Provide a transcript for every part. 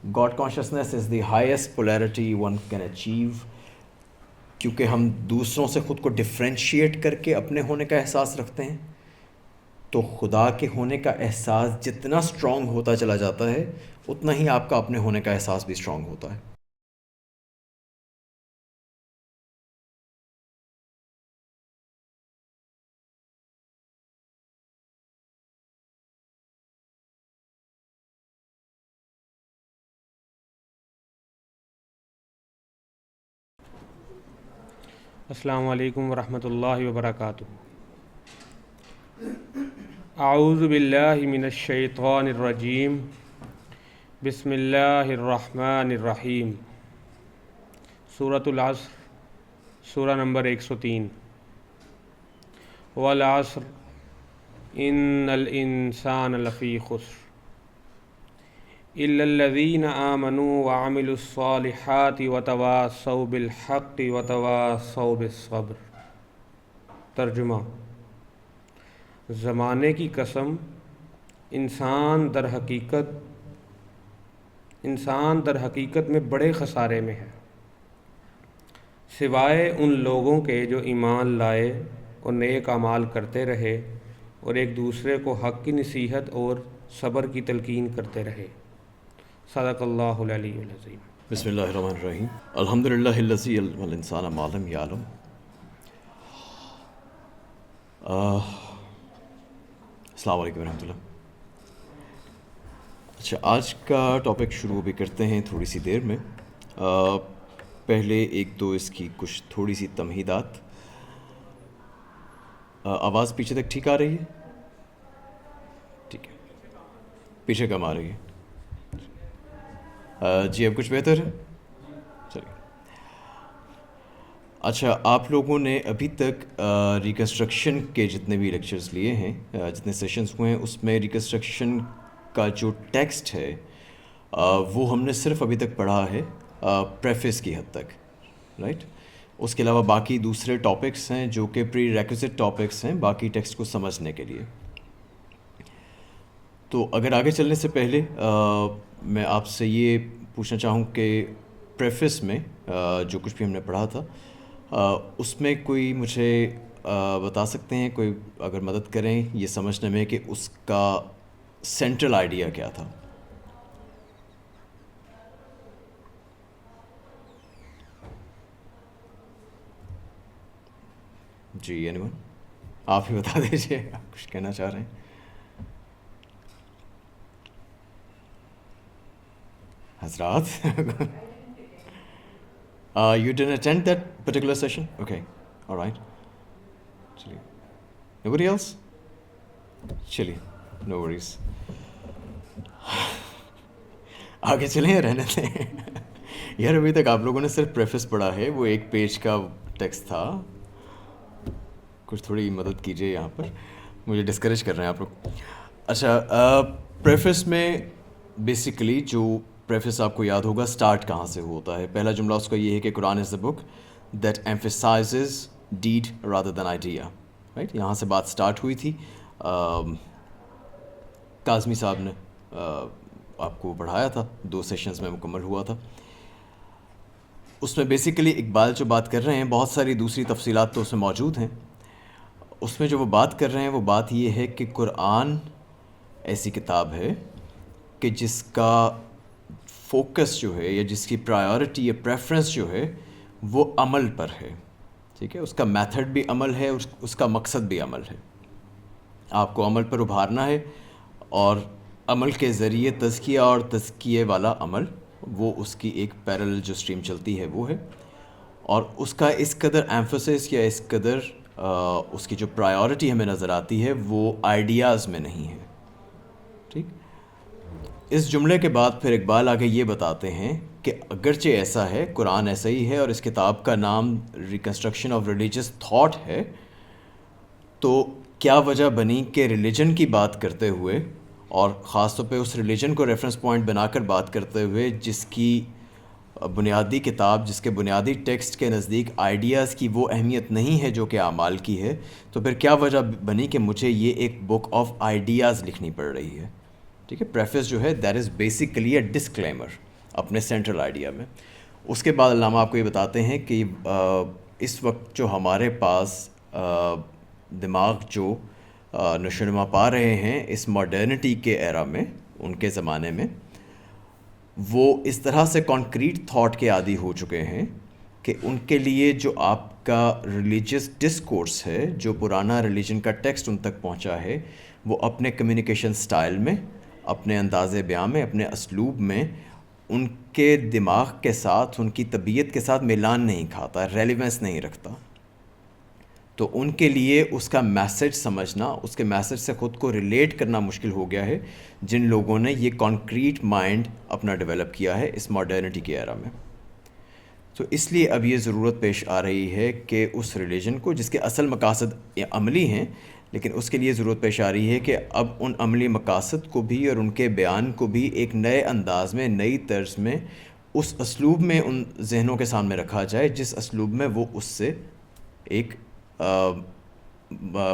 God consciousness is the highest polarity one can achieve, کیونکہ ہم دوسروں سے خود کو ڈفرینشیٹ کر کے اپنے ہونے کا احساس رکھتے ہیں، تو خدا کے ہونے کا احساس جتنا اسٹرانگ ہوتا چلا جاتا ہے اتنا ہی آپ کا اپنے ہونے کا احساس بھی اسٹرانگ ہوتا ہے۔ السلام علیکم ورحمۃ اللہ وبرکاتہ۔ اعوذ باللہ من الشیطان الرجیم، بسم اللہ الرحمن الرحیم۔ سورۃ العصر، سورہ نمبر 103۔ والعصر ان الانسان لفی خسر الا الذین آمنوا وعملوا الصالحات وتواصوا بالحق وتواصوا بالصبر۔ ترجمہ: زمانے کی قسم، انسان در حقیقت میں بڑے خسارے میں ہے، سوائے ان لوگوں کے جو ایمان لائے اور نیک اعمال کرتے رہے اور ایک دوسرے کو حق کی نصیحت اور صبر کی تلقین کرتے رہے۔ صدق اللہ العلی العظیم۔ بسم اللہ الرحمن الرحیم۔ الحمد للہ الذی علم الانسان ما لم یعلم۔ السلام علیکم ورحمۃ اللہ۔ اچھا، آج کا ٹاپک شروع بھی کرتے ہیں تھوڑی سی دیر میں۔ پہلے ایک دو اس کی کچھ تھوڑی سی تمہیدات۔ آواز پیچھے تک ٹھیک آ رہی ہے؟ ٹھیک ہے، پیچھے کم آ رہی ہے؟ جی اب کچھ بہتر ہے؟ چلیے۔ اچھا، آپ لوگوں نے ابھی تک ریکنسٹرکشن کے جتنے بھی لیکچرز لیے ہیں، جتنے سیشنز ہوئے ہیں، اس میں ریکنسٹرکشن کا جو ٹیکسٹ ہے وہ ہم نے صرف ابھی تک پڑھا ہے پریفیس کی حد تک، رائٹ؟ اس کے علاوہ باقی دوسرے ٹاپکس ہیں جو کہ پری ریکوزٹ ٹاپکس ہیں باقی ٹیکسٹ کو سمجھنے کے لیے۔ تو اگر آگے چلنے سے پہلے میں آپ سے یہ پوچھنا چاہوں کہ پریفیس میں جو کچھ بھی ہم نے پڑھا تھا اس میں کوئی مجھے بتا سکتے ہیں، کوئی اگر مدد کریں یہ سمجھنے میں کہ اس کا سینٹرل آئیڈیا کیا تھا؟ جی اینی ون؟ آپ ہی بتا دیجیے، آپ کچھ کہنا چاہ رہے ہیں؟ حضرات you didn't attend that particular session? Okay, all right. چلیے، nobody else? چلیے، no worries. آگے چلیں یا رہنے دیں؟ یار ابھی تک آپ لوگوں نے صرف پریفس پڑھا ہے، وہ ایک پیج کا ٹیکسٹ تھا۔ کچھ تھوڑی مدد کیجیے یہاں پر، مجھے ڈسکریج کر رہے ہیں آپ لوگ۔ اچھا، پریفس میں بیسیکلی جو پریفس آپ کو یاد ہوگا اسٹارٹ کہاں سے ہوتا ہے؟ پہلا جملہ اس کا یہ ہے کہ Quran is the book that emphasises that rather than idea, right? یہاں سے بات اسٹارٹ ہوئی تھی۔ کاظمی صاحب نے آپ کو پڑھایا تھا، 2 سیشنز میں مکمل ہوا تھا۔ اس میں بیسیکلی اقبال جو بات کر رہے ہیں، بہت ساری دوسری تفصیلات تو اس میں موجود ہیں، اس میں جو وہ بات کر رہے ہیں وہ بات یہ ہے کہ قرآن ایسی کتاب ہے کہ جس کا فوکس جو ہے یا جس کی پرائیورٹی یا پریفرنس جو ہے وہ عمل پر ہے، ٹھیک ہے؟ اس کا میتھڈ بھی عمل ہے، اس کا مقصد بھی عمل ہے۔ آپ کو عمل پر ابھارنا ہے، اور عمل کے ذریعے تزکیہ اور تزکیے والا عمل، وہ اس کی ایک پیرل جو اسٹریم چلتی ہے وہ ہے، اور اس کا اس قدر ایمفسس یا اس قدر اس کی جو پرائیورٹی ہمیں نظر آتی ہے وہ آئیڈیاز میں نہیں ہے، ٹھیک؟ اس جملے کے بعد پھر اقبال آگے یہ بتاتے ہیں کہ اگرچہ ایسا ہے، قرآن ایسا ہی ہے، اور اس کتاب کا نام ریکنسٹرکشن آف ریلیجس تھاٹ ہے، تو کیا وجہ بنی کہ ریلیجن کی بات کرتے ہوئے، اور خاص طور پہ اس ریلیجن کو ریفرنس پوائنٹ بنا کر بات کرتے ہوئے جس کی بنیادی کتاب، جس کے بنیادی ٹیکسٹ کے نزدیک آئیڈیاز کی وہ اہمیت نہیں ہے جو کہ اعمال کی ہے، تو پھر کیا وجہ بنی کہ مجھے یہ ایک بک آف آئیڈیاز لکھنی پڑ رہی ہے؟ ٹھیک ہے، پریفیس جو ہے that is basically a disclaimer, اپنے سینٹرل آئیڈیا میں. اس کے بعد علامہ آپ کو یہ بتاتے ہیں کہ اس وقت جو ہمارے پاس دماغ جو نشو و نما پا رہے ہیں اس ماڈرنٹی کے ایرا میں، ان کے زمانے میں، وہ اس طرح سے کانکریٹ تھاٹ کے عادی ہو چکے ہیں کہ ان کے لیے جو آپ کا ریلیجیس ڈسکورس ہے، جو پرانا ریلیجن کا ٹیکسٹ ان تک پہنچا ہے، وہ اپنے کمیونیکیشن سٹائل میں، اپنے انداز بیان میں، اپنے اسلوب میں ان کے دماغ کے ساتھ، ان کی طبیعت کے ساتھ میلان نہیں کھاتا، ریلیونس نہیں رکھتا. تو ان کے لیے اس کا میسج سمجھنا، اس کے میسج سے خود کو ریلیٹ کرنا مشکل ہو گیا ہے جن لوگوں نے یہ کانکریٹ مائنڈ اپنا ڈیولپ کیا ہے اس ماڈرنٹی کے ایرا میں. تو اس لیے اب یہ ضرورت پیش آ رہی ہے کہ اس ریلیجن کو، جس کے اصل مقاصد عملی ہیں، لیکن اس کے لیے ضرورت پیش آ رہی ہے کہ اب ان عملی مقاصد کو بھی اور ان کے بیان کو بھی ایک نئے انداز میں، نئی طرز میں، اس اسلوب میں ان ذہنوں کے سامنے رکھا جائے جس اسلوب میں وہ اس سے ایک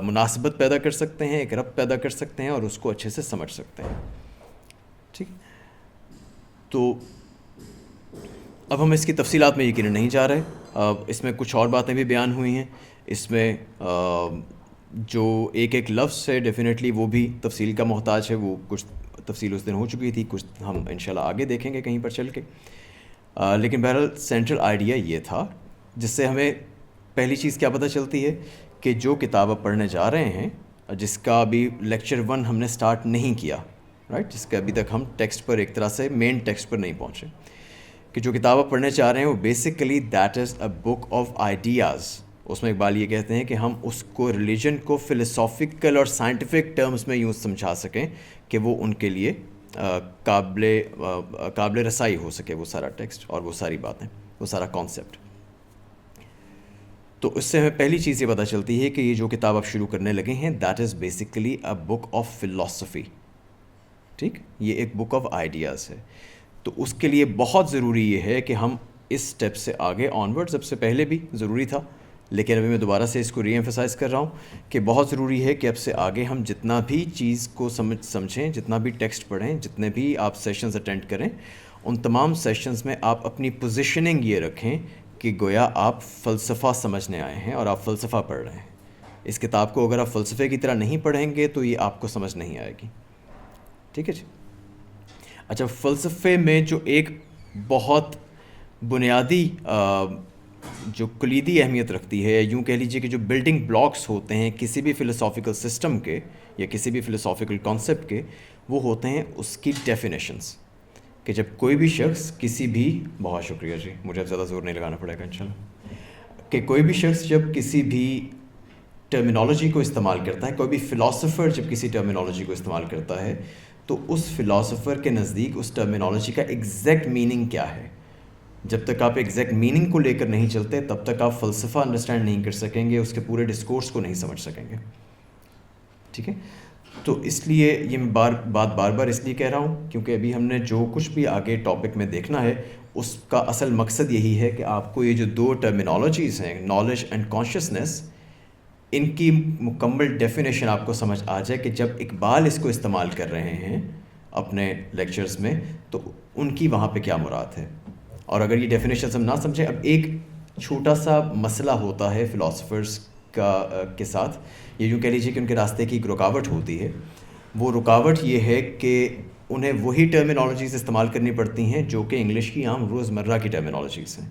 مناسبت پیدا کر سکتے ہیں، ایک ربط پیدا کر سکتے ہیں اور اس کو اچھے سے سمجھ سکتے ہیں. ٹھیک. تو اب ہم اس کی تفصیلات میں یقیناً نہیں جا رہے. اس میں کچھ اور باتیں بھی بیان ہوئی ہیں. اس میں جو ایک لفظ ہے ڈیفینیٹلی وہ بھی تفصیل کا محتاج ہے. وہ کچھ تفصیل اس دن ہو چکی تھی، کچھ ہم انشاءاللہ آگے دیکھیں گے کہیں پر چل کے. لیکن بہرحال سینٹرل آئیڈیا یہ تھا، جس سے ہمیں پہلی چیز کیا پتہ چلتی ہے کہ جو کتاب اب پڑھنے جا رہے ہیں، جس کا ابھی لیکچر 1 ہم نے سٹارٹ نہیں کیا، رائٹ، جس کا ابھی تک ہم ٹیکسٹ پر ایک طرح سے مین ٹیکسٹ پر نہیں پہنچے، کہ جو کتاب آپ پڑھنے چاہ رہے ہیں وہ basically that is a book of ideas. اس میں اقبال یہ کہتے ہیں کہ ہم اس کو ریلیجن کو فلسافیکل اور سائنٹیفک ٹرمز میں یوں سمجھا سکیں کہ وہ ان کے لیے قابل رسائی ہو سکے، وہ سارا ٹیکسٹ اور وہ ساری باتیں، وہ سارا کانسیپٹ. تو اس سے ہمیں پہلی چیز یہ پتہ چلتی ہے کہ یہ جو کتاب آپ شروع کرنے لگے ہیں that is basically a book of philosophy. ٹھیک، یہ ایک بک آف آئیڈیاز ہے. تو اس کے لیے بہت ضروری یہ ہے کہ ہم اس سٹیپ سے آگے آنورڈ، سب سے پہلے بھی ضروری تھا لیکن ابھی میں دوبارہ سے اس کو ری ایمفسائز کر رہا ہوں کہ بہت ضروری ہے کہ اب سے آگے ہم جتنا بھی چیز کو سمجھیں، جتنا بھی ٹیکسٹ پڑھیں، جتنے بھی آپ سیشنز اٹینڈ کریں، ان تمام سیشنز میں آپ اپنی پوزیشننگ یہ رکھیں کہ گویا آپ فلسفہ سمجھنے آئے ہیں اور آپ فلسفہ پڑھ رہے ہیں. اس کتاب کو اگر آپ فلسفے کی طرح نہیں پڑھیں گے تو یہ آپ کو سمجھ نہیں آئے گی. ٹھیک ہے جی. اچھا، فلسفے میں جو ایک بہت بنیادی جو کلیدی اہمیت رکھتی ہے، یوں کہہ لیجیے کہ جو بلڈنگ بلاکس ہوتے ہیں کسی بھی فلسافیکل سسٹم کے یا کسی بھی فلسافیکل کانسیپٹ کے، وہ ہوتے ہیں اس کی ڈیفینیشنز. کہ جب کوئی بھی شخص کسی بھی، بہت شکریہ جی، مجھے اب زیادہ زور نہیں لگانا پڑے گا انشاءاللہ، کہ کوئی بھی شخص جب کسی بھی ٹرمینالوجی کو استعمال کرتا ہے، کوئی بھی فلاسفر جب کسی ٹرمینالوجی کو استعمال کرتا ہے تو اس فلاسفر کے نزدیک اس ٹرمینالوجی کا ایگزیکٹ میننگ کیا ہے. جب تک آپ ایگزیکٹ میننگ کو لے کر نہیں چلتے تب تک آپ فلسفہ انڈرسٹینڈ نہیں کر سکیں گے، اس کے پورے ڈسکورس کو نہیں سمجھ سکیں گے. ٹھیک ہے. تو اس لیے یہ میں بات بار اس لیے کہہ رہا ہوں کیونکہ ابھی ہم نے جو کچھ بھی آگے ٹاپک میں دیکھنا ہے اس کا اصل مقصد یہی ہے کہ آپ کو یہ جو 2 ٹرمینالوجیز ہیں، نالج اینڈ کانشیسنیس، ان کی مکمل ڈیفینیشن آپ کو سمجھ آ جائے کہ جب اقبال اس کو استعمال کر رہے ہیں اپنے لیکچرز میں تو ان کی وہاں پہ کیا مراد ہے. اور اگر یہ ڈیفینیشنز ہم نہ سمجھیں، اب ایک چھوٹا سا مسئلہ ہوتا ہے فلاسفرز کے ساتھ، یہ یوں کہہ لیجیے کہ ان کے راستے کی ایک رکاوٹ ہوتی ہے. وہ رکاوٹ یہ ہے کہ انہیں وہی ٹرمینالوجیز استعمال کرنی پڑتی ہیں جو کہ انگلش کی عام روزمرہ کی ٹرمینالوجیز ہیں.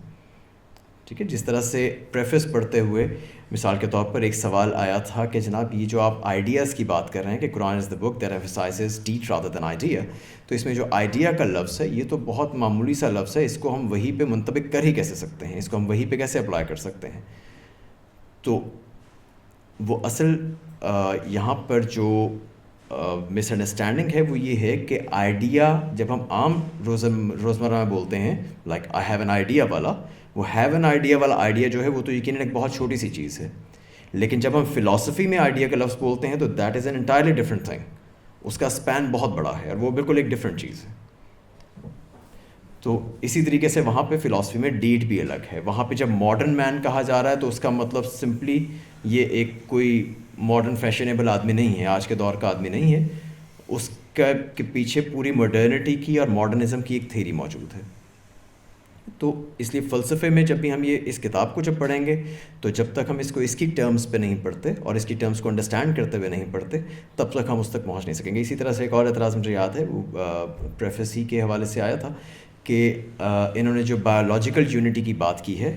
ٹھیک ہے. جس طرح سے پریفس پڑھتے ہوئے مثال کے طور پر ایک سوال آیا تھا کہ جناب یہ جو آپ آئیڈیاز کی بات کر رہے ہیں کہ Quran is the book that emphasises that rather than idea, تو اس میں جو آئیڈیا کا لفظ ہے یہ تو بہت معمولی سا لفظ ہے، اس کو ہم وہی پہ منطبق کر ہی کیسے سکتے ہیں، اس کو ہم وہی پہ کیسے اپلائی کر سکتے ہیں. تو وہ اصل یہاں پر جو مس انڈرسٹینڈنگ ہے وہ یہ ہے کہ آئیڈیا جب ہم عام روزمرہ میں بولتے ہیں like I have an idea والا، وہ ہیو این آئیڈیا والا آئیڈیا جو ہے وہ تو یقیناً ایک بہت چھوٹی سی چیز ہے. لیکن جب ہم فلاسفی میں آئیڈیا کا لفظ بولتے ہیں تو that is an entirely different thing. اس کا اسپین بہت بڑا ہے اور وہ بالکل ایک ڈفرینٹ چیز ہے. تو اسی طریقے سے وہاں پہ فلاسفی میں ڈیٹ بھی الگ ہے. وہاں پہ جب ماڈرن مین کہا جا رہا ہے تو اس کا مطلب سمپلی یہ ایک کوئی ماڈرن فیشنیبل آدمی نہیں ہے، آج کے دور کا آدمی نہیں ہے. اس کا کے پیچھے پوری ماڈرنٹی کی اور ماڈرنزم کی ایک تھیری موجود ہے. تو اس لیے فلسفے میں جب بھی ہم اس کتاب کو جب پڑھیں گے تو جب تک ہم اس کو اس کی ٹرمز پہ نہیں پڑھتے اور اس کی ٹرمز کو انڈرسٹینڈ کرتے ہوئے نہیں پڑھتے تب تک ہم اس تک پہنچ نہیں سکیں گے. اسی طرح سے ایک اور اعتراض مجھے یاد ہے, وہ پریفیس ہی کے حوالے سے آیا تھا کہ انہوں نے جو بایولوجیکل یونٹی کی بات کی ہے,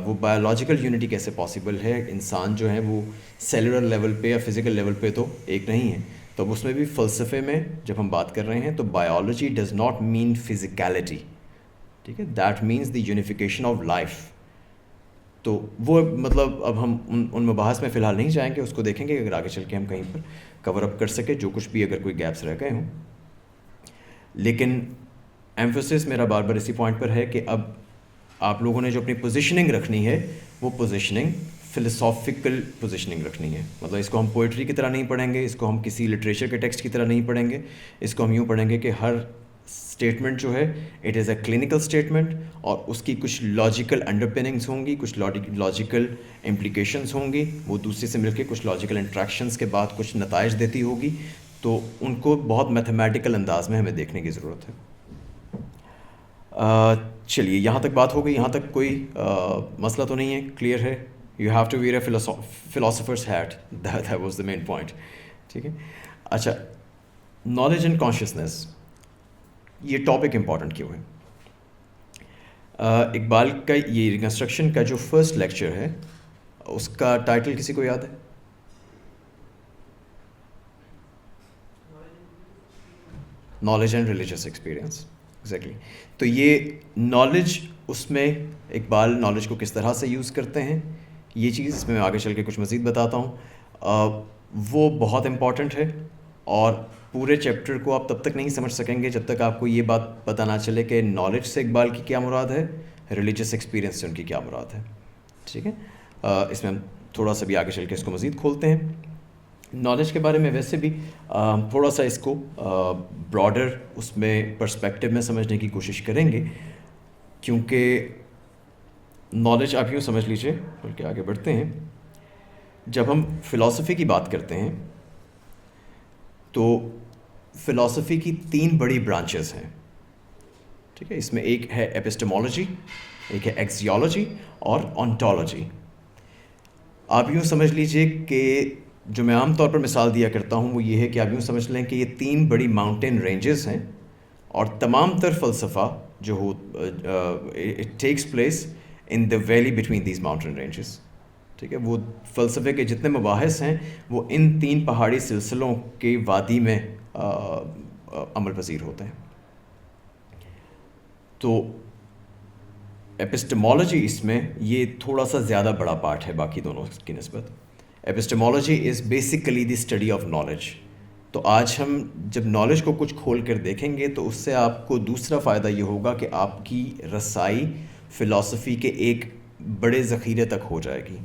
وہ بایولوجیکل یونٹی کیسے پاسبل ہے, انسان جو ہے وہ سیلولر لیول پہ یا فزیکل لیول پہ تو ایک نہیں ہے. تو اب اس میں بھی فلسفے میں جب ہم بات کر رہے ہیں تو biology does not mean physicality, ٹھیک ہے, that means the unification of life. تو وہ مطلب اب ہم ان مباحث میں فی الحال نہیں جائیں گے, اس کو دیکھیں گے اگر آگے چل کے ہم کہیں پر کور اپ کر سکے جو کچھ بھی اگر کوئی گیپس رہ گئے ہوں. لیکن ایمفسس میرا بار بار اسی پوائنٹ پر ہے کہ اب آپ لوگوں نے جو اپنی پوزیشننگ رکھنی ہے وہ پوزیشننگ فلسافیکل پوزیشننگ رکھنی ہے. مطلب اس کو ہم پوئٹری کی طرح نہیں پڑھیں گے, اس کو ہم کسی لٹریچر کے ٹیکسٹ کی طرح نہیں پڑھیں گے, اس کو ہم یوں پڑھیں گے کہ ہر اسٹیٹمنٹ جو ہے it is a clinical statement اور اس کی کچھ لاجیکل انڈر پننگس ہوں گی, کچھ لاجیکل امپلیکیشنس ہوں گی, وہ دوسرے سے مل کے کچھ لاجیکل انٹریکشنس کے بعد کچھ نتائج دیتی ہوگی. تو ان کو بہت میتھمیٹیکل انداز میں ہمیں دیکھنے کی ضرورت ہے. چلیے یہاں تک بات ہو گئی, یہاں تک کوئی مسئلہ تو نہیں ہے, کلیئر ہے. You have to wear a philosophers hat, that was the main point, ٹھیک ہے. اچھا, نالج اینڈ کانشیسنیس, یہ ٹاپک امپورٹنٹ کیوں ہے؟ اقبال کا یہ ریکنسٹرکشن کا جو فرسٹ لیکچر ہے اس کا ٹائٹل کسی کو یاد ہے؟ Knowledge and religious experience, exactly. تو یہ نالج, اس میں اقبال نالج کو کس طرح سے یوز کرتے ہیں, یہ چیز اس میں آگے چل کے کچھ مزید بتاتا ہوں. وہ بہت امپورٹنٹ ہے اور پورے چیپٹر کو آپ تب تک نہیں سمجھ سکیں گے جب تک آپ کو یہ بات پتہ نہ چلے کہ نالج سے اقبال کی کیا مراد ہے, ریلیجیس ایکسپیرئنس سے ان کی کیا مراد ہے, ٹھیک ہے. اس میں ہم تھوڑا سا بھی آگے چل کے اس کو مزید کھولتے ہیں. نالج کے بارے میں ویسے بھی تھوڑا سا اس کو براڈر اس میں پرسپیکٹو میں سمجھنے کی کوشش کریں گے, کیونکہ نالج آپ یوں سمجھ لیجئے, بلکہ آگے بڑھتے ہیں. جب ہم فلاسفی کی بات کرتے ہیں تو فلاسفی کی 3 بڑی برانچز ہیں, ٹھیک ہے. اس میں ایک ہے ایپسٹمولوجی, ایک ہے ایکسیولوجی اور آنٹولوجی. آپ یوں سمجھ لیجئے کہ جو میں عام طور پر مثال دیا کرتا ہوں وہ یہ ہے کہ آپ یوں سمجھ لیں کہ یہ 3 بڑی ماؤنٹین رینجز ہیں اور تمام تر فلسفہ جو ہو it takes place in the valley between these mountain ranges, ٹھیک ہے. وہ فلسفے کے جتنے مباحث ہیں وہ ان 3 پہاڑی سلسلوں کی وادی میں عمل پذیر ہوتے ہیں. تو ایپسٹمولوجی اس میں یہ تھوڑا سا زیادہ بڑا پارٹ ہے باقی دونوں کی نسبت. Epistemology is basically the study of knowledge. تو آج ہم جب نالج کو کچھ کھول کر دیکھیں گے تو اس سے آپ کو دوسرا فائدہ یہ ہوگا کہ آپ کی رسائی فلاسفی کے ایک بڑے ذخیرے تک ہو جائے گی,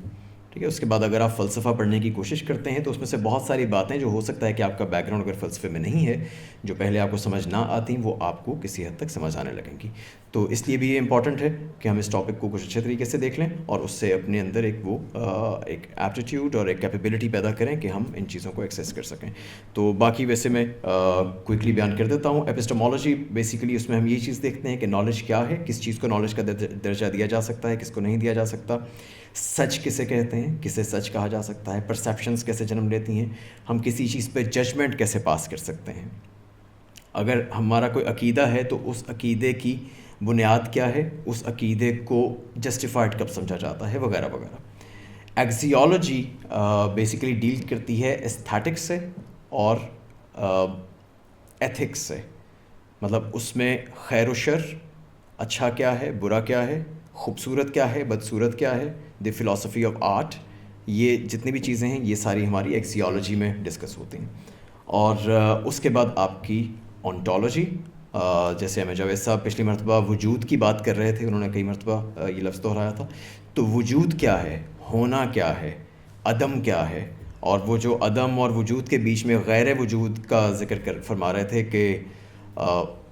ٹھیک ہے. اس کے بعد اگر آپ فلسفہ پڑھنے کی کوشش کرتے ہیں تو اس میں سے بہت ساری باتیں جو ہو سکتا ہے کہ آپ کا بیک گراؤنڈ اگر فلسفے میں نہیں ہے, جو پہلے آپ کو سمجھ نہ آتی, وہ آپ کو کسی حد تک سمجھ آنے لگیں گی. تو اس لیے بھی یہ امپورٹنٹ ہے کہ ہم اس ٹاپک کو کچھ اچھے طریقے سے دیکھ لیں اور اس سے اپنے اندر ایک ایپٹیٹیوڈ اور ایک کیپیبلٹی پیدا کریں کہ ہم ان چیزوں کو ایکسیس کر سکیں. تو باقی ویسے میں کوئکلی بیان کر دیتا ہوں. ایپسٹمولوجی بیسیکلی اس میں ہم یہ چیز دیکھتے ہیں کہ نالج کیا ہے, کس چیز کو نالج کا درجہ دیا جا سکتا ہے, کس کو نہیں دیا جا سکتا, سچ کسے کہتے ہیں, کسے سچ کہا جا سکتا ہے, پرسیپشنز کیسے جنم لیتی ہیں, ہم کسی چیز پہ ججمنٹ کیسے پاس کر سکتے ہیں, اگر ہمارا کوئی عقیدہ ہے تو اس عقیدے کی بنیاد کیا ہے, اس عقیدے کو جسٹیفائڈ کب سمجھا جاتا ہے, وغیرہ وغیرہ. ایکسیولوجی بیسیکلی ڈیل کرتی ہے ایستھیٹکس سے اور ایتھکس سے. مطلب اس میں خیر و شر, اچھا کیا ہے, برا کیا ہے, خوبصورت کیا ہے, بدصورت کیا ہے, دی فلاسفی آف آرٹ, یہ جتنی بھی چیزیں ہیں یہ ساری ہماری ایکسیولوجی میں ڈسکس ہوتی ہیں. اور اس کے بعد آپ کی آنٹولوجی, جیسے ہمیں جاوید صاحب پچھلی مرتبہ وجود کی بات کر رہے تھے, انہوں نے کئی مرتبہ یہ لفظ دہرایا تھا. تو وجود کیا ہے, ہونا کیا ہے, عدم کیا ہے, اور وہ جو عدم اور وجود کے بیچ میں غیر وجود کا ذکر فرما رہے تھے کہ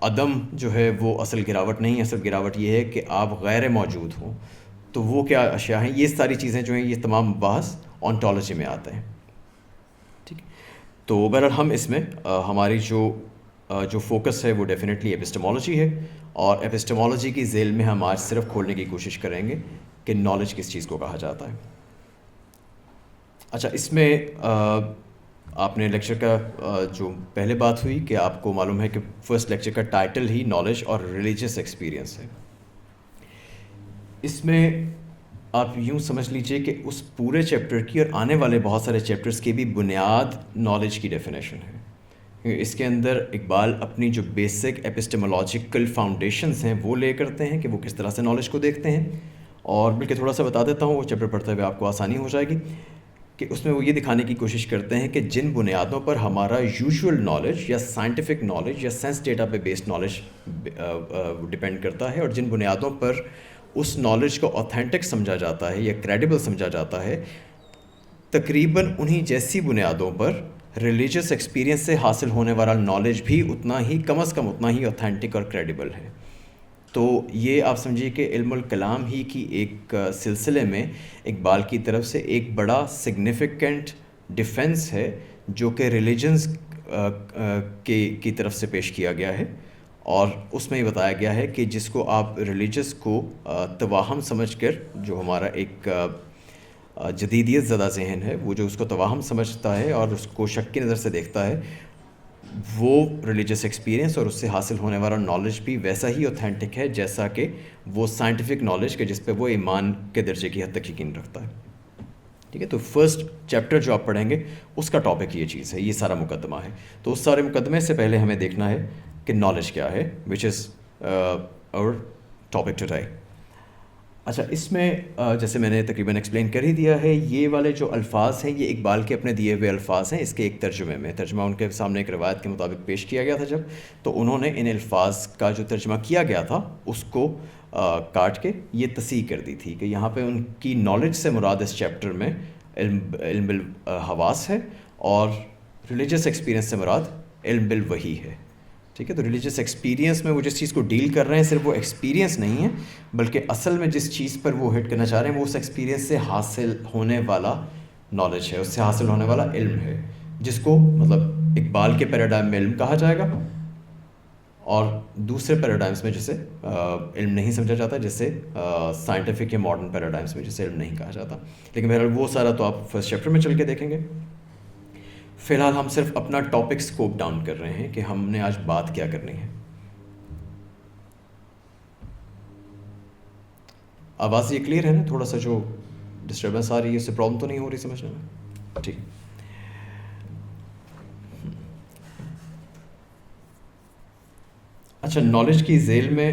عدم جو ہے وہ اصل گراوٹ نہیں, اصل گراوٹ یہ ہے کہ آپ غیر موجود ہوں. تو وہ کیا اشیاء ہیں, یہ ساری چیزیں جو ہیں یہ تمام بحث آنٹولوجی میں آتے ہیں, ٹھیک ہے. تو بہرحال ہم اس میں ہماری جو جو فوکس ہے وہ ڈیفینیٹلی ایپسٹمالوجی ہے، اور ایپسٹمالوجی کی ذیل میں ہم آج صرف کھولنے کی کوشش کریں گے کہ نالج کس چیز کو کہا جاتا ہے۔ اچھا، اس میں آپ نے لیکچر کا جو پہلے بات ہوئی کہ آپ کو معلوم ہے کہ فرسٹ لیکچر کا ٹائٹل ہی نالج اور ریلیجیس ایکسپیرینس ہے۔ اس میں آپ یوں سمجھ لیجئے کہ اس پورے چیپٹر کی اور آنے والے بہت سارے چیپٹرز کی بھی بنیاد نالج کی ڈیفینیشن ہے۔ اس کے اندر اقبال اپنی جو بیسک ایپسٹمولوجیکل فاؤنڈیشنز ہیں وہ لے کرتے ہیں کہ وہ کس طرح سے نالج کو دیکھتے ہیں، اور بلکہ تھوڑا سا بتا دیتا ہوں، وہ چیپٹر پڑھتے ہوئے آپ کو آسانی ہو جائے گی کہ اس میں وہ یہ دکھانے کی کوشش کرتے ہیں کہ جن بنیادوں پر ہمارا یوزول نالج یا سائنٹیفک نالج یا سینس ڈیٹا پہ بیسڈ نالج ڈپینڈ کرتا ہے، اور جن بنیادوں پر اس نالج کو اوتھینٹک سمجھا جاتا ہے یا کریڈیبل سمجھا جاتا ہے، تقریباً انہی جیسی بنیادوں پر ریلیجس ایکسپیرینس سے حاصل ہونے والا نالج بھی اتنا ہی، کم از کم اتنا ہی اوتھینٹک اور کریڈیبل ہے۔ تو یہ آپ سمجھیے کہ علم الکلام ہی کی ایک سلسلے میں اقبال کی طرف سے ایک بڑا سگنیفیکنٹ ڈیفنس ہے جو کہ ریلیجنز کی طرف سے پیش کیا گیا ہے، اور اس میں یہ بتایا گیا ہے کہ جس کو آپ ریلیجس کو توہم سمجھ کر، جو ہمارا ایک جدیدیت زدہ ذہن ہے، وہ جو اس کو توہم سمجھتا ہے اور اس کو شک کی نظر سے دیکھتا ہے، وہ ریلیجس ایکسپیرینس اور اس سے حاصل ہونے والا نالج بھی ویسا ہی اوتھینٹک ہے جیسا کہ وہ سائنٹیفک نالج کے جس پہ وہ ایمان کے درجے کی حد تک یقین رکھتا ہے۔ ٹھیک ہے، تو فرسٹ چیپٹر جو آپ پڑھیں گے اس کا ٹاپک یہ چیز ہے، یہ سارا مقدمہ ہے۔ تو اس سارے مقدمے سے پہلے ہمیں دیکھنا ہے کہ نالج کیا ہے، وچ از اور ٹاپک ٹوڈے۔ اچھا، اس میں جیسے میں نے تقریباً ایکسپلین کر ہی دیا ہے، یہ والے جو الفاظ ہیں یہ اقبال کے اپنے دیے ہوئے الفاظ ہیں۔ اس کے ایک ترجمے میں، ترجمہ ان کے سامنے ایک روایت کے مطابق پیش کیا گیا تھا جب، تو انہوں نے ان الفاظ کا جو ترجمہ کیا گیا تھا اس کو کاٹ کے یہ تصحیح کر دی تھی کہ یہاں پہ ان کی نالج سے مراد اس چیپٹر میں علم بالحواس ہے، اور ریلیجس ایکسپیرینس سے مراد علم بالوحی ہے۔ ٹھیک ہے، تو ریلیجس ایکسپیرینس میں وہ جس چیز کو ڈیل کر رہے ہیں صرف وہ ایکسپیرینس نہیں ہے، بلکہ اصل میں جس چیز پر وہ ہٹ کرنا چاہ رہے ہیں وہ اس ایکسپیرینس سے حاصل ہونے والا نالج ہے، اس سے حاصل ہونے والا علم ہے، جس کو مطلب اقبال کے پیراڈائم میں علم کہا جائے گا، اور دوسرے پیراڈائمس میں جسے علم نہیں سمجھا جاتا، جیسے سائنٹیفک یا ماڈرن پیراڈائمس میں جسے علم نہیں کہا جاتا۔ لیکن بہرحال وہ سارا تو آپ فرسٹ چیپٹر میں چل کے دیکھیں گے۔ فی الحال ہم صرف اپنا ٹاپک سکوپ ڈاؤن کر رہے ہیں کہ ہم نے آج بات کیا کرنی ہے۔ آواز یہ کلیئر ہے نا؟ تھوڑا سا جو ڈسٹربنس آ رہی ہے اس سے پرابلم تو نہیں ہو رہی سمجھنے میں؟ ٹھیک۔ اچھا، نالج کی ذیل میں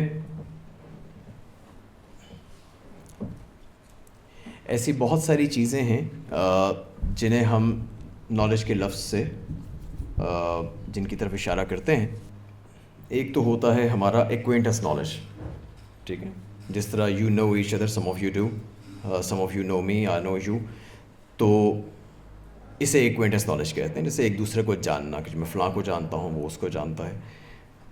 ایسی بہت ساری چیزیں ہیں جنہیں ہم نالج کے لفظ سے جن کی طرف اشارہ کرتے ہیں۔ ایک تو ہوتا ہے ہمارا ایکوینٹنس نالج، ٹھیک ہے، جس طرح you know each other, some of you do, some of you know me, I know you, تو اسے ایکوینٹنس نالج کہتے ہیں، جیسے ایک دوسرے کو جاننا کہ میں فلاں کو جانتا ہوں، وہ اس کو جانتا ہے۔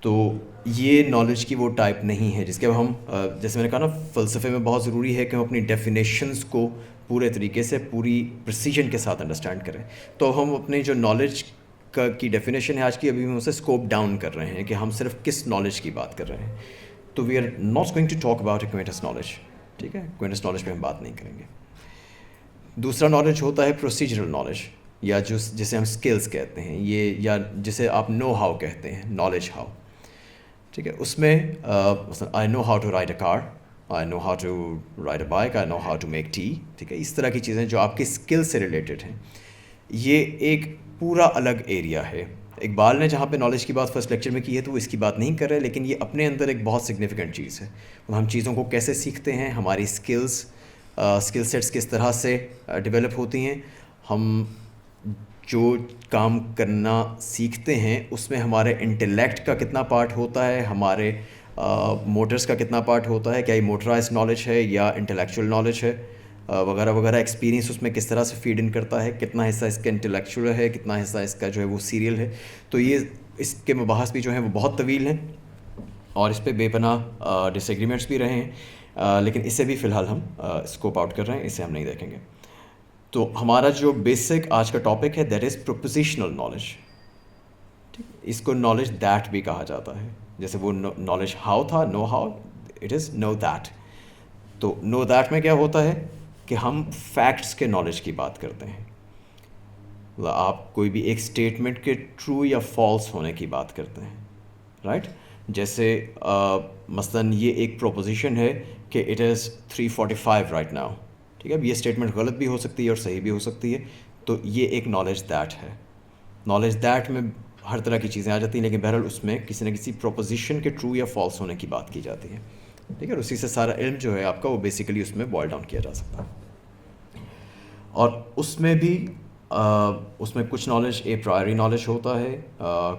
تو یہ نالج کی وہ ٹائپ نہیں ہے جس کے ہم جیسے میں نے کہا نا، فلسفے میں بہت ضروری ہے کہ ہم اپنی ڈیفینیشنز کو پورے طریقے سے، پوری پریسیجن کے ساتھ انڈرسٹینڈ کریں۔ تو ہم اپنی جو نالج کی ڈیفینیشن ہے آج کی، ابھی ہم اسے اسکوپ ڈاؤن کر رہے ہیں کہ ہم صرف کس نالج کی بات کر رہے ہیں۔ تو we are not going to talk about acquaintance knowledge, ٹھیک ہے، ایکوینٹنس نالج پہ ہم بات نہیں کریں گے۔ دوسرا نالج ہوتا ہے پروسیجرل نالج، یا جسے ہم اسکلز کہتے ہیں، یہ یا جسے آپ نو ہاؤ کہتے ہیں، نالج ہاؤ، ٹھیک ہے۔ اس میں مثلا I know how to ride a car, I know how to ride a bike, I know how to make tea, ٹھیک ہے، اس طرح کی چیزیں جو آپ کی اسکل سے ریلیٹڈ ہیں، یہ ایک پورا الگ ایریا ہے۔ اقبال نے جہاں پہ نالج کی بات فرسٹ لیکچر میں کی ہے تو وہ اس کی بات نہیں کر رہے، لیکن یہ اپنے اندر ایک بہت سگنیفیکنٹ چیز ہے۔ ہم چیزوں کو کیسے سیکھتے ہیں، ہماری اسکل سیٹس کس طرح سے ڈیولپ ہوتی ہیں، ہم جو کام کرنا سیکھتے ہیں اس میں ہمارے انٹلیکٹ کا کتنا پارٹ ہوتا ہے، ہمارے موٹرز کا کتنا پارٹ ہوتا ہے، کیا یہ موٹرائز نالج ہے یا انٹلیکچوئل نالج ہے، وغیرہ وغیرہ، ایکسپیرینس اس میں کس طرح سے فیڈ ان کرتا ہے، کتنا حصہ اس کا انٹلیکچوئل ہے، کتنا حصہ اس کا جو ہے وہ سیریل ہے۔ تو یہ اس کے مباحث بھی جو ہیں وہ بہت طویل ہیں، اور اس پہ بے پناہ ڈس ایگریمنٹس بھی رہے ہیں، لیکن اسے بھی فی الحال ہم اسکوپ آؤٹ کر رہے ہیں، اسے ہم نہیں دیکھیں گے۔ تو ہمارا جو بیسک آج کا ٹاپک ہے دیٹ از پروپوزیشنل نالج، ٹھیک، اس کو نالج دیٹ بھی کہا جاتا ہے. جیسے وہ نالج ہاؤ تھا، know how, it is know that. تو نو دیٹ میں کیا ہوتا ہے کہ ہم فیکٹس کے نالج کی بات کرتے ہیں. آپ کوئی بھی ایک اسٹیٹمنٹ کے ٹرو یا فالس ہونے کی بات کرتے ہیں، رائٹ. جیسے مثلاً یہ ایک پروپوزیشن ہے کہ اٹ از 3:45 رائٹ ناؤ. ٹھیک ہے، اب یہ اسٹیٹمنٹ غلط بھی ہو سکتی ہے اور صحیح بھی ہو سکتی ہے. تو یہ ایک نالج دیٹ ہے. نالج دیٹ میں ہر طرح کی چیزیں آ جاتی ہیں، لیکن بہرحال اس میں کسی نہ کسی پروپوزیشن کے ٹرو یا فالس ہونے کی بات کی جاتی ہے. ٹھیک ہے، اسی سے سارا علم جو ہے آپ کا وہ بیسیکلی اس میں بوائل ڈاؤن کیا جا سکتا ہے. اور اس میں بھی اس میں کچھ نالج اے پرائری نالج ہوتا ہے،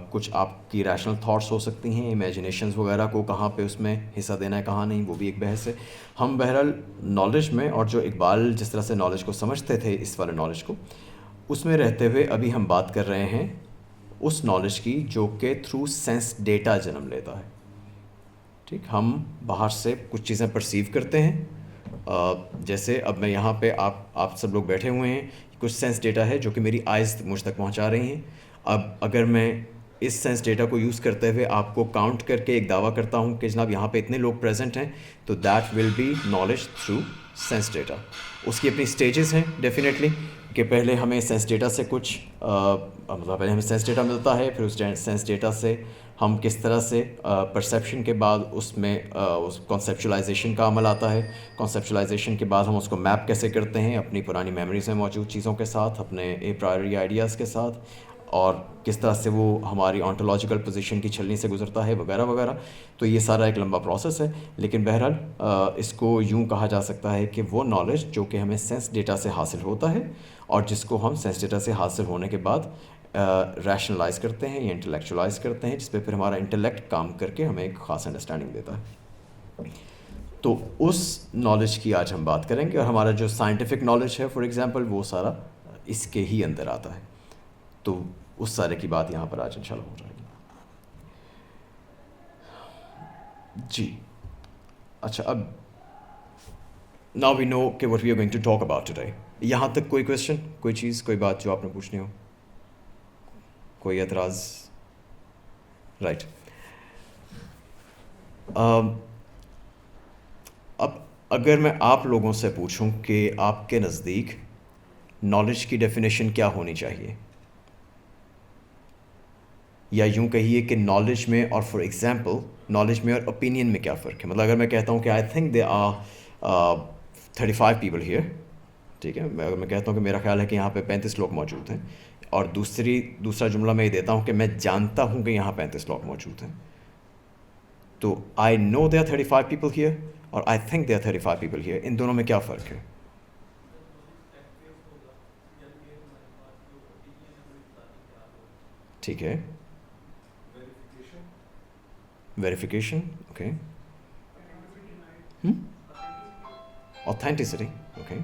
کچھ آپ کی ریشنل تھاٹس ہو سکتی ہیں، امیجنیشنز وغیرہ کو کہاں پہ اس میں حصہ دینا ہے کہاں نہیں، وہ بھی ایک بحث ہے. ہم بہرحال نالج میں، اور جو اقبال جس طرح سے نالج کو سمجھتے تھے اس والے نالج کو، اس میں رہتے ہوئے ابھی ہم بات کر رہے ہیں اس نالج کی جو کہ تھرو سینس ڈیٹا جنم لیتا ہے. ٹھیک، ہم باہر سے کچھ چیزیں پرسیو کرتے ہیں. جیسے اب میں یہاں پہ آپ سب لوگ بیٹھے ہوئے ہیں، کچھ سینس ڈیٹا ہے جو کہ میری آئیز مجھ تک پہنچا رہی ہیں. اب اگر میں اس سینس ڈیٹا کو یوز کرتے ہوئے آپ کو کاؤنٹ کر کے ایک دعویٰ کرتا ہوں کہ جناب یہاں پہ اتنے لوگ پریزنٹ ہیں، تو that will be knowledge through sense data. اس کی اپنی سٹیجز ہیں ڈیفینیٹلی، کہ پہلے ہمیں سینس ڈیٹا سے کچھ مطلب پہلے ہمیں سینس ڈیٹا ملتا ہے، پھر اس سینس ڈیٹا سے ہم کس طرح سے پرسیپشن کے بعد اس میں اس کانسیپچولائزیشن کا عمل آتا ہے. کانسیپچولائزیشن کے بعد ہم اس کو میپ کیسے کرتے ہیں اپنی پرانی میموریز میں موجود چیزوں کے ساتھ، اپنے اے پرائری آئیڈیاز کے ساتھ، اور کس طرح سے وہ ہماری آنٹولوجیکل پوزیشن کی چھلنی سے گزرتا ہے وغیرہ وغیرہ. تو یہ سارا ایک لمبا پروسیس ہے، لیکن بہرحال اس کو یوں کہا جا سکتا ہے کہ وہ نالج جو کہ ہمیں سینس ڈیٹا سے حاصل ہوتا ہے، اور جس کو ہم سینس ڈیٹا سے حاصل ہونے کے بعد ریشنلائز کرتے ہیں یا انٹلیکچولائز کرتے ہیں، جس پہ پھر ہمارا انٹلیکٹ کام کر کے ہمیں ایک خاص انڈرسٹینڈنگ دیتا ہے. تو اس نالج کی آج ہم بات کریں گے، اور ہمارا جو سائنٹیفک نالج ہے فار ایگزامپل وہ سارا اس کے ہی اندر آتا ہے. تو اس سارے کی بات یہاں پر آج انشاءاللہ ہو جائے گی. جی اچھا، اب ناؤ وی نو کہ what we are going to talk about today. یہاں تک کوئی کویشچن، کوئی چیز، کوئی بات جو آپ نے پوچھنی ہو، کوئی اعتراض؟ رائٹ. اب اگر میں آپ لوگوں سے پوچھوں کہ آپ کے نزدیک نالج کی ڈیفینیشن کیا ہونی چاہیے، یا یوں کہیے کہ نالج میں اور فار ایگزامپل نالج میں اور اوپینین میں کیا فرق ہے. مطلب اگر میں کہتا ہوں کہ I think they are 35 people here, ٹھیک ہے، اگر میں کہتا ہوں کہ میرا خیال ہے کہ یہاں پہ 35 لوگ موجود ہیں، اور دوسرا جملہ میں یہ دیتا ہوں کہ میں جانتا ہوں کہ یہاں 35 لوگ موجود ہیں، تو I know they are 35 people here اور I think they are 35 people here, ان دونوں میں کیا فرق ہے؟ ٹھیک ہے، verification, okay. Authenticity, okay.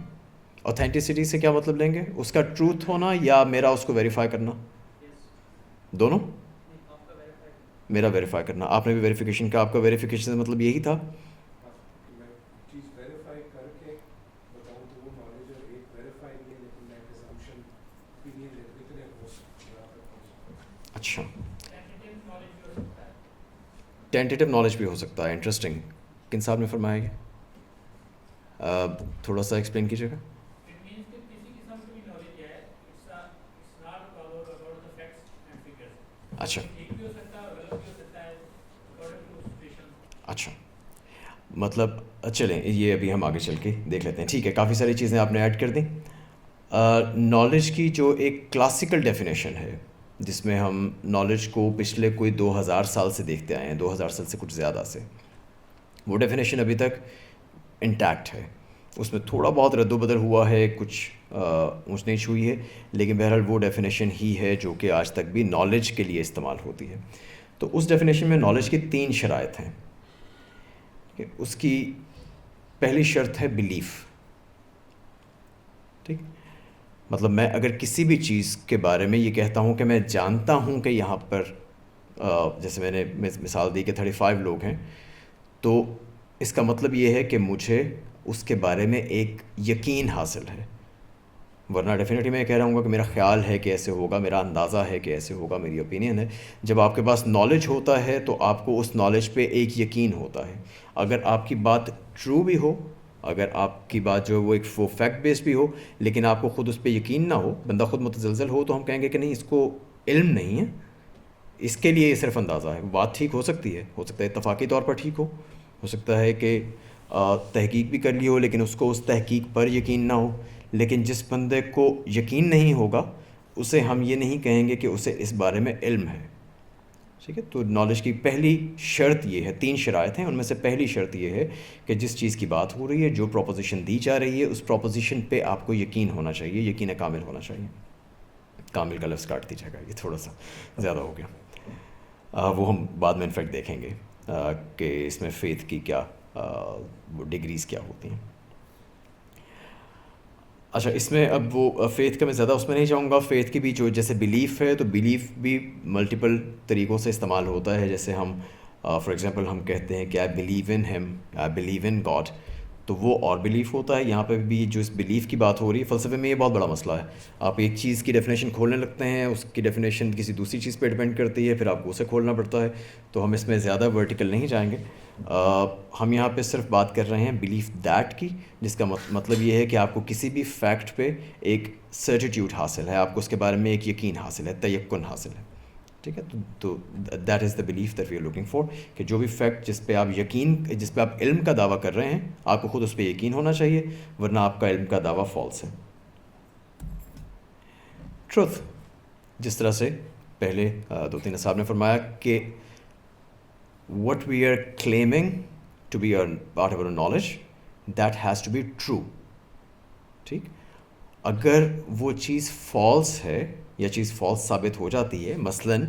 Authenticity سے کیا مطلب لیں گے؟ اس کا ٹروتھ ہونا یا میرا اس کو ویریفائی کرنا؟ دونوں؟ میرا ویریفائی کرنا. آپ نے بھی ویریفیکیشن کا، آپ کا ویریفیکیشن سے مطلب یہی تھا؟ اچھا، ٹینٹیٹیو نالج بھی ہو سکتا ہے. انٹرسٹنگ. کن صاحب نے فرمایا یہ؟ تھوڑا سا ایکسپلین کیجیے گا. اچھا اچھا، مطلب چلیں یہ ابھی ہم آگے چل کے دیکھ لیتے ہیں. ٹھیک ہے، کافی ساری چیزیں آپ نے ایڈ کر دیں. نالج کی جو ایک کلاسیکل ڈیفینیشن ہے، جس میں ہم نالج کو پچھلے کوئی 2000 سال سے دیکھتے آئے ہیں، 2000 سال سے کچھ زیادہ سے، وہ ڈیفینیشن ابھی تک انٹیکٹ ہے. اس میں تھوڑا بہت رد و بدل ہوا ہے، کچھ اونچ نیچ ہوئی ہے، لیکن بہرحال وہ ڈیفینیشن ہی ہے جو کہ آج تک بھی نالج کے لیے استعمال ہوتی ہے. تو اس ڈیفینیشن میں نالج کی 3 شرائط ہیں. اس کی پہلی شرط ہے بلیف. ٹھیک، مطلب میں اگر کسی بھی چیز کے بارے میں یہ کہتا ہوں کہ میں جانتا ہوں کہ یہاں پر جیسے میں نے مثال دی کہ 35 لوگ ہیں، تو اس کا مطلب یہ ہے کہ مجھے اس کے بارے میں ایک یقین حاصل ہے. ورنہ ڈیفینیٹلی میں کہہ رہا ہوں گا کہ میرا خیال ہے کہ ایسے ہوگا، میرا اندازہ ہے کہ ایسے ہوگا، میری اوپینین ہے۔ جب آپ کے پاس نالج ہوتا ہے تو آپ کو اس نالج پہ ایک یقین ہوتا ہے۔ اگر آپ کی بات ٹرو بھی ہو، اگر آپ کی بات جو ہے وہ ایک فیکٹ بیس بھی ہو، لیکن آپ کو خود اس پہ یقین نہ ہو، بندہ خود متزلزل ہو، تو ہم کہیں گے کہ نہیں، اس کو علم نہیں ہے، اس کے لیے یہ صرف اندازہ ہے۔ بات ٹھیک ہو سکتی ہے، ہو سکتا ہے اتفاقی طور پر ٹھیک ہو سکتا ہے کہ تحقیق بھی کر لی ہو لیکن اس کو اس تحقیق پر یقین نہ ہو۔ لیکن جس بندے کو یقین نہیں ہوگا اسے ہم یہ نہیں کہیں گے کہ اسے اس بارے میں علم ہے، ٹھیک ہے۔ تو نالج کی پہلی شرط یہ ہے، 3 شرائط ہیں، ان میں سے پہلی شرط یہ ہے کہ جس چیز کی بات ہو رہی ہے، جو پروپوزیشن دی جا رہی ہے، اس پروپوزیشن پہ آپ کو یقین ہونا چاہیے، یقین کامل ہونا چاہیے۔ کامل کا لفظ کاٹ دیجیے گا، یہ تھوڑا سا زیادہ ہو گیا۔ وہ ہم بعد میں انفیکٹ دیکھیں گے کہ اس میں فیتھ کی کیا وہ ڈگریز کیا ہوتی ہیں۔ اچھا، اس میں اب وہ فیتھ کا میں زیادہ اس میں نہیں جاؤں گا۔ فیتھ کی بھی جو جیسے بلیف ہے، تو بلیف بھی ملٹیپل طریقوں سے استعمال ہوتا ہے۔ جیسے ہم فار ایگزامپل ہم کہتے ہیں کہ آئی بلیو ان ہم، آئی بلیو ان گاڈ، تو وہ اور بلیف ہوتا ہے۔ یہاں پہ بھی جو اس بلیف کی بات ہو رہی ہے، فلسفے میں یہ بہت بڑا مسئلہ ہے۔ آپ ایک چیز کی ڈیفینیشن کھولنے لگتے ہیں، اس کی ڈیفینیشن کسی دوسری چیز پہ ڈیپینڈ کرتی ہے، پھر آپ کو اسے کھولنا پڑتا ہے۔ تو ہم اس میں زیادہ ورٹیکل نہیں جائیں گے۔ ہم یہاں پہ صرف بات کر رہے ہیں بلیف دیٹ کی، جس کا مطلب یہ ہے کہ آپ کو کسی بھی فیکٹ پہ ایک سرٹیٹیوڈ حاصل ہے، آپ کو اس کے بارے میں ایک یقین حاصل ہے، تیقن حاصل ہے، ٹھیک ہے۔ تو that is the belief that we are looking for, کہ جو بھی فیکٹ جس پہ آپ علم کا دعویٰ کر رہے ہیں، آپ کو خود اس پہ یقین ہونا چاہیے، ورنہ آپ کا علم کا دعویٰ فالس ہے۔ ٹروتھ، جس طرح سے پہلے 2-3 صاحب نے فرمایا کہ what we are claiming to be a part of our knowledge, that has to be true، ٹھیک۔ اگر وہ چیز فالس ہے یا چیز فالس ثابت ہو جاتی ہے، مثلاً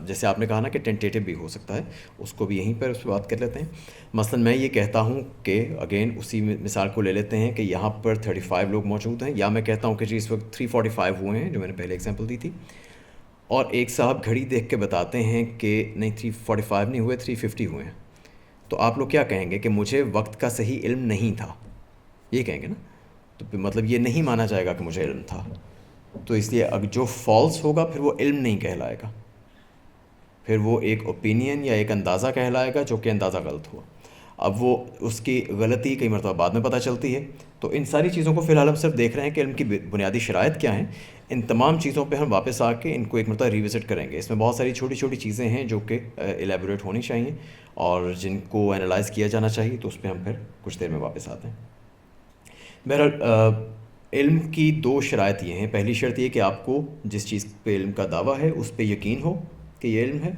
جیسے آپ نے کہا نا کہ ٹینٹیٹو بھی ہو سکتا ہے، اس کو بھی یہیں پر اس پہ بات کر لیتے ہیں۔ مثلاً میں یہ کہتا ہوں کہ اگین اسی مثال کو لے لیتے ہیں کہ یہاں پر 35 لوگ موجود ہیں، یا میں کہتا ہوں کہ جی اس وقت 345 ہوئے ہیں، جو میں نے پہلے ایگزامپل دی تھی، اور ایک صاحب گھڑی دیکھ کے بتاتے ہیں کہ نہیں 345 نہیں ہوئے، 350 ہوئے ہیں، تو آپ لوگ کیا کہیں گے کہ مجھے وقت کا صحیح علم نہیں تھا، یہ کہیں گے نا۔ تو مطلب یہ نہیں مانا جائے گا کہ مجھے علم تھا، تو اس لیے اگر جو فالس ہوگا پھر وہ علم نہیں کہلائے گا، پھر وہ ایک اوپینین یا ایک اندازہ کہلائے گا، جو کہ اندازہ غلط ہوا۔ اب وہ اس کی غلطی کئی مرتبہ بعد میں پتہ چلتی ہے۔ تو ان ساری چیزوں کو فی الحال ہم صرف دیکھ رہے ہیں کہ علم کی بنیادی شرائط کیا ہیں۔ ان تمام چیزوں پہ ہم واپس آ کے ان کو ایک مرتبہ ریوزٹ کریں گے۔ اس میں بہت ساری چھوٹی چھوٹی چیزیں ہیں جو کہ ایلیبوریٹ ہونی چاہیے اور جن کو انالائز کیا جانا چاہیے، تو اس پہ ہم پھر کچھ دیر میں واپس آتے ہیں۔ بہرحال علم کی 2 شرائط یہ ہیں۔ پہلی شرط یہ کہ آپ کو جس چیز پہ علم کا دعویٰ ہے اس پہ یقین ہو کہ یہ علم ہے،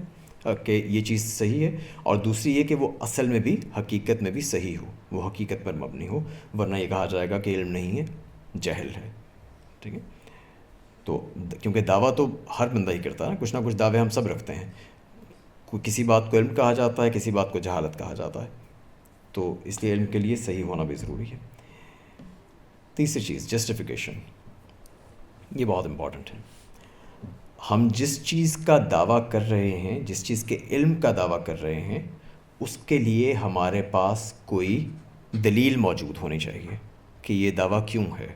کہ یہ چیز صحیح ہے، اور دوسری یہ کہ وہ اصل میں بھی حقیقت میں بھی صحیح ہو، وہ حقیقت پر مبنی ہو، ورنہ یہ کہا جائے گا کہ علم نہیں ہے، جہل ہے، ٹھیک ہے۔ تو کیونکہ دعویٰ تو ہر بندہ ہی کرتا ہے، کچھ نہ کچھ دعوے ہم سب رکھتے ہیں، کسی بات کو علم کہا جاتا ہے، کسی بات کو جہالت کہا جاتا ہے، تو اس لیے علم کے لیے صحیح ہونا بھی ضروری ہے۔ تیسری چیز جسٹیفیکیشن، یہ بہت امپورٹنٹ ہے۔ ہم جس چیز کا دعویٰ کر رہے ہیں، جس چیز کے علم کا دعویٰ کر رہے ہیں، اس کے لیے ہمارے پاس کوئی دلیل موجود ہونی چاہیے کہ یہ دعویٰ کیوں ہے،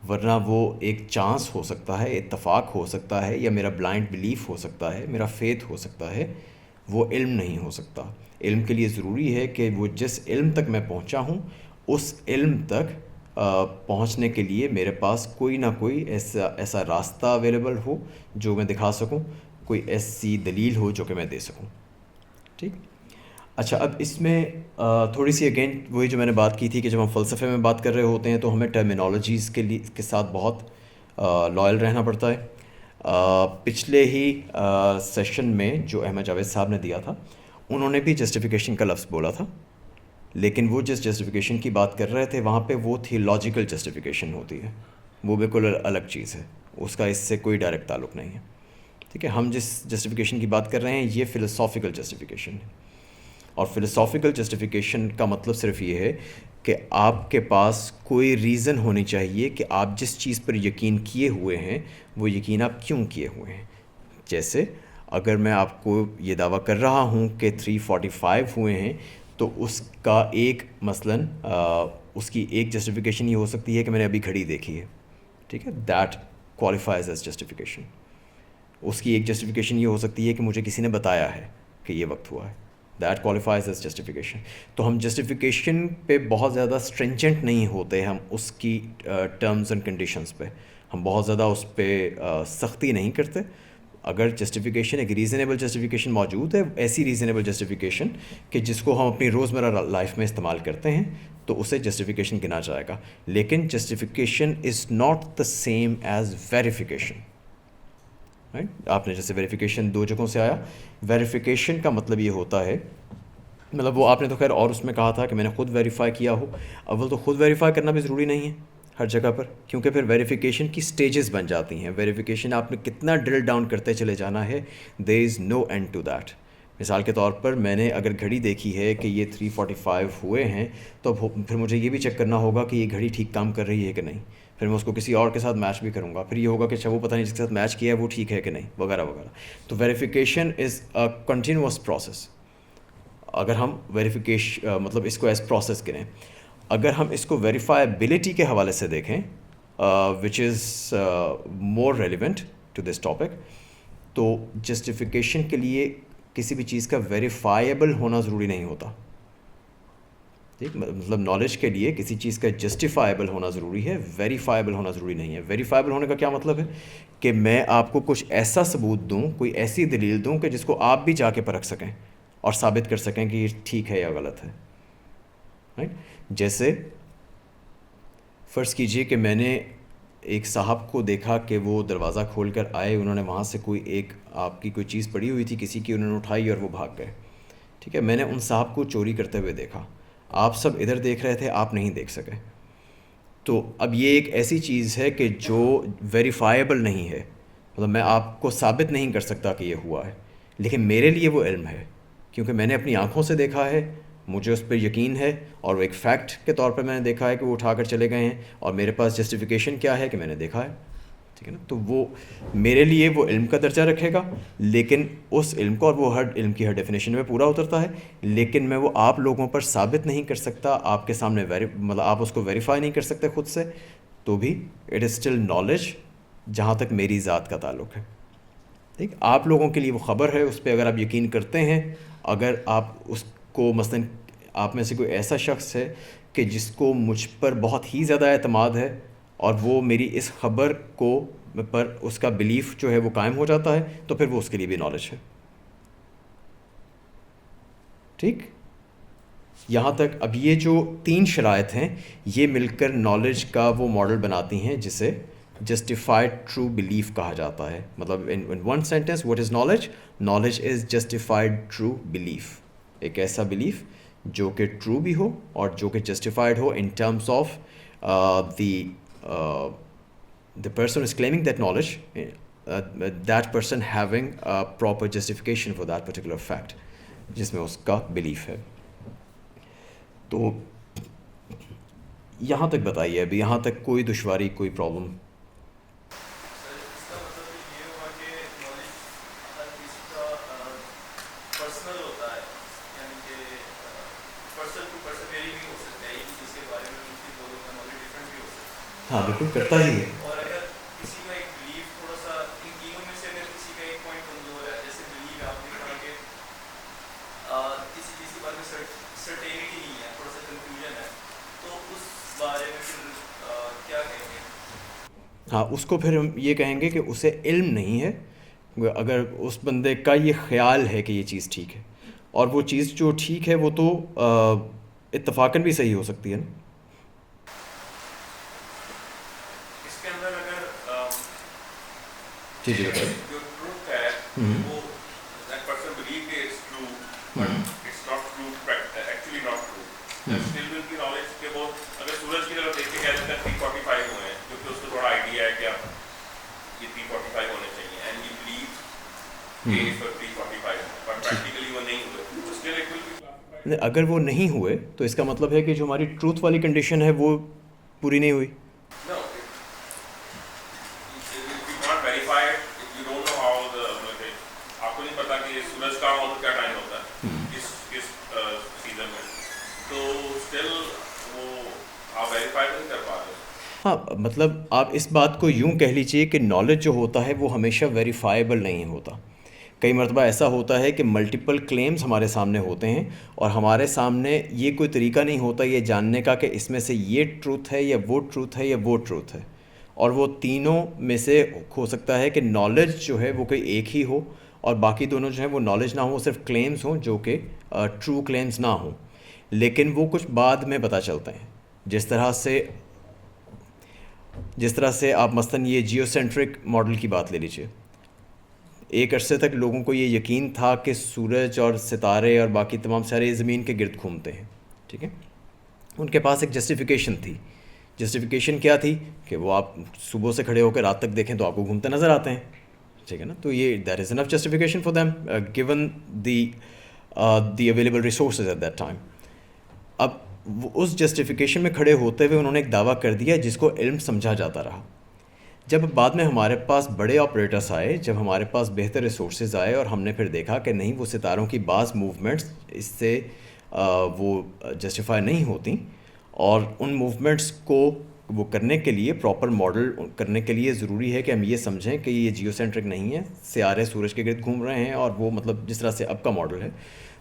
ورنہ وہ ایک چانس ہو سکتا ہے، اتفاق ہو سکتا ہے، یا میرا بلائنڈ بلیف ہو سکتا ہے، میرا فیتھ ہو سکتا ہے، وہ علم نہیں ہو سکتا۔ علم کے لیے ضروری ہے کہ وہ جس علم تک میں پہنچا ہوں، اس علم تک پہنچنے کے لیے میرے پاس کوئی نہ کوئی ایسا راستہ اویلیبل ہو جو میں دکھا سکوں، کوئی ایسی دلیل ہو جو کہ میں دے سکوں، ٹھیک۔ اچھا، اب اس میں تھوڑی سی اگین وہی جو میں نے بات کی تھی کہ جب ہم فلسفے میں بات کر رہے ہوتے ہیں تو ہمیں ٹرمینالوجیز کے ساتھ بہت لائل رہنا پڑتا ہے۔ پچھلے ہی سیشن میں جو احمد جاوید صاحب نے دیا تھا، انہوں نے بھی جسٹیفیکیشن کا لفظ بولا تھا، لیکن وہ جس جسٹیفیکیشن کی بات کر رہے تھے وہاں پہ وہ تھی لاجیکل جسٹیفیکیشن ہوتی ہے، وہ بالکل الگ چیز ہے، اس کا اس سے کوئی ڈائریکٹ تعلق نہیں ہے، ٹھیک ہے۔ ہم جس جسٹیفیکیشن کی بات کر رہے ہیں یہ فلسافیکل جسٹیفیکیشن ہے، اور فلسافیکل جسٹیفیکیشن کا مطلب صرف یہ ہے کہ آپ کے پاس کوئی ریزن ہونی چاہیے کہ آپ جس چیز پر یقین کیے ہوئے ہیں وہ یقین آپ کیوں کیے ہوئے ہیں۔ جیسے اگر میں آپ کو یہ دعویٰ کر رہا ہوں کہ 345 ہوئے ہیں، تو اس کا ایک مثلاً اس کی ایک جسٹیفیکیشن یہ ہو سکتی ہے کہ میں نے ابھی گھڑی دیکھی ہے، ٹھیک ہے, دیٹ کوالیفائز ایز جسٹیفیکیشن. اس کی ایک جسٹیفیکیشن یہ ہو سکتی ہے کہ مجھے کسی نے بتایا ہے کہ یہ وقت ہوا ہے, دیٹ کوالیفائز ایز جسٹیفیکیشن. تو ہم جسٹیفیکیشن پہ بہت زیادہ اسٹرینجنٹ نہیں ہوتے, ہم اس کی ٹرمز اینڈ کنڈیشنز پہ ہم بہت زیادہ اس پہ سختی نہیں کرتے. اگر جسٹیفیکیشن ایک ریزنیبل جسٹیفیکیشن موجود ہے, ایسی ریزنیبل جسٹیفیکیشن کہ جس کو ہم اپنی روزمرہ لائف میں استعمال کرتے ہیں, تو اسے جسٹیفیکیشن گنا جائے گا. لیکن justification is not the same as verification. Right, آپ نے جیسے ویریفیکیشن دو جگہوں سے آیا, ویریفیکیشن کا مطلب یہ ہوتا ہے, مطلب وہ آپ نے تو خیر اور اس میں کہا تھا کہ میں نے خود ویریفائی کیا ہو. اول تو خود ویریفائی کرنا بھی ضروری نہیں ہے ہر جگہ پر, کیونکہ پھر ویریفیکیشن کی سٹیجز بن جاتی ہیں. ویریفیکیشن آپ نے کتنا ڈرل ڈاؤن کرتے چلے جانا ہے, دیر is know and to that. مثال کے طور پر میں نے اگر گھڑی دیکھی ہے کہ یہ 3:45 ہوئے ہیں, تو پھر مجھے یہ بھی چیک کرنا ہوگا کہ یہ گھڑی ٹھیک کام کر رہی ہے کہ نہیں. پھر میں اس کو کسی اور کے ساتھ میچ بھی کروں گا, پھر یہ ہوگا کہ اچھا وہ پتہ نہیں جس کے ساتھ میچ کیا ہے وہ ٹھیک ہے کہ نہیں, وغیرہ وغیرہ. تو verification is a continuous process. اگر ہم ویریفیکیشن مطلب اس کو ایز پروسیس کریں, اگر ہم اس کو ویریفائبلٹی کے حوالے سے دیکھیں, وچ از مور ریلیونٹ ٹو دس ٹاپک, تو جسٹیفیکیشن کے لیے کسی بھی چیز کا ویریفائیبل ہونا ضروری نہیں ہوتا. ٹھیک, مطلب نالج کے لیے کسی چیز کا جسٹیفائیبل ہونا ضروری ہے, ویریفائیبل ہونا ضروری نہیں ہے. ویریفائیبل ہونے کا کیا مطلب ہے کہ میں آپ کو کچھ ایسا ثبوت دوں, کوئی ایسی دلیل دوں کہ جس کو آپ بھی جا کے پرکھ سکیں اور ثابت کر سکیں کہ یہ ٹھیک ہے یا غلط ہے. رائٹ, جیسے فرض کیجئے کہ میں نے ایک صاحب کو دیکھا کہ وہ دروازہ کھول کر آئے, انہوں نے وہاں سے کوئی ایک آپ کی کوئی چیز پڑی ہوئی تھی کسی کی, انہوں نے اٹھائی اور وہ بھاگ گئے. ٹھیک ہے, میں نے ان صاحب کو چوری کرتے ہوئے دیکھا, آپ سب ادھر دیکھ رہے تھے, آپ نہیں دیکھ سکے. تو اب یہ ایک ایسی چیز ہے کہ جو ویریفائیبل نہیں ہے, مطلب میں آپ کو ثابت نہیں کر سکتا کہ یہ ہوا ہے, لیکن میرے لیے وہ علم ہے کیونکہ میں نے اپنی آنکھوں سے دیکھا ہے, مجھے اس پہ یقین ہے, اور وہ ایک فیکٹ کے طور پہ میں نے دیکھا ہے کہ وہ اٹھا کر چلے گئے ہیں, اور میرے پاس جسٹیفیکیشن کیا ہے کہ میں نے دیکھا ہے. ٹھیک ہے نا, تو وہ میرے لیے وہ علم کا درجہ رکھے گا, لیکن اس علم کو, اور وہ ہر علم کی ہر ڈیفینیشن میں پورا اترتا ہے, لیکن میں وہ آپ لوگوں پر ثابت نہیں کر سکتا, آپ کے سامنے مطلب آپ اس کو ویریفائی نہیں کر سکتے خود سے, تو بھی اٹ از اسٹل نالج جہاں تک میری ذات کا تعلق ہے. ٹھیک, آپ لوگوں کے لیے وہ خبر ہے, اس پہ اگر آپ یقین کرتے ہیں, اگر آپ اس کو مثلاً آپ میں سے کوئی ایسا شخص ہے کہ جس کو مجھ پر بہت ہی زیادہ اعتماد ہے, اور وہ میری اس خبر کو پر اس کا بلیف جو ہے وہ قائم ہو جاتا ہے, تو پھر وہ اس کے لیے بھی نالج ہے. ٹھیک, یہاں تک اب یہ جو 3 شرائط ہیں یہ مل کر نالج کا وہ ماڈل بناتی ہیں جسے جسٹیفائڈ ٹرو بلیف کہا جاتا ہے. مطلب in one sentence, what is knowledge? Knowledge is justified true belief, ایک ایسا بلیف جو کہ ٹرو بھی ہو اور جو کہ justified who in terms of the person is claiming that knowledge, that person having a proper justification for that particular fact, جس میں اس کا بلیف ہے. تو یہاں تک بتائیے, ابھی یہاں تک کوئی دشواری, کوئی پرابلم؟ ہاں بالکل کرتا ہی ہے. اور اگر کسی کا ایک بلیف تھوڑا سا ان تینوں میں سے اگر کسی کا ایک پوائنٹ کمزور ہے, جیسے بلیف آپ نے کہا کہ کسی چیز کے بارے میں سرٹینٹی نہیں ہے, تھوڑا سا کنفیوژن ہے, تو اس بارے میں پھر کیا کہیں گے؟ ہاں, اس کو پھر ہم یہ کہیں گے کہ اسے علم نہیں ہے. اگر اس بندے کا یہ خیال ہے کہ یہ چیز ٹھیک ہے, اور وہ چیز جو ٹھیک ہے وہ تو اتفاقاً بھی صحیح ہو سکتی ہے نا. جی جی بتائیے. جو ٹروتھ ہے وہ that person believe کہ it's true but it's not true, actually not true. Still will be knowledge کہ وہ اگر سورج کی طرف دیکھ کے کہہ دیتا ہے 3:45 ہوئے ہیں, کیونکہ اس کو تھوڑا آئیڈیا ہے کہ اب یہ 3:45 ہونے چاہیے, and he believes کہ اس پر 3:45 but practically وہ نہیں ہوئے, تو still it will be classified. اگر وہ نہیں ہوئے تو اس کا مطلب ہے کہ جو ہماری ٹروتھ والی کنڈیشن ہے وہ پوری نہیں ہوئی. No, if you not verified, if you don't know how the آپ کو نہیں پتا کہ سورج کا اور کیا ٹائم ہوتا ہے اس سیزن میں, تو اسٹل وہ آپ ویریفائی نہیں کر پا رہے. ہاں مطلب آپ اس بات کو یوں کہہ لیجیے کہ نالج جو ہوتا ہے وہ ہمیشہ ویریفائیبل نہیں ہوتا. کئی مرتبہ ایسا ہوتا ہے کہ ملٹیپل کلیمز ہمارے سامنے ہوتے ہیں اور ہمارے سامنے یہ کوئی طریقہ نہیں ہوتا یہ جاننے کا کہ اس میں سے یہ ٹروتھ ہے یا وہ ٹروتھ ہے یا وہ ٹروتھ ہے, اور وہ تینوں میں سے ہو سکتا ہے کہ نالج جو ہے وہ کوئی ایک ہی ہو اور باقی دونوں جو ہیں وہ نالج نہ ہوں, صرف کلیمز ہوں جو کہ ٹرو کلیمز نہ ہوں, لیکن وہ کچھ بعد میں پتہ چلتے ہیں. جس طرح سے آپ مثلاً یہ جیو سینٹرک ماڈل کی بات لے لیجیے. ایک عرصے تک لوگوں کو یہ یقین تھا کہ سورج اور ستارے اور باقی تمام سارے زمین کے گرد گھومتے ہیں, ٹھیک ہے. ان کے پاس ایک جسٹیفیکیشن تھی. جسٹیفیکیشن کیا تھی کہ وہ آپ صبح سے کھڑے ہو کے رات تک دیکھیں تو آپ کو گھومتے نظر آتے ہیں, ٹھیک ہے نا. تو یہ that is enough justification for them given the available resources at that time. اب اس جسٹیفیکیشن میں کھڑے ہوتے ہوئے انہوں نے ایک دعویٰ کر دیا جس کو علم سمجھا جاتا رہا. جب بعد میں ہمارے پاس بڑے آپریٹرس آئے, جب ہمارے پاس بہتر ریسورسز آئے اور ہم نے پھر دیکھا کہ نہیں وہ ستاروں کی بعض موومنٹس اس سے وہ جسٹیفائی نہیں ہوتی, اور ان موومنٹس کو وہ کرنے کے لیے پراپر ماڈل کرنے کے لیے ضروری ہے کہ ہم یہ سمجھیں کہ یہ جیو سینٹرک نہیں ہے, سیارے سورج کے گرد گھوم رہے ہیں, اور وہ مطلب جس طرح سے اب کا ماڈل ہے.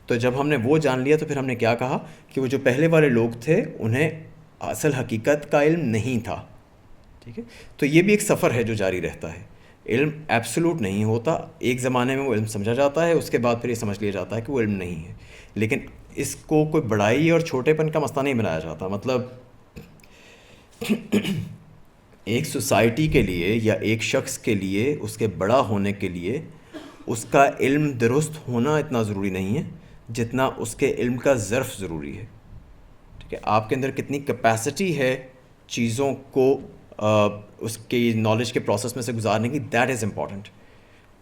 تو جب ہم نے وہ جان لیا تو پھر ہم نے کیا کہا کہ وہ جو پہلے والے لوگ تھے انہیں اصل حقیقت کا علم نہیں تھا, ٹھیک ہے. تو یہ بھی ایک سفر ہے جو جاری رہتا ہے. علم ایبسولوٹ نہیں ہوتا, ایک زمانے میں وہ علم سمجھا جاتا ہے, اس کے بعد پھر یہ سمجھ لیا جاتا ہے کہ وہ علم نہیں ہے. لیکن اس کو کوئی بڑائی اور چھوٹے پن کا مسئلہ نہیں بنایا جاتا. مطلب ایک سوسائٹی کے لیے یا ایک شخص کے لیے اس کے بڑا ہونے کے لیے اس کا علم درست ہونا اتنا ضروری نہیں ہے جتنا اس کے علم کا ظرف ضروری ہے, ٹھیک ہے. آپ کے اندر کتنی کیپیسٹی ہے چیزوں کو اس کی نالج کے پروسیس میں سے گزارنے کی, دیٹ از امپورٹنٹ.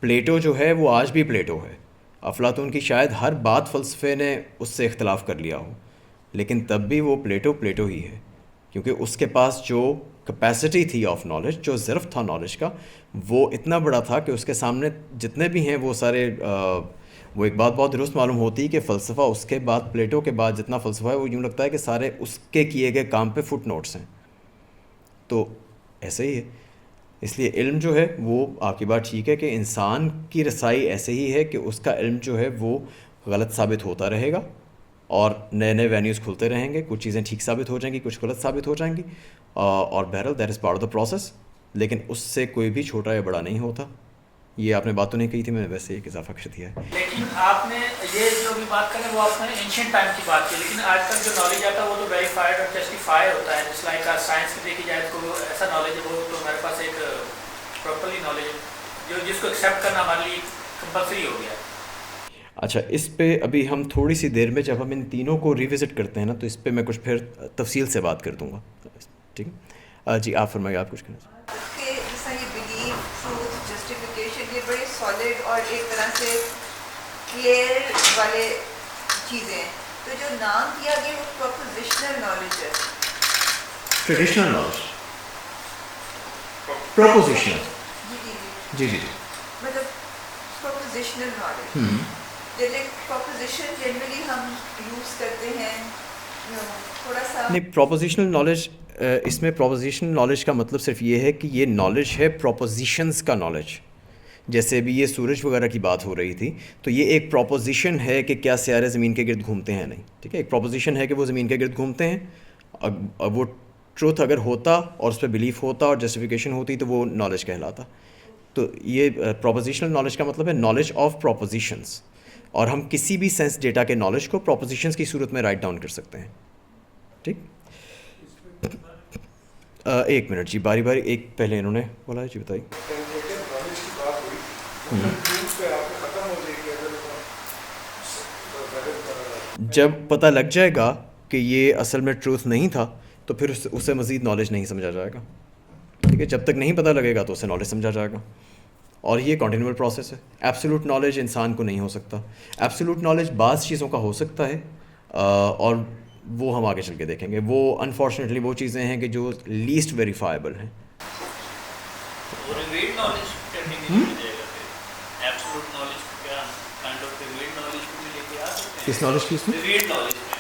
پلیٹو جو ہے وہ آج بھی پلیٹو ہے. افلاطون کی شاید ہر بات فلسفے نے اس سے اختلاف کر لیا ہو, لیکن تب بھی وہ پلیٹو ہی ہے, کیونکہ اس کے پاس جو کیپیسٹی تھی آف نالج, جو ظرف تھا نالج کا, وہ اتنا بڑا تھا کہ اس کے سامنے جتنے بھی ہیں وہ سارے وہ ایک بات بہت درست معلوم ہوتی ہے کہ فلسفہ اس کے بعد پلیٹو کے بعد جتنا فلسفہ ہے وہ یوں لگتا ہے کہ سارے اس کے کیے گئے کام پہ فٹ نوٹس ہیں. تو ایسے ہی ہے. اس لیے علم جو ہے وہ آپ کی بات ٹھیک ہے کہ انسان کی رسائی ایسے ہی ہے کہ اس کا علم جو ہے وہ غلط ثابت ہوتا رہے گا اور نئے نئے وینیوز کھلتے رہیں گے, کچھ چیزیں ٹھیک ثابت ہو جائیں گی, کچھ غلط ثابت ہو جائیں گی, اور بہرحال that is part of the process. لیکن اس سے کوئی بھی چھوٹا یا بڑا نہیں ہوتا. یہ آپ نے بات تو نہیں کہی تھی, میں نے ویسے ایک اضافہ کر دیا ہے. لیکن آپ نے یہ جو بھی بات کریں وہ آپ نے اینشینٹ ٹائم کی بات کی, لیکن آج کل جو نالج آتا ہے وہ تو ویریفائڈ اور جسٹیفائی ہوتا ہے. جس لائک سائنس کی دیکھی جائے تو ایسا نالج ہے وہ تو ہمارے پاس ایک پراپرلی نالج ہے جو جس کو ایکسیپٹ کرنا ہمارے لیے کمپلسری ہو گیا. اچھا, اس پہ ابھی ہم تھوڑی سی دیر میں جب ہم ان تینوں کو ریوزٹ کرتے ہیں نا تو اس پہ میں کچھ پھر تفصیل سے بات کر دوں گا, ٹھیک ہے. جی آپ فرمائیے, آپ کچھ کہنا یہ بڑی سالڈ اور ایک طرح سے کلیئر والے چیزیں ہیں. تو جو نام دیا گیا وہ پروپوزیشنل نالج ہے. ٹریڈیشنل نالج, پروپوزیشنل, جی جی مطلب پروپوزیشنل نالج, جیسے پروپوزیشن جنرلی ہم یوز کرتے ہیں تھوڑا سا نہیں. پروپوزیشنل نالج, اس میں پروپوزیشنل نالج کا مطلب صرف یہ ہے کہ یہ نالج ہے پروپوزیشنز کا نالج. جیسے بھی یہ سورج وغیرہ کی بات ہو رہی تھی تو یہ ایک پروپوزیشن ہے کہ کیا سیارے زمین کے گرد گھومتے ہیں, نہیں, ٹھیک ہے. ایک پروپوزیشن ہے کہ وہ زمین کے گرد گھومتے ہیں. اب وہ ٹروتھ اگر ہوتا اور اس پہ بلیف ہوتا اور جسٹیفیکیشن ہوتی تو وہ نالج کہلاتا. تو یہ پروپوزیشنل نالج کا مطلب ہے نالج آف پروپوزیشنز, اور ہم کسی بھی سینس ڈیٹا کے نالج کو پروپوزیشنز کی صورت میں رائٹ ڈاؤن کر سکتے ہیں, ٹھیک. ایک منٹ جی, باری باری, ایک پہلے انہوں نے بولا ہے, جی بتائیے. جب پتہ لگ جائے گا کہ یہ اصل میں ٹروتھ نہیں تھا تو پھر اسے مزید نالج نہیں سمجھا جائے گا, ٹھیک ہے. جب تک نہیں پتہ لگے گا تو اسے نالج سمجھا جائے گا, اور یہ کنٹینیول پروسیس ہے. ایبسولوٹ نالج انسان کو نہیں ہو سکتا. ایبسولوٹ نالج بعض چیزوں کا ہو سکتا ہے, اور وہ ہم آگے چل کے دیکھیں گے. وہ انفارچونیٹلی وہ چیزیں ہیں کہ جو لیسٹ ویریفائیبل ہیں. کس نالج کی, اس میں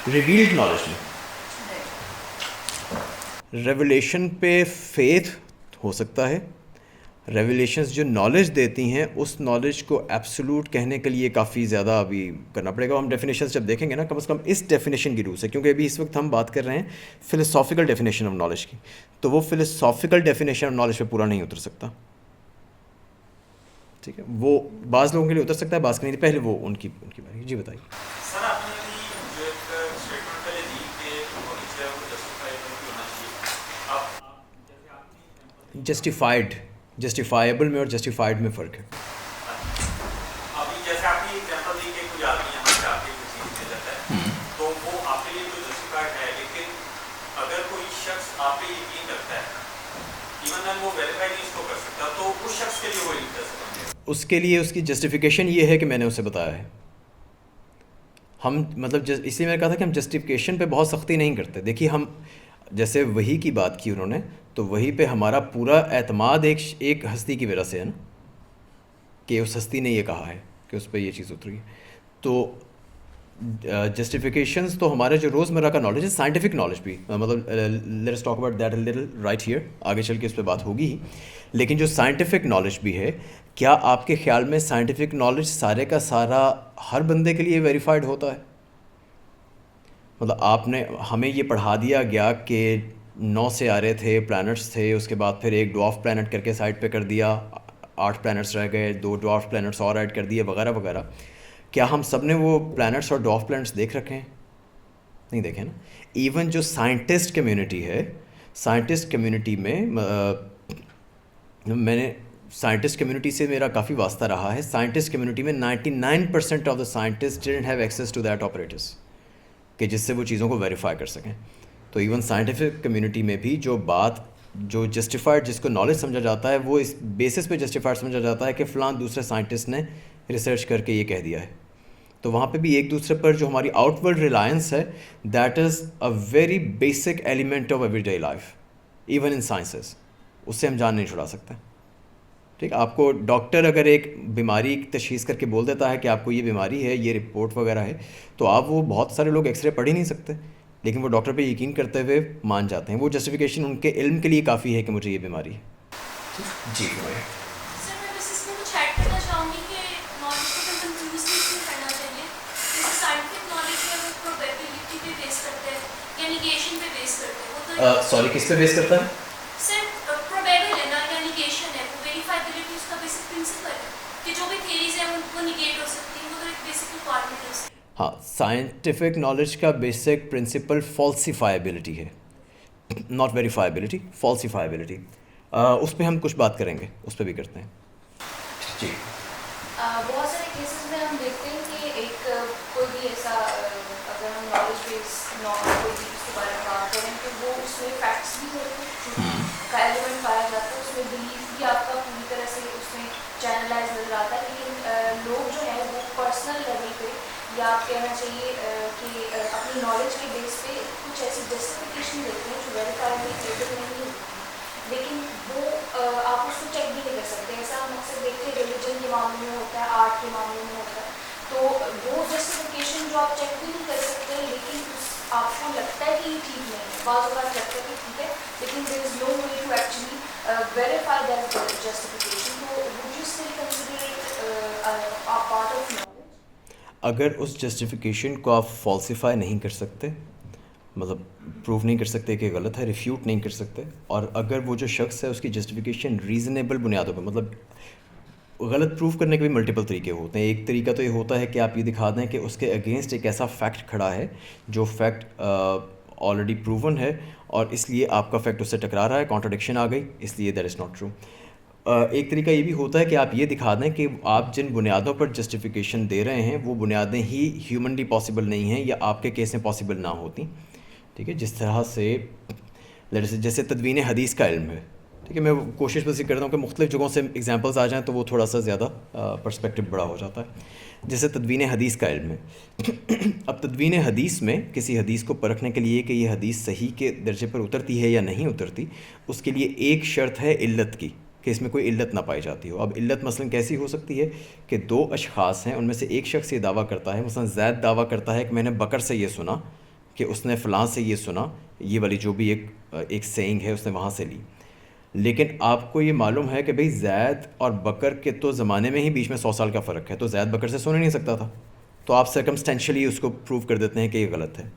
ریویلڈ نالج میں ریولیشن پہ فیتھ ہو سکتا ہے. ریولیشنز جو نالج دیتی ہیں اس نالج کو ایبسولوٹ کہنے کے لیے کافی زیادہ ابھی کرنا پڑے گا. ہم ڈیفینیشنز جب دیکھیں گے نا کم از کم اس ڈیفینیشن کی روح سے, کیونکہ ابھی اس وقت ہم بات کر رہے ہیں فلسافیکل ڈیفینیشن آف نالج کی, تو وہ فلسافیکل ڈیفینیشن آف نالج پہ پورا نہیں اتر سکتا. ٹھیک ہے, وہ بعض لوگوں کے لیے اتر سکتا ہے, بعض کے نہیں. پہلے وہ ان کی باری. جی بتائیے. سر آپ نے جو ایک اسٹیٹمنٹ پہلے دی کہ نالج ہے وہ جسٹیفائی نہیں ہونا چاہیے. آپ جسٹیفائڈ, جسٹیفائیبل میں اور جسٹیفائڈ میں فرق ہے. ابھی جیسے آپ نے ایگزامپل دی کہ کوئی آدمی یہاں سے آ کے کوئی چیز دے دیتا ہے تو وہ آپ کے لیے تو جسٹیفائڈ ہے, لیکن اگر کوئی شخص آپ پہ یقین کرتا ہے ایون دین وہ ویریفائی نہیں اس کو کر سکتا, تو اس شخص کے لیے وہ نہیں کر سکتا. اس کے لیے اس کی جسٹیفیکیشن یہ ہے کہ میں نے اسے بتایا ہے. ہم مطلب اس لیے میں نے کہا تھا کہ ہم جسٹیفیکیشن پہ بہت سختی نہیں کرتے. دیکھیے ہم جیسے وحی کی بات کی انہوں نے, تو وحی پہ ہمارا پورا اعتماد ایک ہستی کی وجہ سے ہے نا, کہ اس ہستی نے یہ کہا ہے کہ اس پہ یہ چیز اتری ہے. تو جسٹیفیکیشنز تو ہمارے جو روزمرہ کا نالج ہے, سائنٹیفک نالج بھی, مطلب let us talk about that a little right here, آگے چل کے اس پہ بات ہوگی ہی. لیکن جو سائنٹیفک نالج بھی ہے, کیا آپ کے خیال میں سائنٹیفک نالج سارے کا سارا ہر بندے کے لیے ویریفائڈ ہوتا ہے؟ مطلب آپ نے ہمیں یہ پڑھا دیا گیا کہ 9 سیارے تھے, پلانٹس تھے, اس کے بعد پھر ایک ڈوارف پلانٹ کر کے سائڈ پہ کر دیا, 8 پلانٹس رہ گئے, 2 ڈوارف پلانٹس اور ایڈ کر دیے وغیرہ وغیرہ. کیا ہم سب نے وہ پلانٹس اور ڈوارف پلانٹس دیکھ رکھے ہیں؟ نہیں دیکھے نا. ایون جو سائنٹسٹ کمیونٹی ہے, سائنٹسٹ کمیونٹی میں نے سائنٹسٹ کمیونٹی سے میرا کافی واسطہ رہا ہے. سائنٹسٹ کمیونٹی میں 99% of the scientist didn't have access to that apparatus کہ جس سے وہ چیزوں کو ویریفائی کر سکیں. تو ایون سائنٹیفک کمیونٹی میں بھی جو جسٹیفائڈ جس کو نالج سمجھا جاتا ہے, وہ اس بیسس پہ جسٹیفائڈ سمجھا جاتا ہے کہ فلاں دوسرے سائنٹسٹ نے ریسرچ کر کے یہ کہہ دیا ہے. تو وہاں پہ بھی ایک دوسرے پر جو ہماری آؤٹ ورڈ ریلائنس ہے, that is a very basic element of every day life, even in sciences. اس سے ہم جان نہیں چھڑا سکتے. ٹھیک, آپ کو ڈاکٹر اگر ایک بیماری تشخیص کر کے بول دیتا ہے کہ آپ کو یہ بیماری ہے, یہ رپورٹ وغیرہ ہے, تو آپ وہ بہت سارے لوگ ایکس رے پڑھ ہی نہیں سکتے, لیکن وہ ڈاکٹر پہ یقین کرتے ہوئے مان جاتے ہیں. وہ جسٹیفیکیشن ان کے علم کے لیے کافی ہے کہ مجھے یہ بیماری ہے. جی سر میں بس اس میں کچھ ایڈ کرنا چاہوں گی کہ نالج کو کنفیوز نہیں کرنا چاہیے. جیسے سائنٹیفک نالج ہے وہ پروبیبلٹی پہ بیس کرتے ہیں یا نیگیشن پہ بیس کرتے ہیں. سوری, کس پہ بیس کرتا ہے؟ سر پروبیبل ہے نا یا نیگیشن ہے, وہ ویریفائبلٹی اس کا بیسک پرنسپل ہے کہ جو بھی تھیریز ہیں وہ نیگیٹ ہو سکتی ہیں, وہ تو ایک بیسک ریکوائرمنٹ ہے. ہاں, سائنٹیفک نالج کا بیسک پرنسپل فالسیفائبلٹی ہے, ناٹ ویریفائبلٹی, فالسیفائبلٹی. اس پہ ہم کچھ بات کریں گے, اس پہ بھی کرتے ہیں. جی, بہت سارے کیسز میں ہم دیکھتے ہیں کہ ایک کوئی بھی ایسا اگر ہم نالج بیس کوئی بھی اس کے بارے میں بات کریں تو وہ اس میں فیکٹس بھی ہوتے ہیں کا ایلیمنٹ پایا جاتا ہے, اس میں بلیف بھی آپ کا پوری طرح سے اس میں چینلائز نظر آتا ہے. لیکن لوگ جو ہیں وہ پرسنل لیول پہ یا آپ کہنا چاہیے کہ اپنی نالج کے بیس پہ کچھ ایسی جسٹیفیکیشن دیتے ہیں جو ویریفائبل نہیں ہوتی, لیکن وہ آپ اس کو چیک بھی نہیں کر سکتے. ایسا ہم اکثر دیکھتے ہیں ریلیجن کے معاملے میں ہوتا ہے, آرٹ کے معاملے میں ہوتا ہے. تو وہ جسٹیفیکیشن جو آپ چیک بھی نہیں کر سکتے, لیکن آپ کو لگتا ہے کہ یہ ٹھیک نہیں ہے, بعض اوقات لگتا ہے کہ ٹھیک ہے, لیکن there is no way to actually verify that justification. تو would you still consider part of knowledge? اگر اس جسٹیفیکیشن کو آپ فالسیفائی نہیں کر سکتے, مطلب پروف نہیں کر سکتے کہ غلط ہے, ریفیوٹ نہیں کر سکتے, اور اگر وہ جو شخص ہے اس کی جسٹیفیکیشن ریزنیبل بنیادوں پہ, مطلب غلط پروف کرنے کے بھی ملٹیپل طریقے ہوتے ہیں. ایک طریقہ تو یہ ہوتا ہے کہ آپ یہ دکھا دیں کہ اس کے اگینسٹ ایک ایسا فیکٹ کھڑا ہے جو فیکٹ آلریڈی پروون ہے, اور اس لیے آپ کا فیکٹ اس سے ٹکرا رہا ہے, کانٹرڈکشن آ گئی, اس لیے دیٹ از ناٹ ٹرو. ایک طریقہ یہ بھی ہوتا ہے کہ آپ یہ دکھا دیں کہ آپ جن بنیادوں پر جسٹیفیکیشن دے رہے ہیں وہ بنیادیں ہی ہیومنلی پاسبل نہیں ہیں یا آپ کے کیس میں پاسبل نہ ہوتی. ٹھیک ہے, جس طرح سے جیسے تدوین حدیث کا علم ہے. ٹھیک ہے, میں کوشش بس یہ کرتا ہوں کہ مختلف جگہوں سے ایگزامپلس آ جائیں تو وہ تھوڑا سا زیادہ پرسپیکٹو بڑا ہو جاتا ہے. جیسے تدوین حدیث کا علم ہے. اب تدوین حدیث میں کسی حدیث کو پرکھنے کے لیے کہ یہ حدیث صحیح کے درجے پر اترتی ہے یا نہیں اترتی, اس کے لیے ایک شرط ہے علت کی, کہ اس میں کوئی علت نہ پائی جاتی ہو. اب علت مثلاً کیسی ہو سکتی ہے کہ 2 اشخاص ہیں, ان میں سے ایک شخص یہ دعویٰ کرتا ہے, مثلاً زید دعویٰ کرتا ہے کہ میں نے بکر سے یہ سنا کہ اس نے فلاں سے یہ سنا, یہ والی جو بھی ایک سینگ ہے اس نے وہاں سے لی. لیکن آپ کو یہ معلوم ہے کہ بھئی زید اور بکر کے تو زمانے میں ہی بیچ میں 100 سال کا فرق ہے, تو زید بکر سے سن ہی نہیں سکتا تھا, تو آپ سرکمسٹینشلی اس کو پروو کر دیتے ہیں کہ یہ غلط ہے.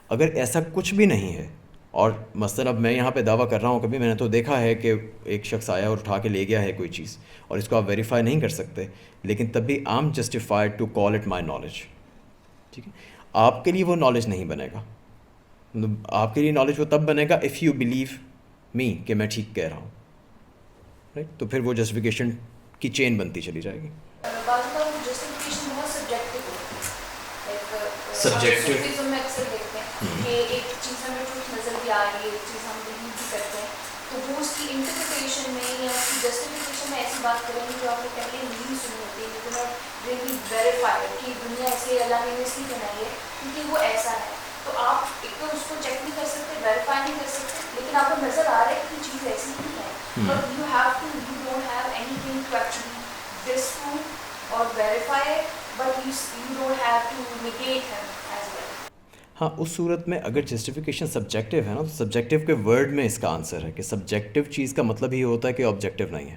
اگر ایسا کچھ بھی نہیں ہے, اور مثلا اب میں یہاں پہ دعویٰ کر رہا ہوں, کبھی میں نے تو دیکھا ہے کہ ایک شخص آیا اور اٹھا کے لے گیا ہے کوئی چیز, اور اس کو آپ ویریفائی نہیں کر سکتے, لیکن تب بھی I am justified to call it my knowledge. ٹھیک ہے, آپ کے لیے وہ نالج نہیں بنے گا. آپ کے لیے نالج وہ تب بنے گا اف یو بلیو می کہ میں ٹھیک کہہ رہا ہوں, رائٹ. تو پھر وہ جسٹیفیکیشن کی چین بنتی چلی جائے گی. بعض اوقات وہ جسٹیفیکیشن بہت سبجیکٹو ہوتی ہے. Subjective. صوفیزم میں اکثر دیکھتے ہیں کہ ایک چیز ہمیں ٹروتھ نظر بھی آ رہی ہے, ایک چیز ہم بلیو بھی کرتے ہیں, تو وہ اس کی انٹرپریٹیشن میں یا اس کی جسٹیفیکیشن میں ایسی بات کریں گے جو آپ نے پہلے نہیں سنی ہوتی ہے, لیکن آپ ریئلی ویریفائی کہ دنیا ایسے اللہ نے اس لیے بنائی ہے کیونکہ وہ ایسا ہے. تو آپ ایک تو اس کو چیک نہیں کر سکتے, ویریفائی نہیں کر سکتے, لیکن آپ کو نظر آ رہا ہے کہ یہ چیز ایسی نہیں ہے, but you don't have anything to actually disprove or verify, but you don't have to negate him as well. ہاں, اس صورت میں اگر جسٹیفیکیشن سبجیکٹیو ہے نا, تو سبجیکٹیو کے ورڈ میں اس کا آنسر ہے کہ سبجیکٹیو چیز کا مطلب یہ ہوتا ہے کہ آبجیکٹیو نہیں ہے.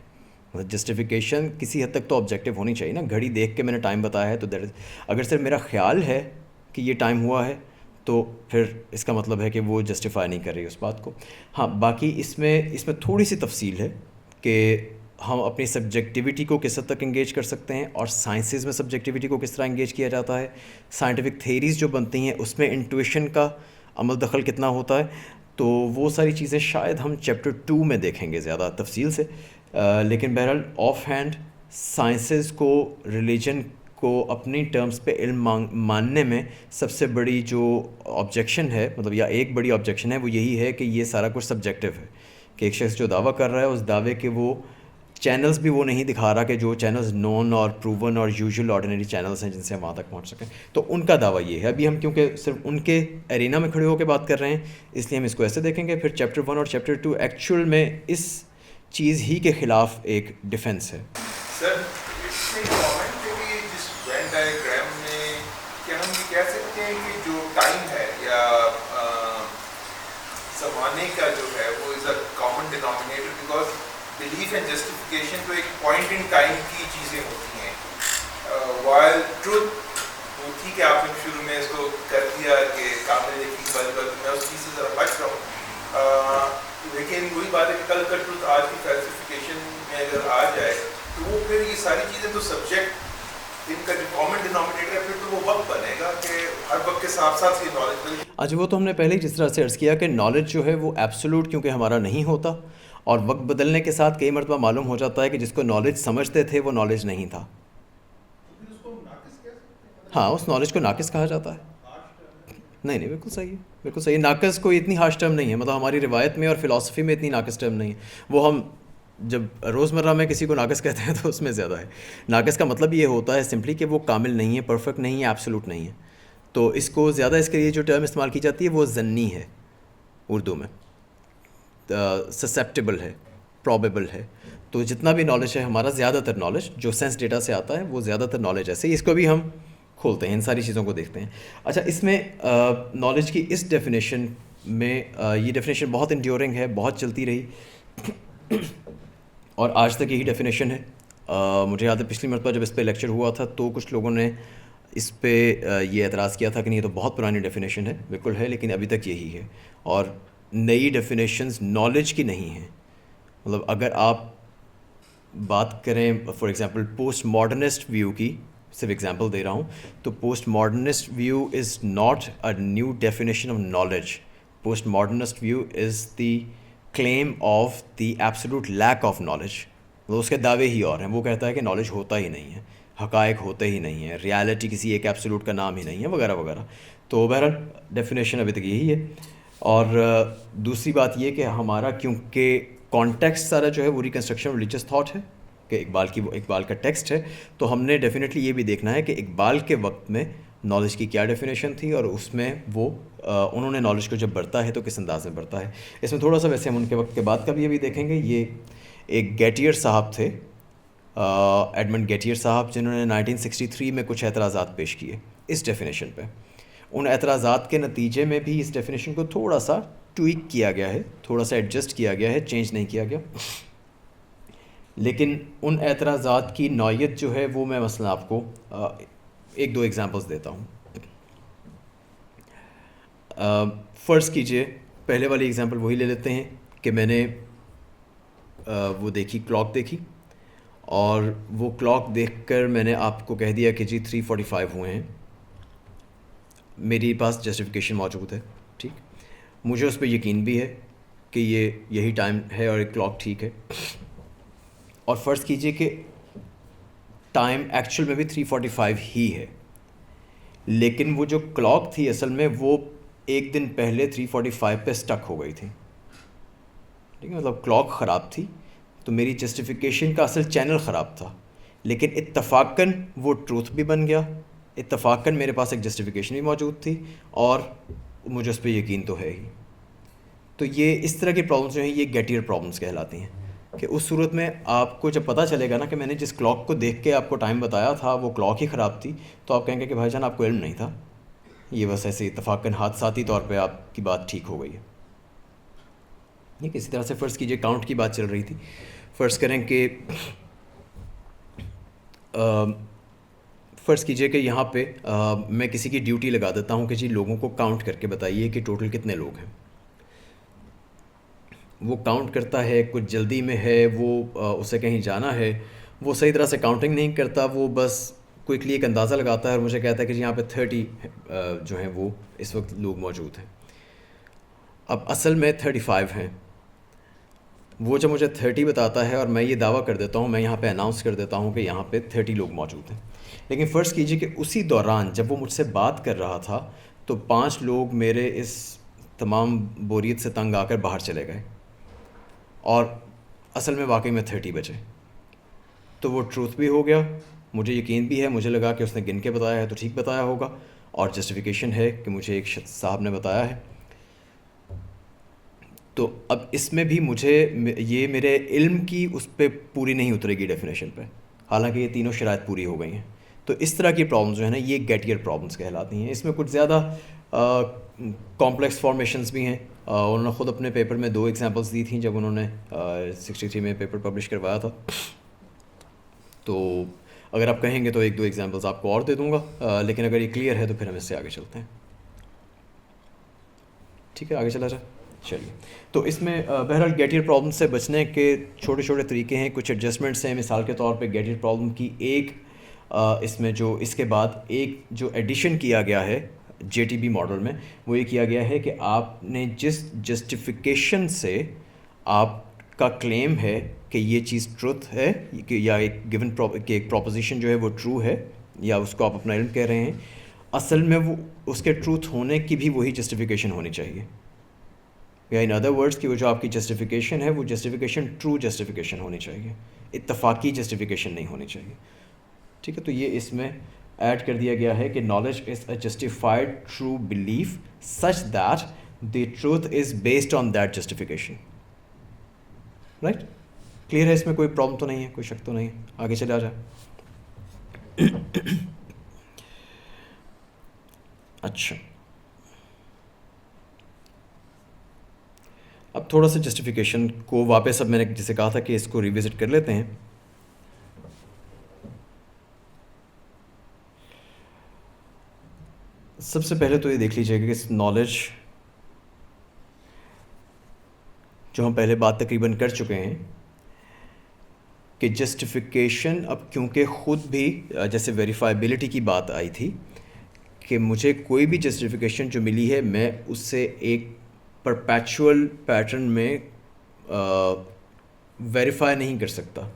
مطلب جسٹیفیکیشن کسی حد تک تو آبجیکٹیو ہونی چاہیے نا. گھڑی دیکھ کے میں نے ٹائم بتایا ہے, تو اگر صرف میرا خیال ہے کہ یہ ٹائم ہوا ہے, تو پھر اس کا مطلب ہے کہ وہ جسٹیفائی نہیں کر رہی اس بات کو. ہاں, باقی اس میں تھوڑی سی تفصیل ہے کہ ہم اپنی سبجیکٹیوٹی کو کس حد تک انگیج کر سکتے ہیں, اور سائنسز میں سبجیکٹیوٹی کو کس طرح انگیج کیا جاتا ہے, سائنٹیفک تھیریز جو بنتی ہیں اس میں انٹویشن کا عمل دخل کتنا ہوتا ہے. تو وہ ساری چیزیں شاید ہم چیپٹر 2 میں دیکھیں گے زیادہ تفصیل سے. لیکن بہرحال آف ہینڈ سائنسز کو ریلیجن کو اپنی ٹرمز پہ علم ماننے میں سب سے بڑی جو آبجیکشن ہے, مطلب یا ایک بڑی آبجیکشن ہے, وہ یہی ہے کہ یہ سارا کچھ سبجیکٹیو ہے. کہ ایک شخص جو دعویٰ کر رہا ہے اس دعوے کے وہ چینلز بھی وہ نہیں دکھا رہا کہ جو چینلز نون اور پروون اور یوزول آرڈینری چینلز ہیں جن سے ہم وہاں تک پہنچ سکیں. تو ان کا دعویٰ یہ ہے. ابھی ہم کیونکہ صرف ان کے ایرینا میں کھڑے ہو کے بات کر رہے ہیں, اس لیے ہم اس کو ایسے دیکھیں گے. پھر چیپٹر 1 اور چیپٹر 2 ایکچوئل میں اس چیز ہی کے خلاف ایک ڈیفینس ہے. سر اس میں کامنٹ ہے کہ جس وین ڈائیگرام میں کیا ہم یہ کہہ سکتے ہیں کہ جو ٹائم ہے یا زمانے کا جو ہے وہ is a common denominator, because belief and justification تو ایک پوائنٹ ان ٹائم کی چیزیں ہوتی ہیں, وائل ٹروتھ وہ ٹھیک ہے آپ نے شروع میں اس کو کر دیا کہ کامل دیکھی کی بات کر, میں اس چیز سے ذرا بچ رہا ہوں. لیکن وہی بات ہے کہ کل کا ٹروتھ آج کی فیلسفیکیشن میں اگر آ جائے تو وہ پھر یہ ساری چیزیں تو سبجیکٹ ان کا جو کامن ڈینامینیٹر ہے, پھر تو وہ وقت بنے گا کہ ہر وقت کے ساتھ ساتھ یہ نالج ملے. آج وہ تو ہم نے پہلے ہی جس طرح سے عرض کیا کہ نالج جو ہے وہ ایبسولوٹ کیونکہ ہمارا نہیں ہوتا, اور وقت بدلنے کے ساتھ کئی مرتبہ معلوم ہو جاتا ہے کہ جس کو نالج سمجھتے تھے وہ نالج نہیں تھا. ہاں, اس نالج کو ناقص کہا جاتا ہے. نہیں بالکل صحیح ہے, بالکل صحیح. ناقص کوئی اتنی ہارش ٹرم نہیں ہے, مطلب ہماری روایت میں اور فلاسفی میں اتنی ناقص ٹرم نہیں ہے. وہ ہم جب روزمرہ میں کسی کو ناقص کہتے ہیں تو اس میں زیادہ ہے. ناقص کا مطلب یہ ہوتا ہے سمپلی کہ وہ کامل نہیں ہے, پرفیکٹ نہیں ہے, ایبسولوٹ نہیں ہے. تو اس کو زیادہ اس کے لیے جو ٹرم استعمال کی جاتی ہے وہ ضنی ہے اردو میں, سسیپٹیبل ہے, پرابیبل ہے. تو جتنا بھی نالج ہے ہمارا, زیادہ تر نالج جو سینس ڈیٹا سے آتا ہے وہ زیادہ تر نالج ایسے ہی. اس کو بھی ہم کھولتے ہیں, ان ساری چیزوں کو دیکھتے ہیں. اچھا, اس میں نالج کی اس ڈیفینیشن میں یہ ڈیفینیشن بہت انڈیورنگ ہے, بہت چلتی رہی اور آج تک یہی ڈیفینیشن ہے. مجھے یاد ہے پچھلی مرتبہ جب اس پہ لیکچر ہوا تھا تو کچھ لوگوں نے اس پہ یہ اعتراض کیا تھا کہ نہیں یہ تو بہت پرانی ڈیفینیشن ہے. بالکل ہے, لیکن ابھی تک یہی ہے, اور نئی ڈیفینیشنز نالج کی نہیں ہیں. مطلب اگر آپ بات کریں for example post modernist view کی, صرف ایگزامپل دے رہا ہوں, تو post modernist view is not a new definition of knowledge. Post modernist view is the claim of the absolute lack of knowledge. اس کے دعوے ہی اور ہیں. وہ کہتا ہے کہ نالج ہوتا ہی نہیں ہے, حقائق ہوتے ہی نہیں ہیں, ریالٹی کسی ایک ایبسولوٹ کا نام ہی نہیں ہے, وغیرہ وغیرہ. تو بہرحال ڈیفینیشن ابھی تک یہی ہے. اور دوسری بات یہ کہ ہمارا کیونکہ کانٹیکسٹ سارا جو ہے وہ ریکنسٹرکشن ریلیجیس تھاٹ ہے کہ اقبال کا ٹیکسٹ ہے, تو ہم نے ڈیفینیٹلی یہ بھی دیکھنا ہے کہ اقبال کے وقت میں نالج کی کیا ڈیفینیشن تھی, اور اس میں وہ انہوں نے نالج کو جب برتا ہے تو کس انداز میں برتا ہے. اس میں تھوڑا سا ویسے ہم ان کے وقت کے بعد کا بھی ابھی دیکھیں گے. یہ ایک گیٹیئر صاحب تھے, ایڈمنڈ گیٹیئر صاحب, جنہوں نے 1963 میں کچھ اعتراضات پیش کیے اس ڈیفینیشن پہ. ان اعتراضات کے نتیجے میں بھی اس ڈیفینیشن کو تھوڑا سا ٹویک کیا گیا ہے, تھوڑا سا ایڈجسٹ کیا گیا ہے, چینج نہیں کیا گیا. لیکن ان اعتراضات کی نوعیت جو ہے وہ میں مثلا آپ کو ایک دو ایگزامپلس دیتا ہوں. فرض کیجئے پہلے والی ایگزامپل وہی لے لیتے ہیں کہ میں نے وہ دیکھی, کلاک دیکھی, اور وہ کلاک دیکھ کر میں نے آپ کو کہہ دیا کہ جی 3:45 ہوئے ہیں. میری پاس جسٹیفیکیشن موجود ہے, ٹھیک, مجھے اس پہ یقین بھی ہے کہ یہی ٹائم ہے اور ایک کلاک ٹھیک ہے. اور فرض کیجئے کہ ٹائم ایکچوئل میں بھی 3:45 ہی ہے, لیکن وہ جو کلاک تھی اصل میں وہ ایک دن پہلے 3:45 پہ سٹک ہو گئی تھی, ٹھیک ہے, مطلب کلاک خراب تھی تو میری جسٹیفیکیشن کا اصل چینل خراب تھا, لیکن اتفاقاً وہ ٹروتھ بھی بن گیا, اتفاقاً میرے پاس ایک جسٹیفیکیشن بھی موجود تھی اور مجھے اس پہ یقین تو ہے ہی. تو یہ اس طرح کی پرابلمس جو ہیں یہ گیٹیئر پرابلمس کہلاتی ہیں, کہ اس صورت میں آپ کو جب پتہ چلے گا نا کہ میں نے جس کلاک کو دیکھ کے آپ کو ٹائم بتایا تھا وہ کلاک ہی خراب تھی, تو آپ کہیں گے کہ بھائی جان آپ کو علم نہیں تھا, یہ بس ایسے اتفاقاً حادثاتی طور پہ آپ کی بات ٹھیک ہو گئی ہے. یہ کسی طرح سے فرض کیجئے کاؤنٹ کی بات چل رہی تھی, فرض کریں کہ فرض کیجئے کہ یہاں پہ میں کسی کی ڈیوٹی لگا دیتا ہوں کہ جی لوگوں کو کاؤنٹ کر کے بتائیے کہ ٹوٹل کتنے لوگ ہیں. وہ کاؤنٹ کرتا ہے, کچھ جلدی میں ہے, وہ اسے کہیں جانا ہے, وہ صحیح طرح سے کاؤنٹنگ نہیں کرتا, وہ بس کوئکلی ایک اندازہ لگاتا ہے اور مجھے کہتا ہے کہ جی یہاں پہ 30 جو ہیں وہ اس وقت لوگ موجود ہیں. اب اصل میں 35 ہیں. وہ جب مجھے 30 بتاتا ہے اور میں یہ دعویٰ کر دیتا ہوں, میں یہاں پہ اناؤنس کر دیتا ہوں کہ یہاں پہ 30 لوگ موجود ہیں, لیکن فرض کیجئے کہ اسی دوران جب وہ مجھ سے بات کر رہا تھا تو 5 لوگ میرے اس تمام بوریت سے تنگ آ کر باہر چلے گئے اور اصل میں واقعی میں 30 بچے. تو وہ ٹروتھ بھی ہو گیا, مجھے یقین بھی ہے, مجھے لگا کہ اس نے گن کے بتایا ہے تو ٹھیک بتایا ہوگا, اور جسٹیفیکیشن ہے کہ مجھے ایک شخص صاحب نے بتایا ہے. تو اب اس میں بھی مجھے یہ میرے علم کی اس پہ پوری نہیں اترے گی ڈیفینیشن پہ, حالانکہ یہ تینوں شرائط پوری ہو گئی ہیں. تو اس طرح کی پرابلمس جو ہے نا یہ گیٹیئر پرابلمس کہلاتی ہیں. اس میں کچھ زیادہ کمپلیکس فارمیشنز بھی ہیں. انہوں نے خود اپنے پیپر میں 2 ایگزامپلس دی تھیں جب انہوں نے 63 میں پیپر پبلش کروایا تھا. تو اگر آپ کہیں گے تو 1-2 ایگزامپلس آپ کو اور دے دوں گا, لیکن اگر یہ کلیئر ہے تو پھر ہم اس سے آگے چلتے ہیں. ٹھیک ہے, آگے چلا جائے. چلیے, تو اس میں بہرحال گیٹیئر پرابلم سے بچنے کے چھوٹے چھوٹے طریقے ہیں, کچھ ایڈجسٹمنٹس ہیں. مثال کے طور پہ گیٹیئر پرابلم کی ایک اس میں جو اس کے بعد ایک جو ایڈیشن کیا گیا ہے JTB ماڈل میں, وہ یہ کیا گیا ہے کہ آپ نے جس جسٹیفیکیشن سے آپ کا کلیم ہے کہ یہ چیز ٹروتھ ہے کہ یا ایک گیون کہ ایک پروپوزیشن جو ہے وہ ٹرو ہے یا اس کو آپ اپنا علم کہہ رہے ہیں, اصل میں وہ اس کے ٹروتھ ہونے کی بھی وہی جسٹیفیکیشن ہونی چاہیے. یا ان ادر ورڈس کہ وہ جو آپ کی جسٹیفیکیشن ہے وہ جسٹیفیکیشن ٹرو جسٹیفیکیشن ہونی چاہیے, اتفاقی جسٹیفیکیشن نہیں ہونی چاہیے. ٹھیک ہے, تو یہ اس میں ایڈ کر دیا گیا ہے کہ knowledge is a justified true belief such that the truth is based on that justification. Right, clear ہے, اس میں کوئی پرابلم تو نہیں ہے, کوئی شک تو نہیں ہے. آگے چلے آ جائے. اچھا, اب تھوڑا سا جسٹیفیکیشن کو واپس, اب میں نے جسے کہا تھا کہ اس کو ریوزٹ کر لیتے ہیں. سب سے پہلے تو یہ دیکھ لیجیے کہ اس نالج جو ہم پہلے بات تقریباً کر چکے ہیں کہ جسٹیفیکیشن, اب کیونکہ خود بھی جیسے ویریفائبلٹی کی بات آئی تھی کہ مجھے کوئی بھی جسٹیفیکیشن جو ملی ہے میں اس سے ایک پرپیچول پیٹرن میں ویریفائی نہیں کر سکتا.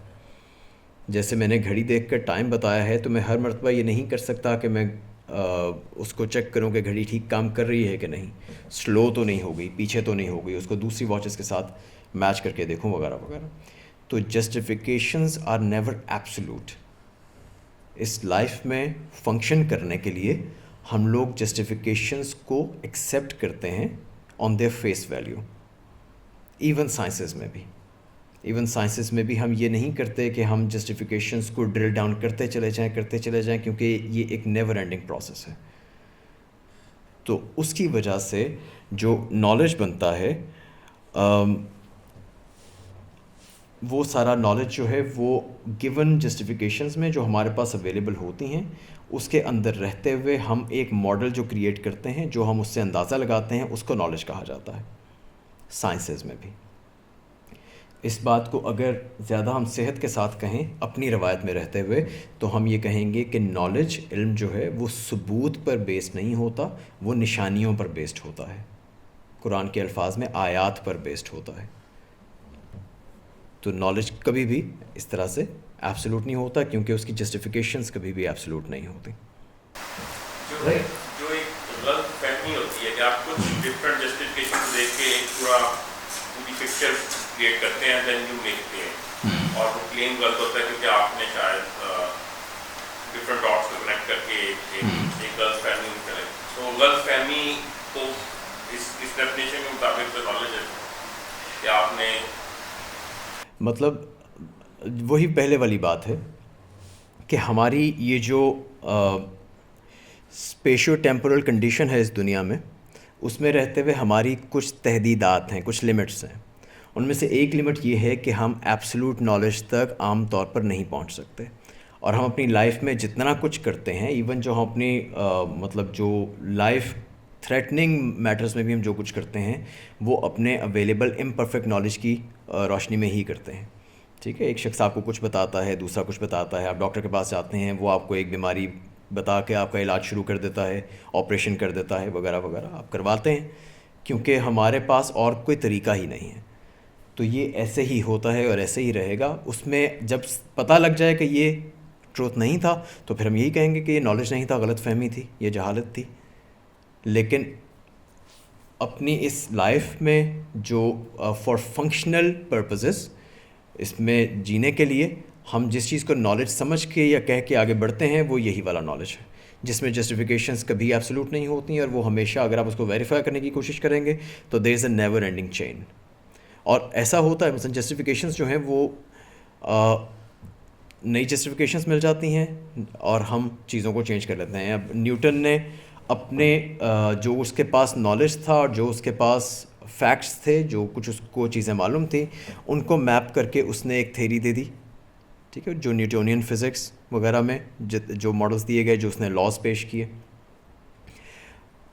جیسے میں نے گھڑی دیکھ کر ٹائم بتایا ہے تو میں ہر مرتبہ یہ نہیں کر سکتا کہ میں اس کو چیک کروں کہ گھڑی ٹھیک کام کر رہی ہے کہ نہیں, سلو تو نہیں ہو گئی, پیچھے تو نہیں ہو گئی, اس کو دوسری واچز کے ساتھ میچ کر کے دیکھوں وغیرہ وغیرہ. تو جسٹیفیکیشنز آر نیور ایبسولوٹ. اس لائف میں فنکشن کرنے کے لیے ہم لوگ جسٹیفیکیشنز کو ایکسیپٹ کرتے ہیں on their face value. Even sciences میں بھی ہم یہ نہیں کرتے کہ ہم جسٹیفیکیشنز کو ڈرل ڈاؤن کرتے چلے جائیں کیونکہ یہ ایک نیور اینڈنگ پروسیس ہے. تو اس کی وجہ سے جو نالج بنتا ہے وہ سارا نالج جو ہے وہ گیون جسٹیفیکیشنز میں جو ہمارے پاس اویلیبل ہوتی ہیں اس کے اندر رہتے ہوئے ہم ایک ماڈل جو کریٹ کرتے ہیں, جو ہم اس سے اندازہ لگاتے ہیں, اس کو نالج کہا جاتا ہے سائنسز میں بھی. اس بات کو اگر زیادہ ہم صحت کے ساتھ کہیں اپنی روایت میں رہتے ہوئے, تو ہم یہ کہیں گے کہ نالج, علم جو ہے وہ ثبوت پر بیسڈ نہیں ہوتا, وہ نشانیوں پر بیسڈ ہوتا ہے. قرآن کے الفاظ میں آیات پر بیسڈ ہوتا ہے. تو نالج کبھی بھی اس طرح سے ایبسولوٹ نہیں ہوتا, کیونکہ اس کی جسٹیفیکیشنز کبھی بھی ایبسولوٹ نہیں ہوتی. جو ایک غلط فہمی ہوتی ہے کہ آپ کچھ ڈفرینٹ جسٹیفیکیشن دیکھ کے ایک پوری پکچر کریٹ کرتے ہیں, دین یو میک کلیم, اور وہ کلیم غلط ہوتا ہے کیونکہ آپ نے شاید ڈفرینٹ ڈاٹس کو کنیکٹ کر کے ایک غلط فہمی کرے. تو غلط فہمی کو اس ڈیفینیشن کے مطابق تو نالج ہے کہ آپ نے مطلب وہی پہلے والی بات ہے کہ ہماری یہ جو اسپیشو ٹیمپورل کنڈیشن ہے اس دنیا میں, اس میں رہتے ہوئے ہماری کچھ تحدیدات ہیں, کچھ لمٹس ہیں. ان میں سے ایک لمٹ یہ ہے کہ ہم ایبسولوٹ نالج تک عام طور پر نہیں پہنچ سکتے, اور ہم اپنی لائف میں جتنا کچھ کرتے ہیں, ایون جو ہم اپنی مطلب جو لائف تھریٹننگ میٹرز میں بھی ہم جو کچھ کرتے ہیں وہ اپنے اویلیبل امپرفیکٹ نالج کی روشنی میں ہی کرتے ہیں. ٹھیک ہے, ایک شخص آپ کو کچھ بتاتا ہے, دوسرا کچھ بتاتا ہے, آپ ڈاکٹر کے پاس جاتے ہیں, وہ آپ کو ایک بیماری بتا کے آپ کا علاج شروع کر دیتا ہے, آپریشن کر دیتا ہے, وغیرہ وغیرہ آپ کرواتے ہیں, کیونکہ ہمارے پاس اور کوئی طریقہ ہی نہیں ہے. تو یہ ایسے ہی ہوتا ہے اور ایسے ہی رہے گا. اس میں جب پتہ لگ جائے کہ یہ ٹروتھ نہیں تھا تو پھر ہم یہی کہیں گے کہ یہ نالج نہیں تھا, غلط فہمی تھی, یہ جہالت تھی. لیکن اپنی اس لائف میں جو فار فنکشنل پرپزز, اس میں جینے کے لیے ہم جس چیز کو نالج سمجھ کے یا کہہ کے آگے بڑھتے ہیں وہ یہی والا نالج ہے, جس میں جسٹیفیکیشنز کبھی ایبسولوٹ نہیں ہوتی ہیں, اور وہ ہمیشہ اگر آپ اس کو ویریفائی کرنے کی کوشش کریں گے تو دیر از اے نیور اینڈنگ چین. اور ایسا ہوتا ہے مثلا جسٹیفیکیشنز جو ہیں وہ نئی جسٹیفیکیشنز مل جاتی ہیں اور ہم چیزوں کو چینج کر لیتے ہیں. اب نیوٹن نے اپنے جو اس کے پاس نالج تھا اور جو اس کے پاس فیکٹس تھے, جو کچھ اس کو چیزیں معلوم تھیں, ان کو میپ کر کے اس نے ایک تھیری دے دی. ٹھیک ہے, جو نیوٹونین فزکس وغیرہ میں جو ماڈلز دیے گئے, جو اس نے لاز پیش کیے.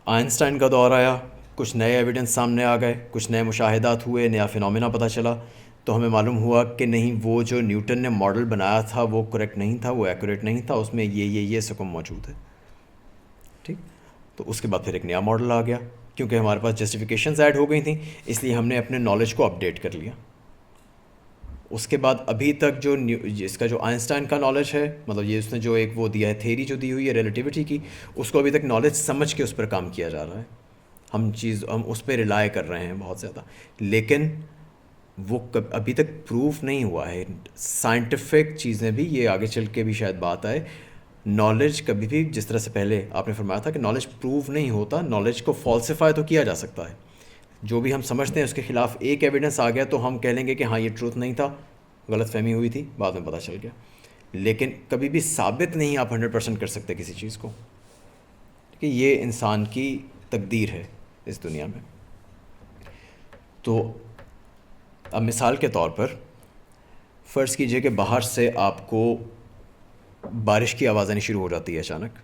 آئنسٹائن کا دور آیا, کچھ نئے ایویڈنس سامنے آ گئے, کچھ نئے مشاہدات ہوئے, نیا فینومینا پتہ چلا, تو ہمیں معلوم ہوا کہ نہیں, وہ جو نیوٹن نے ماڈل بنایا تھا وہ کریکٹ نہیں تھا, وہ ایکوریٹ نہیں تھا, اس میں یہ سکم موجود ہے. ٹھیک, تو اس کے بعد پھر ایک نیا ماڈل آ گیا, کیونکہ ہمارے پاس جسٹیفیکیشنز ایڈ ہو گئی تھیں, اس لیے ہم نے اپنے نالج کو اپڈیٹ کر لیا. اس کے بعد ابھی تک جو اس کا جو آئنسٹائن کا نالج ہے, مطلب یہ اس نے جو ایک وہ دیا ہے تھیری جو دی ہوئی ہے ریلیٹیوٹی کی, اس کو ابھی تک نالج سمجھ کے اس پر کام کیا جا رہا ہے. ہم اس پہ ریلائی کر رہے ہیں بہت زیادہ, لیکن وہ ابھی تک پروف نہیں ہوا ہے. سائنٹیفک چیزیں بھی, یہ آگے چل کے بھی شاید بات آئے, نالج کبھی بھی, جس طرح سے پہلے آپ نے فرمایا تھا کہ نالج پروف نہیں ہوتا, نالج کو فالسیفائی تو کیا جا سکتا ہے. جو بھی ہم سمجھتے ہیں اس کے خلاف ایک ایویڈنس آ گیا تو ہم کہہ لیں گے کہ ہاں یہ ٹروتھ نہیں تھا, غلط فہمی ہوئی تھی, بعد میں پتہ چل گیا. لیکن کبھی بھی ثابت نہیں آپ 100% کر سکتے کسی چیز کو, کہ یہ انسان کی تقدیر ہے اس دنیا میں. تو اب مثال کے طور پر فرض کیجئے کہ باہر سے آپ کو بارش کی آواز آنی شروع ہو جاتی ہے اچانک.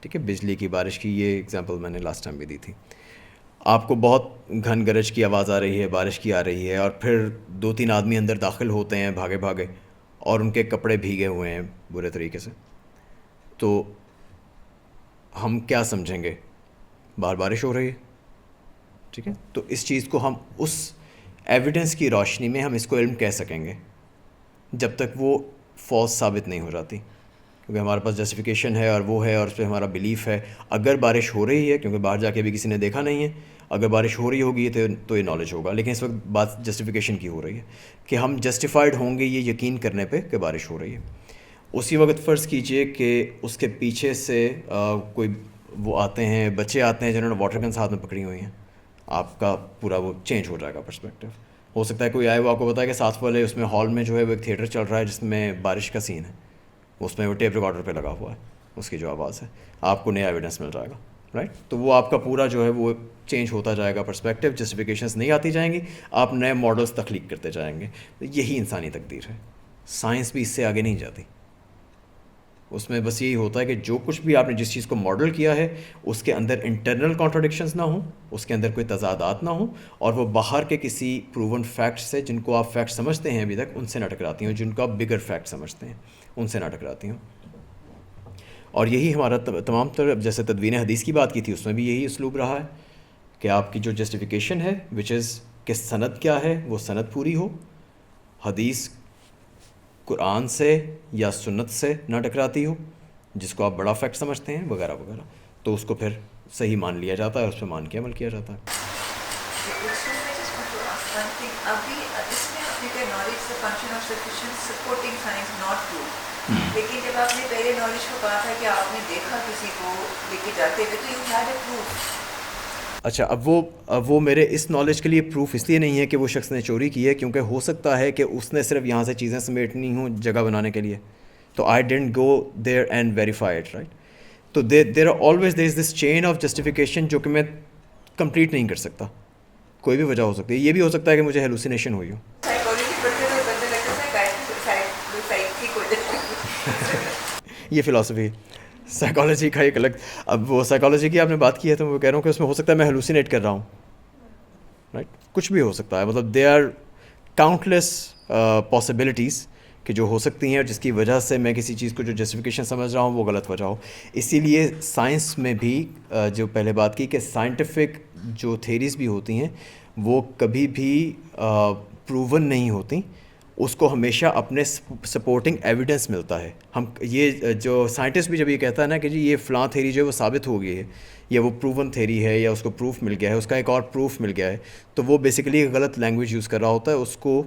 ٹھیک ہے, بجلی کی, بارش کی, یہ ایگزامپل میں نے لاسٹ ٹائم بھی دی تھی. آپ کو بہت گھن گرج کی آواز آ رہی ہے, بارش کی آ رہی ہے, اور پھر 2-3 آدمی اندر داخل ہوتے ہیں بھاگے بھاگے, اور ان کے کپڑے بھیگے ہوئے ہیں برے طریقے سے. تو ہم کیا سمجھیں گے, باہر بارش ہو رہی ہے. ٹھیک ہے, تو اس چیز کو ہم اس ایویڈنس کی روشنی میں ہم اس کو علم کہہ سکیں گے جب تک وہ فالس ثابت نہیں ہو جاتی, کیونکہ ہمارے پاس جسٹیفیکیشن ہے اور وہ ہے, اور اس پہ ہمارا بلیف ہے. اگر بارش ہو رہی ہے, کیونکہ باہر جا کے بھی کسی نے دیکھا نہیں ہے, اگر بارش ہو رہی ہوگی تو یہ نالج ہوگا. لیکن اس وقت بات جسٹیفیکیشن کی ہو رہی ہے کہ ہم جسٹیفائڈ ہوں گے یہ یقین کرنے پہ کہ بارش ہو رہی ہے. اسی وقت فرض کیجئے کہ اس کے پیچھے سے کوئی وہ آتے ہیں, بچے آتے ہیں جنہوں نے واٹر گنس ہاتھ میں پکڑی ہوئی ہیں, آپ کا پورا وہ چینج ہو جائے گا پرسپیکٹیو. ہو سکتا ہے کوئی آئے وہ آپ کو بتائے کہ ساتھ والے اس میں ہال میں جو ہے وہ ایک تھیٹر چل رہا ہے جس میں بارش کا سین ہے, اس میں وہ ٹیپ ریکارڈر پہ لگا ہوا ہے, اس کی جو آواز ہے, آپ کو نیا ایویڈنس مل جائے گا. رائٹ. تو وہ آپ کا پورا جو ہے وہ چینج ہوتا جائے گا پرسپیکٹیو, جسٹیفیکیشنز نہیں آتی جائیں گی, آپ نئے ماڈلس تخلیق کرتے جائیں گے. یہی انسانی تقدیر ہے. سائنس بھی اس سے آگے نہیں جاتی. اس میں بس یہی ہوتا ہے کہ جو کچھ بھی آپ نے جس چیز کو ماڈل کیا ہے اس کے اندر انٹرنل کانٹراڈکشنز نہ ہوں, اس کے اندر کوئی تضادات نہ ہوں, اور وہ باہر کے کسی پروون فیکٹ سے, جن کو آپ فیکٹ سمجھتے ہیں ابھی تک, ان سے نہ ٹکراتی ہوں, جن کو آپ بگر فیکٹ سمجھتے ہیں ان سے نہ ٹکراتی ہوں. اور یہی ہمارا تمام تر, جیسے تدوین حدیث کی بات کی تھی, اس میں بھی یہی اسلوب رہا ہے کہ آپ کی جو جسٹیفیکیشن ہے وچ از کہ سند کیا ہے, وہ سند پوری ہو, حدیث قرآن سے یا سنت سے نہ ٹکراتی ہو, جس کو آپ بڑا فیکٹ سمجھتے ہیں وغیرہ وغیرہ, تو اس کو پھر صحیح مان لیا جاتا ہے, اس پہ مان کے عمل کیا جاتا ہے. ابھی اس میں آپ نے کہا نالج سے function of sufficient supporting science not true, لیکن جب آپ نے پہلے نالج کو کہا تھا کہ آپ نے دیکھا کسی کو لے کے جاتے ہوئے تو یو ہیڈ اے پروف. اچھا, اب وہ میرے اس نالج کے لیے پروف اس لیے نہیں ہے کہ وہ شخص نے چوری کی ہے, کیونکہ ہو سکتا ہے کہ اس نے صرف یہاں سے چیزیں سمیٹنی ہوں جگہ بنانے کے لیے, تو I didn't go there and verify it, right. تو there are always there is this chain of justification جو کہ میں کمپلیٹ نہیں کر سکتا. کوئی بھی وجہ ہو سکتی ہے, یہ بھی ہو سکتا ہے کہ مجھے ہیلوسینیشن ہوئی ہو. یہ فلاسفی سائیکالوجی کا ایک الگ. اب وہ سائیکالوجی کی آپ نے بات کی ہے تو میں کہہ رہا ہوں کہ اس میں ہو سکتا ہے میں ہیلوسینیٹ کر رہا ہوں, رائٹ. کچھ بھی ہو سکتا ہے, مطلب دے آر کاؤنٹلیس پاسبلٹیز کہ جو ہو سکتی ہیں, اور جس کی وجہ سے میں کسی چیز کو جو جسٹیفیکیشن سمجھ رہا ہوں وہ غلط وجہ ہو. اسی لیے سائنس میں بھی جو پہلے بات کی کہ سائنٹیفک جو تھیریز بھی ہوتی ہیں وہ کبھی بھی پروون نہیں ہوتی, اس کو ہمیشہ اپنے سپورٹنگ ایویڈنس ملتا ہے. ہم یہ جو سائنٹسٹ بھی جب یہ کہتا ہے نا کہ جی یہ فلاں تھیری جو ہے وہ ثابت ہو گئی ہے, یا وہ پروون تھیری ہے, یا اس کو پروف مل گیا ہے, اس کا ایک اور پروف مل گیا ہے, تو وہ بیسیکلی غلط لینگویج یوز کر رہا ہوتا ہے. اس کو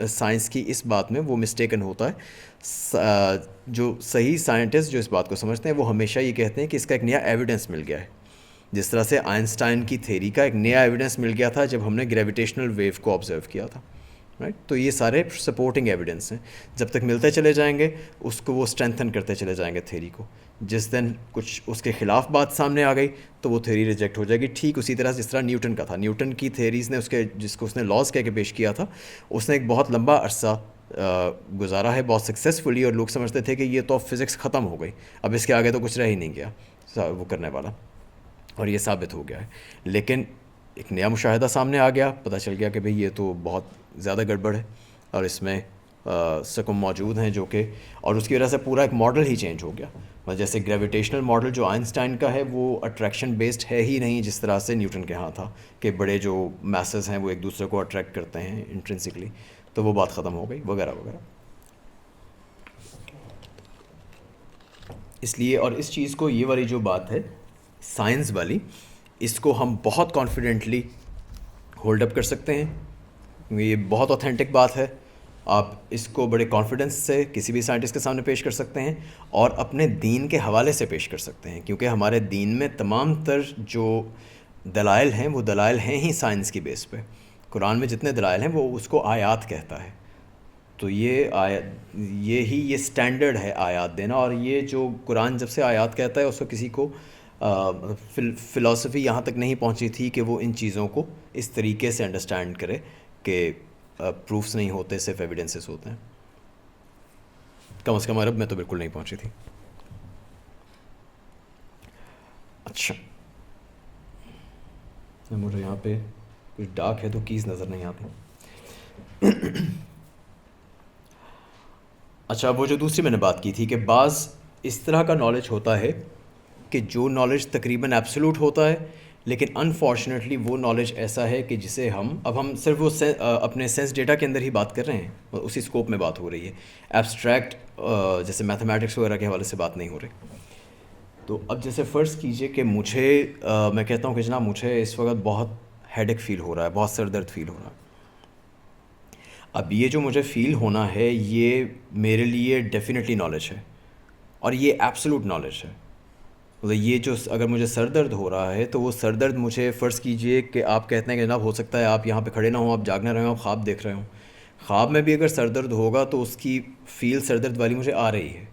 سائنس کی اس بات میں وہ مسٹیکن ہوتا ہے. جو صحیح سائنٹسٹ جو اس بات کو سمجھتے ہیں وہ ہمیشہ یہ کہتے ہیں کہ اس کا ایک نیا ایویڈنس مل گیا ہے. جس طرح سے آئنسٹائن کی تھیری کا ایک نیا ایویڈنس مل گیا تھا جب ہم نے گریویٹیشنل ویو کو آبزرو کیا تھا, رائٹ. تو یہ سارے سپورٹنگ ایویڈنس ہیں, جب تک ملتے چلے جائیں گے اس کو وہ اسٹرینتھن کرتے چلے جائیں گے تھیری کو. جس دن کچھ اس کے خلاف بات سامنے آ گئی تو وہ تھیری ریجیکٹ ہو جائے گی. ٹھیک اسی طرح جس طرح نیوٹن کا تھا. نیوٹن کی تھیریز نے اس کے جس کو اس نے لاز کہہ کے پیش کیا تھا, اس نے ایک بہت لمبا عرصہ گزارا ہے بہت سکسیزفلی, اور لوگ سمجھتے تھے کہ یہ تو اب فزکس ختم ہو گئی, اب اس کے آگے تو کچھ رہ ہی نہیں گیا وہ کرنے والا, اور یہ ثابت ہو گیا ہے. لیکن ایک نیا مشاہدہ سامنے آ گیا, پتہ چل گیا کہ بھئی یہ تو بہت زیادہ گڑبڑ ہے, اور اس میں سکم موجود ہیں جو کہ, اور اس کی وجہ سے پورا ایک ماڈل ہی چینج ہو گیا. جیسے گریویٹیشنل ماڈل جو آئنسٹائن کا ہے وہ اٹریکشن بیسڈ ہے ہی نہیں, جس طرح سے نیوٹن کے ہاں تھا کہ بڑے جو میسز ہیں وہ ایک دوسرے کو اٹریکٹ کرتے ہیں انٹرنسکلی, تو وہ بات ختم ہو گئی وغیرہ وغیرہ. اس لیے, اور اس چیز کو, یہ والی جو بات ہے سائنس والی, اس کو ہم بہت کانفیڈنٹلی ہولڈ اپ کر سکتے ہیں. یہ بہت اوتھینٹک بات ہے, آپ اس کو بڑے کانفیڈنس سے کسی بھی سائنٹسٹ کے سامنے پیش کر سکتے ہیں, اور اپنے دین کے حوالے سے پیش کر سکتے ہیں, کیونکہ ہمارے دین میں تمام تر جو دلائل ہیں وہ دلائل ہیں ہی سائنس کی بیس پہ. قرآن میں جتنے دلائل ہیں وہ اس کو آیات کہتا ہے. تو یہ اسٹینڈرڈ ہے آیات دینا, اور یہ جو قرآن جب سے آیات کہتا ہے اس کو کسی کو فلاسفی یہاں تک نہیں پہنچی تھی کہ وہ ان چیزوں کو اس طریقے سے انڈرسٹینڈ کرے کہ پروفس نہیں ہوتے, صرف ایویڈنسز ہوتے ہیں. کم از کم عرب میں تو بالکل نہیں پہنچی تھی. اچھا, مجھے یہاں پہ کچھ ڈارک ہے تو کیز نظر نہیں آتی. اچھا, وہ جو دوسری میں نے بات کی تھی کہ بعض اس طرح کا نالج ہوتا ہے کہ جو نالج تقریباً ایبسولوٹ ہوتا ہے, لیکن انفارچونیٹلی وہ نالج ایسا ہے کہ جسے ہم صرف وہ اپنے سینس ڈیٹا کے اندر ہی بات کر رہے ہیں, اسی اسکوپ میں بات ہو رہی ہے, ایبسٹریکٹ جیسے میتھمیٹکس وغیرہ کے حوالے سے بات نہیں ہو رہی. تو اب جیسے فرض کیجئے کہ میں کہتا ہوں کہ جناب مجھے اس وقت بہت ہیڈ ایک فیل ہو رہا ہے, بہت سر درد فیل ہو رہا ہے. اب یہ جو مجھے فیل ہونا ہے یہ میرے لیے ڈیفینیٹلی نالج ہے, اور یہ ایبسولوٹ نالج ہے. مطلب یہ جو اگر مجھے سر درد ہو رہا ہے تو وہ سر درد مجھے فرض کیجئے کہ آپ کہتے ہیں کہ جناب ہو سکتا ہے آپ یہاں پہ کھڑے نہ ہوں, آپ جاگ نہ رہے ہوں, آپ خواب دیکھ رہے ہوں. خواب میں بھی اگر سر درد ہوگا تو اس کی فیل سر درد والی مجھے آ رہی ہے.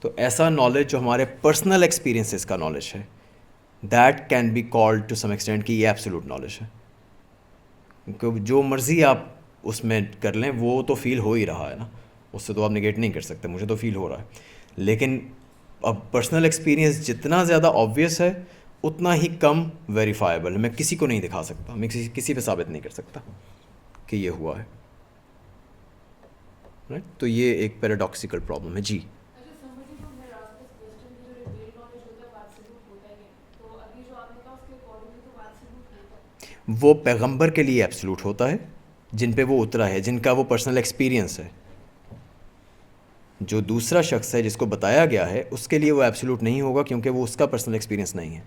تو ایسا نالج جو ہمارے پرسنل ایکسپیرینسز کا نالج ہے, that can be called to some extent کہ یہ ایبسولوٹ نالج ہے. کیونکہ جو مرضی آپ اس میں کر لیں وہ تو فیل ہو ہی رہا ہے نا, اس سے تو آپ نگیٹ نہیں کر سکتے, مجھے تو فیل ہو رہا ہے. لیکن اب پرسنل ایکسپیرینس جتنا زیادہ آبویس ہے اتنا ہی کم ویریفائبل ہے. میں کسی کو نہیں دکھا سکتا, میں کسی پہ ثابت نہیں کر سکتا کہ یہ ہوا ہے, رائٹ. تو یہ ایک پیراڈاکسیکل پرابلم ہے. جی وہ پیغمبر کے لیے ایبسولوٹ ہوتا ہے جن پہ وہ اترا ہے, جن کا وہ پرسنل ایکسپیرینس ہے. جو دوسرا شخص ہے جس کو بتایا گیا ہے اس کے لیے وہ ایبسولوٹ نہیں ہوگا کیونکہ وہ اس کا پرسنل ایکسپیرینس نہیں ہے.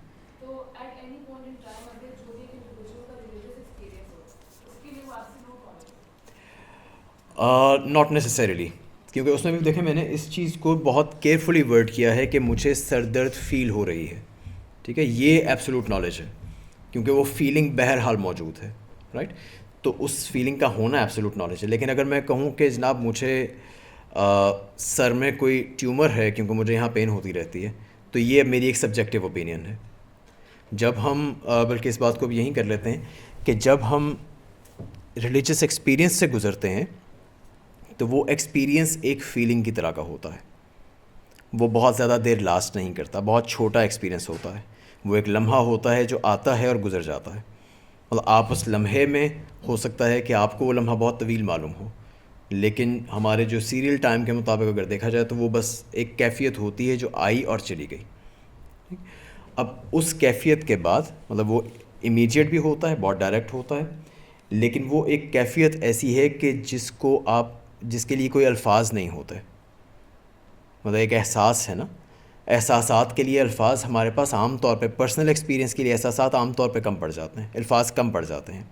ناٹ نیسسریلی, کیونکہ اس میں بھی دیکھیں میں نے اس چیز کو بہت کیئرفلی ورڈ کیا ہے کہ مجھے سر درد فیل ہو رہی ہے, ٹھیک ہے, یہ ایبسولوٹ نالج ہے کیونکہ وہ فیلنگ بہرحال موجود ہے, رائٹ. تو اس فیلنگ کا ہونا ایبسولوٹ نالج ہے. لیکن اگر میں کہوں کہ جناب مجھے سر میں کوئی ٹیومر ہے کیونکہ مجھے یہاں پین ہوتی رہتی ہے, تو یہ میری ایک سبجیکٹیو اوپینین ہے. جب ہم بلکہ اس بات کو بھی یہیں کر لیتے ہیں کہ جب ہم ریلیجس ایکسپیرینس سے گزرتے ہیں تو وہ ایکسپیرینس ایک فیلنگ کی طرح کا ہوتا ہے. وہ بہت زیادہ دیر لاسٹ نہیں کرتا, بہت چھوٹا ایکسپیرینس ہوتا ہے. وہ ایک لمحہ ہوتا ہے جو آتا ہے اور گزر جاتا ہے. مطلب آپ اس لمحے میں ہو سکتا ہے کہ آپ کو وہ لمحہ بہت طویل معلوم ہو, لیکن ہمارے جو سیریل ٹائم کے مطابق اگر دیکھا جائے تو وہ بس ایک کیفیت ہوتی ہے جو آئی اور چلی گئی. اب اس کیفیت کے بعد مطلب وہ امیجیٹ بھی ہوتا ہے, بہت ڈائریکٹ ہوتا ہے, لیکن وہ ایک کیفیت ایسی ہے کہ جس کے لیے کوئی الفاظ نہیں ہوتے. مطلب ایک احساس ہے نا, احساسات کے لیے الفاظ ہمارے پاس عام طور پہ, پرسنل ایکسپیرینس کے لیے احساسات عام طور پہ کم پڑ جاتے ہیں, الفاظ کم پڑ جاتے ہیں.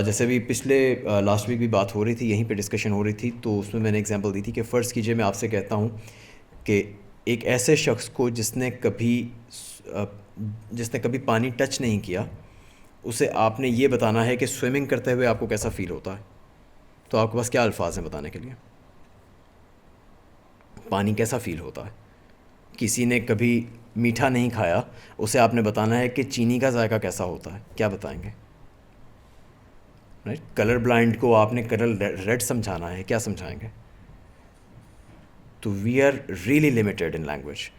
جیسے بھی پچھلے لاسٹ ویک بھی بات ہو رہی تھی, یہیں پہ ڈسکشن ہو رہی تھی, تو اس میں نے ایگزامپل دی تھی کہ فرض کیجئے میں آپ سے کہتا ہوں کہ ایک ایسے شخص کو جس نے کبھی پانی ٹچ نہیں کیا, اسے آپ نے یہ بتانا ہے کہ سوئمنگ کرتے ہوئے آپ کو کیسا فیل ہوتا ہے, تو آپ کے پاس کیا الفاظ ہیں بتانے کے لیے؟ پانی کیسا فیل ہوتا ہے. کسی نے کبھی میٹھا نہیں کھایا, اسے آپ نے بتانا ہے کہ چینی کا ذائقہ کیسا ہوتا ہے, کیا بتائیں گے؟ رائٹ. کلر بلائنڈ کو آپ نے کلر ریڈ سمجھانا ہے, کیا سمجھائیں گے؟ تو we are really limited in language.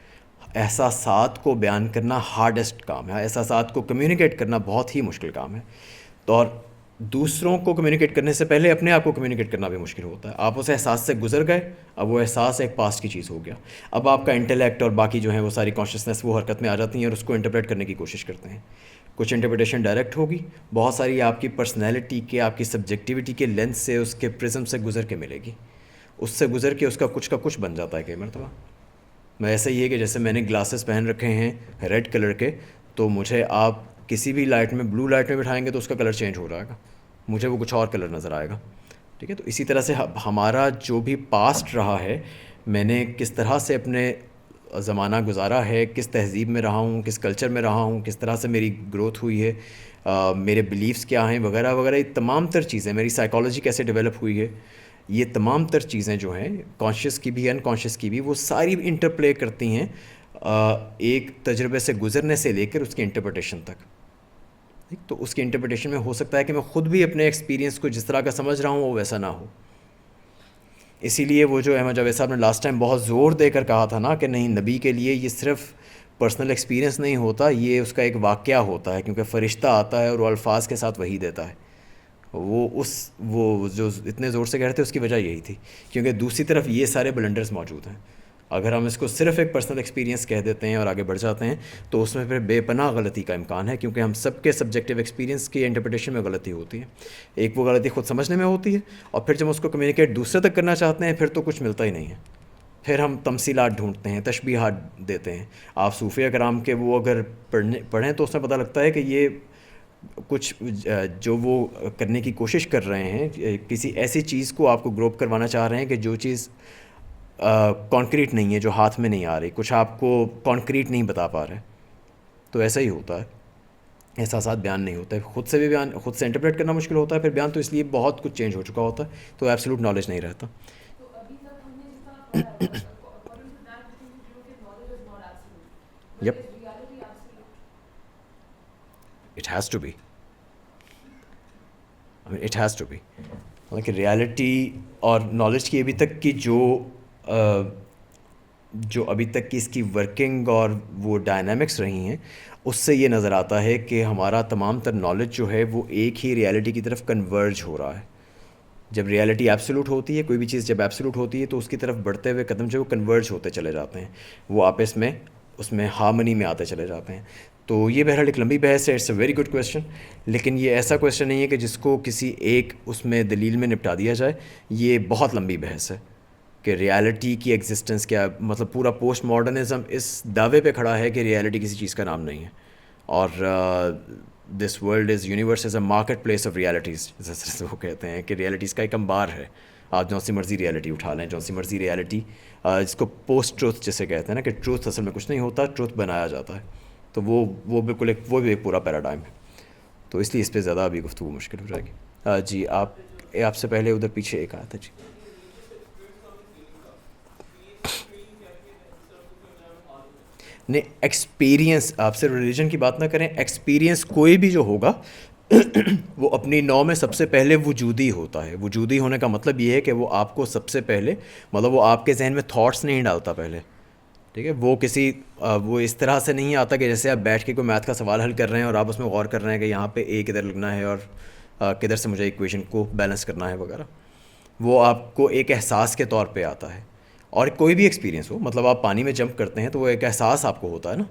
احساسات کو بیان کرنا ہارڈسٹ کام ہے, احساسات کو کمیونیکیٹ کرنا بہت ہی مشکل کام ہے. تو اور دوسروں کو کمیونیکیٹ کرنے سے پہلے اپنے آپ کو کمیونیکیٹ کرنا بھی مشکل ہوتا ہے. آپ اس احساس سے گزر گئے, اب وہ احساس ایک پاسٹ کی چیز ہو گیا. اب آپ کا انٹلیکٹ اور باقی جو ہیں وہ ساری کانشیسنیس وہ حرکت میں آ جاتی ہیں اور اس کو انٹرپریٹ کرنے کی کوشش کرتے ہیں. کچھ انٹرپریٹیشن ڈائریکٹ ہوگی, بہت ساری آپ کی پرسنالٹی کے, آپ کی سبجیکٹیوٹی کے لینس سے, اس کے پرزم سے گزر کے ملے گی. اس سے گزر کے اس کا کچھ بن جاتا ہے کئی مرتبہ. میں ایسا ہی ہے کہ جیسے میں نے گلاسز پہن رکھے ہیں ریڈ کلر کے, تو مجھے آپ کسی بھی لائٹ میں, بلو لائٹ میں بٹھائیں گے تو اس کا کلر چینج ہو جائے گا, مجھے وہ کچھ اور کلر نظر آئے گا. ٹھیک ہے. تو اسی طرح سے ہمارا جو بھی پاسٹ رہا ہے, میں نے کس طرح سے اپنے زمانہ گزارا ہے, کس تہذیب میں رہا ہوں, کس کلچر میں رہا ہوں, کس طرح سے میری گروتھ ہوئی ہے, میرے بلیفس کیا ہیں وغیرہ وغیرہ, یہ تمام تر چیزیں, میری سائیکالوجی کیسے ڈیولپ ہوئی ہے, یہ تمام تر چیزیں جو ہیں کانشیس کی بھی ان کانشیس کی بھی, وہ ساری انٹرپلے کرتی ہیں ایک تجربے سے گزرنے سے لے کر اس کی انٹرپریٹیشن تک. تو اس کی انٹرپریٹیشن میں ہو سکتا ہے کہ میں خود بھی اپنے ایکسپیرینس کو جس طرح کا سمجھ رہا ہوں وہ ویسا نہ ہو. اسی لیے وہ جو احمد جاوید صاحب نے لاسٹ ٹائم بہت زور دے کر کہا تھا نا کہ نہیں, نبی کے لیے یہ صرف پرسنل ایکسپیرینس نہیں ہوتا, یہ اس کا ایک واقعہ ہوتا ہے, کیونکہ فرشتہ آتا ہے اور وہ الفاظ کے ساتھ وحی دیتا ہے. وہ جو اتنے زور سے کہہ رہے تھے اس کی وجہ یہی تھی, کیونکہ دوسری طرف یہ سارے بلنڈرز موجود ہیں. اگر ہم اس کو صرف ایک پرسنل ایکسپیرینس کہہ دیتے ہیں اور آگے بڑھ جاتے ہیں تو اس میں پھر بے پناہ غلطی کا امکان ہے, کیونکہ ہم سب کے سبجیکٹیو ایکسپیرینس کی انٹرپریٹیشن میں غلطی ہوتی ہے. ایک وہ غلطی خود سمجھنے میں ہوتی ہے, اور پھر جب اس کو کمیونیکیٹ دوسرے تک کرنا چاہتے ہیں پھر تو کچھ ملتا ہی نہیں ہے. پھر ہم تمثیلات ڈھونڈتے ہیں, تشبیہات دیتے ہیں. آپ صوفیہ کرام کے وہ اگر پڑھیں تو اس میں پتہ لگتا ہے کہ یہ کچھ جو وہ کرنے کی کوشش کر رہے ہیں, کسی ایسی چیز کو آپ کو گروپ کروانا چاہ رہے ہیں کہ جو چیز کانکریٹ نہیں ہے, جو ہاتھ میں نہیں آ رہی, کچھ آپ کو کانکریٹ نہیں بتا پا رہے. تو ایسا ہی ہوتا ہے, احساسات بیان نہیں ہوتا ہے, خود سے بھی بیان, خود سے انٹرپریٹ کرنا مشکل ہوتا ہے, پھر بیان تو اس لیے بہت کچھ چینج ہو چکا ہوتا ہے, تو ایبسولوٹ نالج نہیں رہتا. Yep it has to be, it has to be. حالانکہ ریالٹی اور نالج کی ابھی تک کی جو ابھی تک کی اس کی ورکنگ اور وہ ڈائنامکس رہی ہیں، اس سے یہ نظر آتا ہے کہ ہمارا تمام تر نالج جو ہے وہ ایک ہی ریالٹی کی طرف کنورج ہو رہا ہے. جب ریالٹی ایبسولوٹ ہوتی ہے، کوئی بھی چیز جب ایبسولوٹ ہوتی ہے تو اس کی طرف بڑھتے ہوئے قدم جو وہ کنورج ہوتے چلے جاتے ہیں، وہ آپس میں اس میں ہارمنی میں آتے چلے جاتے ہیں. تو یہ بہرحال ایک لمبی بحث ہے. It's a very good question, لیکن یہ ایسا کویشچن نہیں ہے کہ جس کو کسی ایک اس میں دلیل میں نپٹا دیا جائے. یہ بہت لمبی بحث ہے کہ ریالٹی کی ایگزسٹنس کیا، مطلب پورا پوسٹ ماڈرنزم اس دعوے پہ کھڑا ہے کہ ریالٹی کسی چیز کا نام نہیں ہے، اور this world is universe is a market place of realities. جیسے وہ کہتے ہیں کہ ریالٹیز کا ایک انبار ہے، آپ جو سی مرضی ریالٹی اٹھا لیں، جو سی مرضی ریالٹی، جس کو پوسٹ ٹروتھ جسے کہتے ہیں نا، کہ ٹروتھ اصل میں کچھ نہیں ہوتا، ٹروتھ بنایا جاتا ہے. تو وہ بالکل وہ بھی ایک پورا پیراڈائم ہے. تو اس لیے اس پہ زیادہ ابھی گفتگو مشکل ہو جائے گی. جی آپ سے پہلے ادھر پیچھے ایک آیا تھا. جی نہیں، ایکسپیرینس، آپ سے ریلیجن کی بات نہ کریں، ایکسپیرینس کوئی بھی جو ہوگا وہ اپنی نوع میں سب سے پہلے وجودی ہوتا ہے. وجودی ہونے کا مطلب یہ ہے کہ وہ آپ کو سب سے پہلے، مطلب وہ آپ کے ذہن میں تھاٹس نہیں ڈالتا پہلے، ٹھیک ہے. وہ اس طرح سے نہیں آتا کہ جیسے آپ بیٹھ کے کوئی میتھ کا سوال حل کر رہے ہیں اور آپ اس میں غور کر رہے ہیں کہ یہاں پہ اے کدھر لگنا ہے اور کدھر سے مجھے ایکویشن کو بیلنس کرنا ہے وغیرہ. وہ آپ کو ایک احساس کے طور پہ آتا ہے. اور کوئی بھی ایکسپیرینس ہو، مطلب آپ پانی میں جمپ کرتے ہیں تو وہ ایک احساس آپ کو ہوتا ہے نا.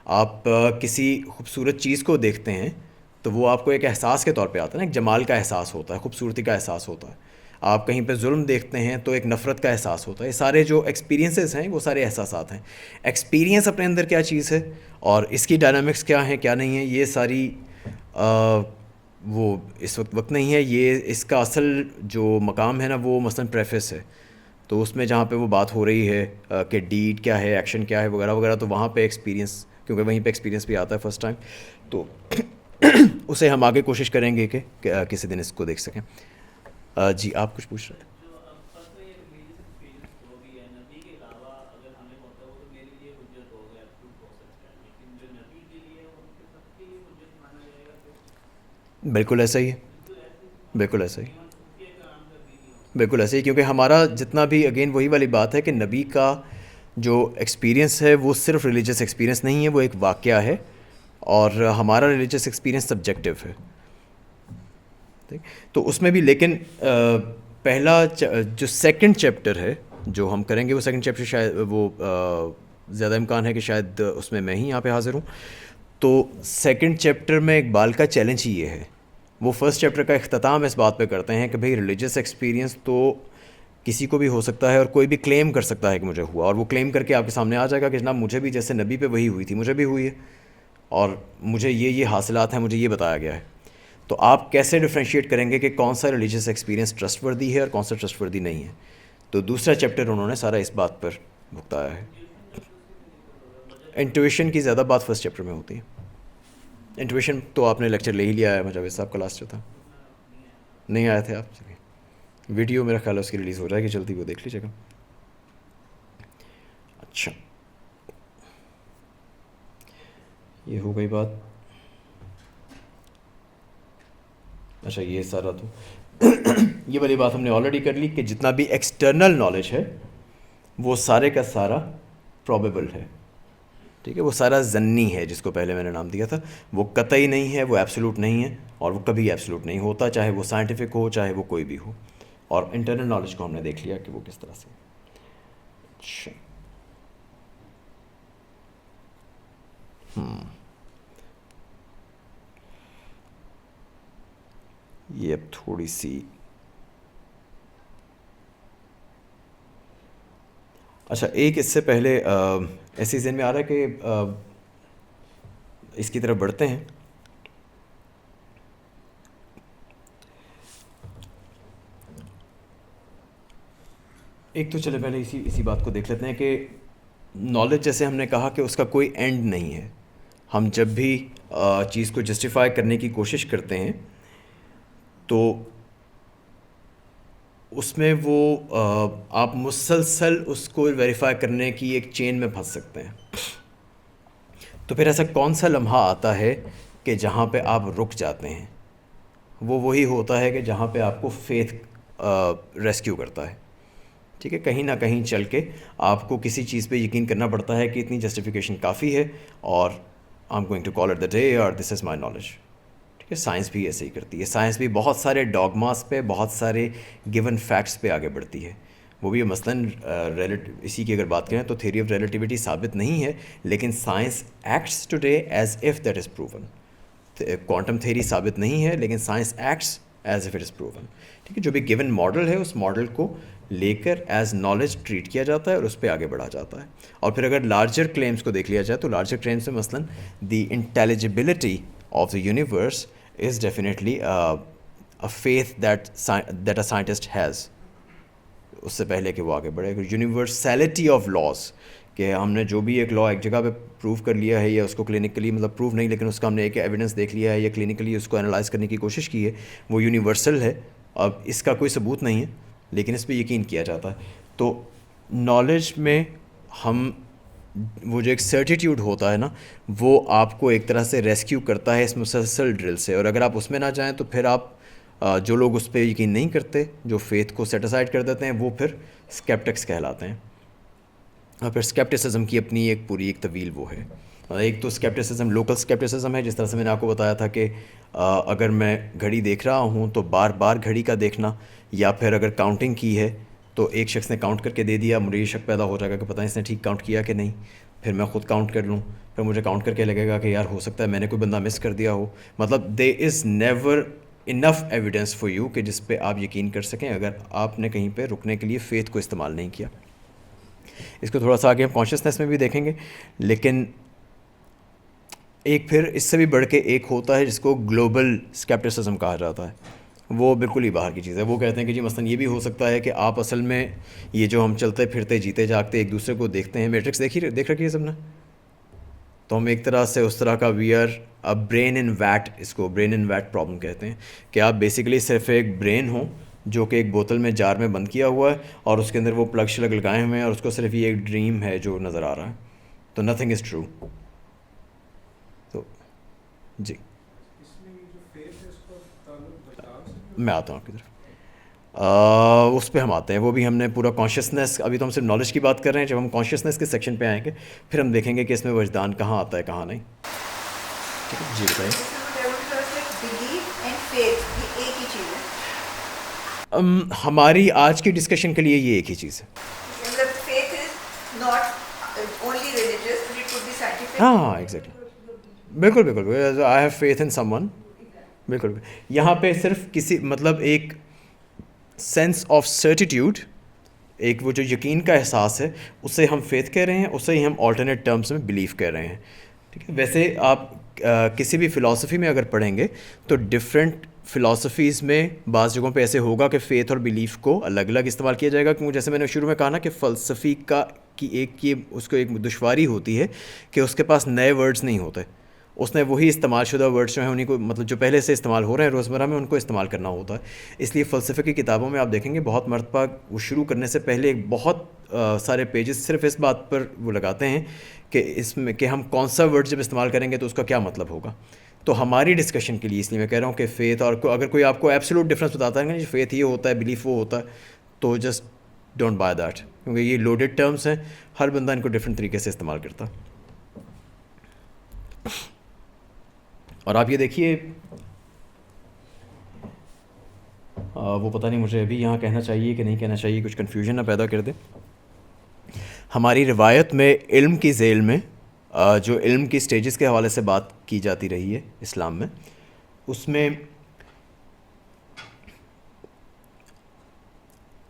آپ کسی خوبصورت چیز کو دیکھتے ہیں تو وہ آپ کو ایک احساس کے طور پہ آتا ہے نا، ایک جمال کا احساس ہوتا ہے، خوبصورتی کا احساس ہوتا ہے. آپ کہیں پہ ظلم دیکھتے ہیں تو ایک نفرت کا احساس ہوتا ہے. یہ سارے جو ایکسپیرینسز ہیں وہ سارے احساسات ہیں. ایکسپیرینس اپنے اندر کیا چیز ہے اور اس کی ڈائنامکس کیا ہیں کیا نہیں ہے، یہ ساری وہ اس وقت نہیں ہے. یہ اس کا اصل جو مقام ہے نا وہ مثلاً پریفیس ہے. تو اس میں جہاں پہ وہ بات ہو رہی ہے کہ ڈیڈ کیا ہے، ایکشن کیا ہے وغیرہ وغیرہ، تو وہاں پہ ایکسپیرینس، کیونکہ وہیں پہ ایکسپیرینس بھی آتا ہے فرسٹ ٹائم، تو اسے ہم آگے کوشش کریں گے کہ کسی دن اس کو دیکھ سکیں. جی آپ کچھ پوچھ رہے ہیں؟ بالکل ایسا ہی ہے، بالکل ایسا ہی، بالکل ایسے ہی. کیونکہ ہمارا جتنا بھی، اگین وہی والی بات ہے کہ نبی کا جو ایکسپیرینس ہے وہ صرف ریلیجس ایکسپیرینس نہیں ہے، وہ ایک واقعہ ہے، اور ہمارا ریلیجس ایکسپیرینس سبجیکٹیو ہے. تو اس میں بھی لیکن پہلا جو سیکنڈ چیپٹر ہے جو ہم کریں گے، وہ سیکنڈ چیپٹر شاید وہ زیادہ امکان ہے کہ شاید اس میں ہی یہاں پہ حاضر ہوں. تو سیکنڈ چیپٹر میں اقبال کا چیلنج ہی یہ ہے. وہ فرسٹ چیپٹر کا اختتام اس بات پہ کرتے ہیں کہ بھئی ریلیجس ایکسپیرینس تو کسی کو بھی ہو سکتا ہے اور کوئی بھی کلیم کر سکتا ہے کہ مجھے ہوا، اور وہ کلیم کر کے آپ کے سامنے آ جائے گا کہ جناب مجھے بھی جیسے نبی پہ وہی ہوئی تھی مجھے بھی ہوئی ہے، اور مجھے یہ حاصلات ہیں، مجھے یہ بتایا گیا ہے. تو آپ کیسے ڈفرینشیٹ کریں گے کہ کون سا ریلیجس ایکسپیرینس ٹرسٹ وردی ہے اور کون سا ٹرسٹ وردی نہیں ہے؟ تو دوسرا چیپٹر انہوں نے سارا اس بات پر بھگتایا ہے. انٹویشن کی زیادہ بات فرسٹ چیپٹر میں ہوتی ہے. انٹویشن تو آپ نے لیکچر لے ہی لیا ہے، مجاوید صاحب کا لاسٹ جو تھا. نہیں آئے تھے آپ؟ ویڈیو میرا خیال ہے اس کی ریلیز ہو جائے گی جلدی، وہ دیکھ لیجیے گا. اچھا، یہ ہو گئی بات. اچھا، یہ سارا تو یہ والی بات ہم نے آلریڈی کر لی کہ جتنا بھی ایکسٹرنل نالج ہے وہ سارے کا سارا پروبیبل ہے، ٹھیک ہے. وہ سارا ضنی ہے، جس کو پہلے میں نے نام دیا تھا. وہ قطعی نہیں ہے، وہ ایبسولوٹ نہیں ہے، اور وہ کبھی ایبسولوٹ نہیں ہوتا، چاہے وہ سائنٹیفک ہو چاہے وہ کوئی بھی ہو. اور انٹرنل نالج کو ہم نے دیکھ لیا کہ وہ کس طرح سے. اچھا، یہ اب تھوڑی سی، اچھا ایک اس سے پہلے ایسے ذہن میں آ رہا ہے کہ اس کی طرف بڑھتے ہیں. ایک تو چلے پہلے اسی بات کو دیکھ لیتے ہیں کہ نالج، جیسے ہم نے کہا کہ اس کا کوئی اینڈ نہیں ہے. ہم جب بھی چیز کو جسٹیفائی کرنے کی کوشش کرتے ہیں تو اس میں وہ آپ مسلسل اس کو ویریفائی کرنے کی ایک چین میں پھنس سکتے ہیں. تو پھر ایسا کون سا لمحہ آتا ہے کہ جہاں پہ آپ رک جاتے ہیں، وہ وہی ہوتا ہے کہ جہاں پہ آپ کو فیتھ ریسکیو کرتا ہے. ٹھیک ہے، کہیں نہ کہیں چل کے آپ کو کسی چیز پہ یقین کرنا پڑتا ہے کہ اتنی جسٹیفیکیشن کافی ہے اور I am going to call it the day اور دس از مائی نالج. ٹھیک ہے، سائنس بھی ایسے ہی کرتی ہے. سائنس بھی بہت سارے ڈاگماس پہ، بہت سارے گیون فیکٹس پہ آگے بڑھتی ہے. وہ بھی مثلاً اسی کی اگر بات کریں تو تھیوری آف ریلیٹیوٹی ثابت نہیں ہے، لیکن science acts today as if that is proven. Quantum theory ثابت نہیں ہے، لیکن science acts as if it is proven. ٹھیک ہے، جو بھی گیون ماڈل ہے اس ماڈل کو لے کر ایز نالج ٹریٹ کیا جاتا ہے اور اس پہ آگے بڑھا جاتا ہے. اور پھر اگر لارجر کلیمس کو دیکھ لیا جائے تو لارجر کلیمس میں مثلاً the intelligibility of the universe is definitely a faith that a scientist has, اس سے پہلے کہ وہ آگے بڑھے. یونیورسیلٹی آف لاز، کہ ہم نے جو بھی ایک لا ایک جگہ پہ پروو کر لیا ہے یا اس کو کلینکلی مطلب پروو نہیں لیکن اس کا ہم نے ایک ایویڈنس دیکھ لیا ہے یا کلینکلی اس کو انالائز کرنے کی کوشش کی ہے، وہ یونیورسل ہے. اب اس کا کوئی ثبوت نہیں ہے لیکن اس پہ یقین کیا جاتا ہے. تو نالج میں ہم وہ جو ایک سرٹیٹیوڈ ہوتا ہے نا، وہ آپ کو ایک طرح سے ریسکیو کرتا ہے اس مسلسل ڈرل سے. اور اگر آپ اس میں نہ جائیں تو پھر آپ جو لوگ اس پہ یقین نہیں کرتے، جو فیتھ کو سیٹ اسائڈ کر دیتے ہیں، وہ پھر اسکیپٹکس کہلاتے ہیں. اور پھر اسکیپٹسزم کی اپنی ایک پوری ایک طویل وہ ہے. ایک تو اسکیپٹسزم لوکل اسکیپٹسزم ہے، جس طرح سے میں نے آپ کو بتایا تھا کہ اگر میں گھڑی دیکھ رہا ہوں تو بار بار گھڑی کا دیکھنا، یا پھر اگر کاؤنٹنگ کی ہے تو ایک شخص نے کاؤنٹ کر کے دے دیا، مجھے یہ شک پیدا ہو جائے گا کہ پتہ نہیں اس نے ٹھیک کاؤنٹ کیا کہ نہیں. پھر میں خود کاؤنٹ کر لوں، پھر مجھے کاؤنٹ کر کے لگے گا کہ یار ہو سکتا ہے میں نے کوئی بندہ مس کر دیا ہو. مطلب there is never enough evidence for you کہ جس پہ آپ یقین کر سکیں اگر آپ نے کہیں پہ رکنے کے لیے فیتھ کو استعمال نہیں کیا. اس کو تھوڑا سا آگے ہم کانشیسنیس میں بھی دیکھیں گے. لیکن ایک پھر اس سے بھی بڑھ کے ایک ہوتا ہے جس کو گلوبل اسکیپٹسزم کہا جاتا ہے. وہ بالکل ہی باہر کی چیز ہے. وہ کہتے ہیں کہ جی مثلاً یہ بھی ہو سکتا ہے کہ آپ اصل میں یہ جو ہم چلتے پھرتے جیتے جاگتے ایک دوسرے کو دیکھتے ہیں، میٹرکس دیکھ رکھی ہے سب نے، تو ہم ایک طرح سے اس طرح کا we are brain in vat, اس کو برین ان ویٹ پرابلم کہتے ہیں، کہ آپ بیسیکلی صرف ایک برین ہوں جو کہ ایک بوتل میں جار میں بند کیا ہوا ہے اور اس کے اندر وہ پلگ شلگ لگائے ہوئے ہیں اور اس کو صرف یہ ایک ڈریم ہے جو نظر آ رہا ہے. تو نتھنگ از ٹرو. تو جی میں آتا ہوں آپ کی طرف. اس پہ ہم آتے ہیں، وہ بھی ہم نے پورا کانشیسنیس، ابھی تو ہم صرف نالج کی بات کر رہے ہیں. جب ہم کانشیسنیس کے سیکشن پہ آئیں گے پھر ہم دیکھیں گے کہ اس میں وجدان کہاں آتا ہے کہاں نہیں. ٹھیک ہے جی بتائیے. ہماری آج کی ڈسکشن کے لیے یہ ایک ہی چیز ہے. ہاں ہاں ایگزیکٹلی، بالکل بالکل. I have faith in some one. بالکل. یہاں پہ صرف کسی مطلب ایک سینس آف سرٹیٹیوڈ، ایک وہ جو یقین کا احساس ہے، اسے ہم فیتھ کہہ رہے ہیں، اسے ہی ہم آلٹرنیٹ ٹرمز میں بلیف کہہ رہے ہیں. ٹھیک ہے. ویسے آپ کسی بھی فلاسفی میں اگر پڑھیں گے تو ڈفرینٹ فلاسفیز میں بعض جگہوں پہ ایسے ہوگا کہ فیتھ اور بلیف کو الگ الگ استعمال کیا جائے گا. کیونکہ جیسے میں نے شروع میں کہا نا کہ فلسفی کی ایک یہ اس کو ایک دشواری ہوتی ہے کہ اس کے پاس نئے ورڈز نہیں ہوتے. اس نے وہی استعمال شدہ ورڈز جو ہیں انہیں کو مطلب جو پہلے سے استعمال ہو رہے ہیں روزمرہ میں ان کو استعمال کرنا ہوتا ہے. اس لیے فلسفے کی کتابوں میں آپ دیکھیں گے بہت مرتبہ وہ شروع کرنے سے پہلے ایک بہت سارے پیجز صرف اس بات پر وہ لگاتے ہیں کہ اس میں کہ ہم کون سا ورڈ جب استعمال کریں گے تو اس کا کیا مطلب ہوگا. تو ہماری ڈسکشن کے لیے اس لیے میں کہہ رہا ہوں کہ فیتھ اور اگر کوئی آپ کو ایبسولوٹ ڈفرینس بتاتا ہے کہ فیتھ یہ ہوتا ہے بلیف وہ ہوتا ہے تو جسٹ ڈونٹ بائی دیٹ، کیونکہ یہ لوڈیڈ ٹرمز ہیں، ہر بندہ ان کو ڈفرینٹ طریقے سے استعمال کرتا. اور آپ یہ دیکھیے وہ پتہ نہیں مجھے ابھی یہاں کہنا چاہیے کہ نہیں کہنا چاہیے، کچھ کنفیوژن نہ پیدا کر دے. ہماری روایت میں علم کی ذیل میں جو علم کی سٹیجز کے حوالے سے بات کی جاتی رہی ہے اسلام میں، اس میں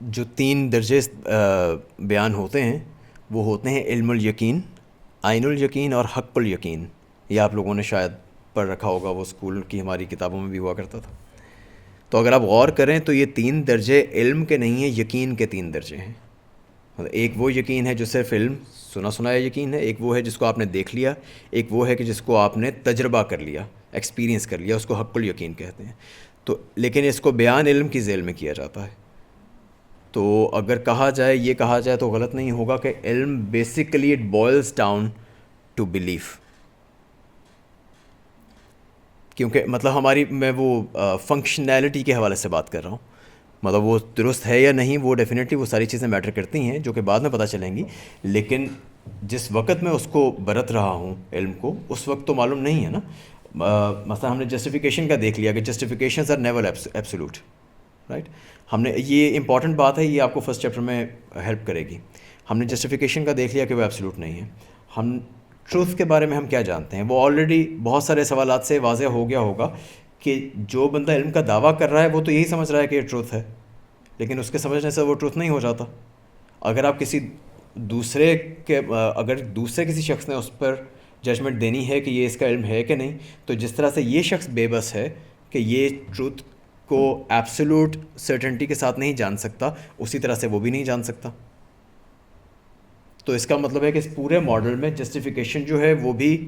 جو 3 درجے بیان ہوتے ہیں وہ ہوتے ہیں علم الیقین، عین الیقین اور حق الیقین. یہ آپ لوگوں نے شاید پڑھ رکھا ہوگا، وہ اسکول کی ہماری کتابوں میں بھی ہوا کرتا تھا. تو اگر آپ غور کریں تو یہ 3 درجے علم کے نہیں ہیں، یقین کے 3 درجے ہیں. ایک وہ یقین ہے جو صرف علم سنا سنایا یقین ہے، ایک وہ ہے جس کو آپ نے دیکھ لیا، ایک وہ ہے کہ جس کو آپ نے تجربہ کر لیا، ایکسپیرینس کر لیا، اس کو حق الیقین کہتے ہیں. تو لیکن اس کو بیان علم کی ذیل میں کیا جاتا ہے. تو اگر کہا جائے یہ کہا جائے تو غلط نہیں ہوگا کہ علم basically it boils down to belief. کیونکہ مطلب ہماری میں وہ فنکشنالٹی کے حوالے سے بات کر رہا ہوں. مطلب وہ درست ہے یا نہیں وہ ڈیفینیٹلی وہ ساری چیزیں میٹر کرتی ہیں جو کہ بعد میں پتہ چلیں گی, لیکن جس وقت میں اس کو برت رہا ہوں علم کو اس وقت تو معلوم نہیں ہے نا. مثلا ہم نے جسٹیفیکیشن کا دیکھ لیا کہ justifications are never absolute, right. ہم نے یہ امپورٹنٹ بات ہے, یہ آپ کو فرسٹ چیپٹر میں ہیلپ کرے گی. ہم نے جسٹیفیکیشن کا دیکھ لیا کہ وہ ایبسولوٹ نہیں ہے. ہم ٹروتھ کے بارے میں ہم کیا جانتے ہیں, وہ آلریڈی بہت سارے سوالات سے واضح ہو گیا ہوگا کہ جو بندہ علم کا دعویٰ کر رہا ہے وہ تو یہی سمجھ رہا ہے کہ یہ ٹروتھ ہے, لیکن اس کے سمجھنے سے وہ ٹروتھ نہیں ہو جاتا. اگر آپ کسی دوسرے کسی شخص نے اس پر ججمنٹ دینی ہے کہ یہ اس کا علم ہے کہ نہیں, تو جس طرح سے یہ شخص بے بس ہے کہ یہ ٹروتھ کو ایبسولوٹ سرٹنٹی کے ساتھ نہیں جان سکتا, اسی طرح سے وہ بھی نہیں جان سکتا. تو اس کا مطلب ہے کہ اس پورے ماڈل میں جسٹیفیکیشن جو ہے وہ بھی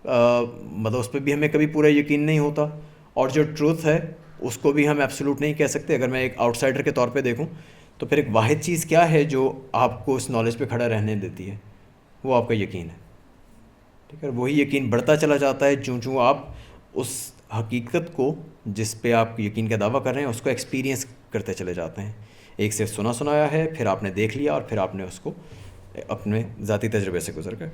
مطلب اس پہ بھی ہمیں کبھی پورا یقین نہیں ہوتا, اور جو ٹروتھ ہے اس کو بھی ہم ایبسولوٹ نہیں کہہ سکتے. اگر میں ایک آؤٹ سائڈر کے طور پہ دیکھوں تو پھر ایک واحد چیز کیا ہے جو آپ کو اس نالج پہ کھڑا رہنے دیتی ہے, وہ آپ کا یقین ہے. ٹھیک ہے, وہی یقین بڑھتا چلا جاتا ہے چوں آپ اس حقیقت کو جس پہ آپ یقین کا دعویٰ کر رہے ہیں اس کو ایکسپیرینس کرتے چلے جاتے ہیں. ایک سے سنایا ہے, پھر آپ نے دیکھ لیا, اور پھر آپ نے اس کو اپنے ذاتی تجربے سے گزر گئے.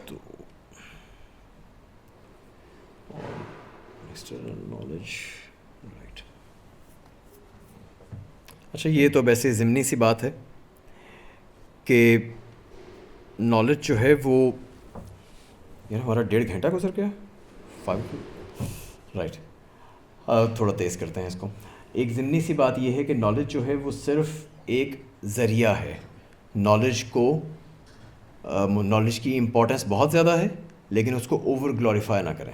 تو ایکسٹرنل نالج, رائٹ. اچھا, یہ تو ویسے ضمنی سی بات ہے کہ نالج جو ہے وہ یار ہمارا 1.5 گھنٹہ گزر گیا, 5 رائٹ. تھوڑا تیز کرتے ہیں اس کو. ایک ضمنی سی بات یہ ہے کہ نالج جو ہے وہ صرف ایک ذریعہ ہے. نالج کی امپورٹنس بہت زیادہ ہے, لیکن اس کو اوور گلوریفائی نہ کریں.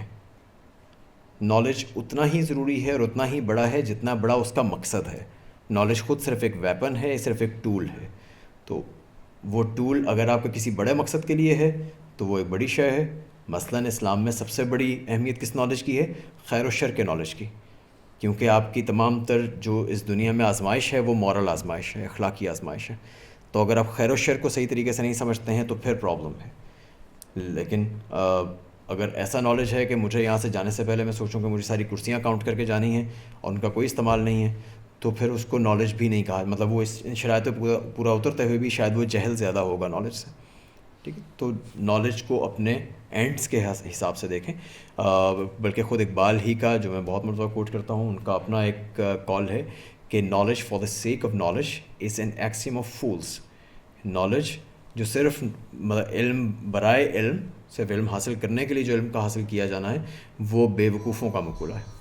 نالج اتنا ہی ضروری ہے اور اتنا ہی بڑا ہے جتنا بڑا اس کا مقصد ہے. نالج خود صرف ایک ویپن ہے, صرف ایک ٹول ہے. تو وہ ٹول اگر آپ کے کسی بڑے مقصد کے لیے ہے تو وہ ایک بڑی شے ہے. مثلاً اسلام میں سب سے بڑی اہمیت کس نالج کی ہے؟ خیر و شر کے نالج کی, کیونکہ آپ کی تمام تر جو اس دنیا میں آزمائش ہے وہ مورل آزمائش ہے, اخلاقی آزمائش ہے. تو اگر آپ خیر و شر کو صحیح طریقے سے نہیں سمجھتے ہیں تو پھر پرابلم ہے. لیکن اگر ایسا نالج ہے کہ مجھے یہاں سے جانے سے پہلے میں سوچوں کہ مجھے ساری کرسیاں کاؤنٹ کر کے جانی ہیں اور ان کا کوئی استعمال نہیں ہے, تو پھر اس کو نالج بھی نہیں کہا. مطلب وہ اس شرائط پہ پورا اترتے ہوئے بھی شاید وہ جہل زیادہ ہوگا نالج سے. ٹھیک ہے, تو نالج کو اپنے اینڈس کے حساب سے دیکھیں. بلکہ خود اقبال ہی کا, جو میں بہت مرتبہ کوٹ کرتا ہوں, ان کا اپنا ایک کال ہے کہ knowledge for the sake of knowledge is an ایکسیم of fools. Knowledge جو صرف علم برائے علم, صرف علم حاصل کرنے کے لیے جو علم کا حاصل کیا جانا ہے, وہ بے وقوفوں کا مقولہ ہے.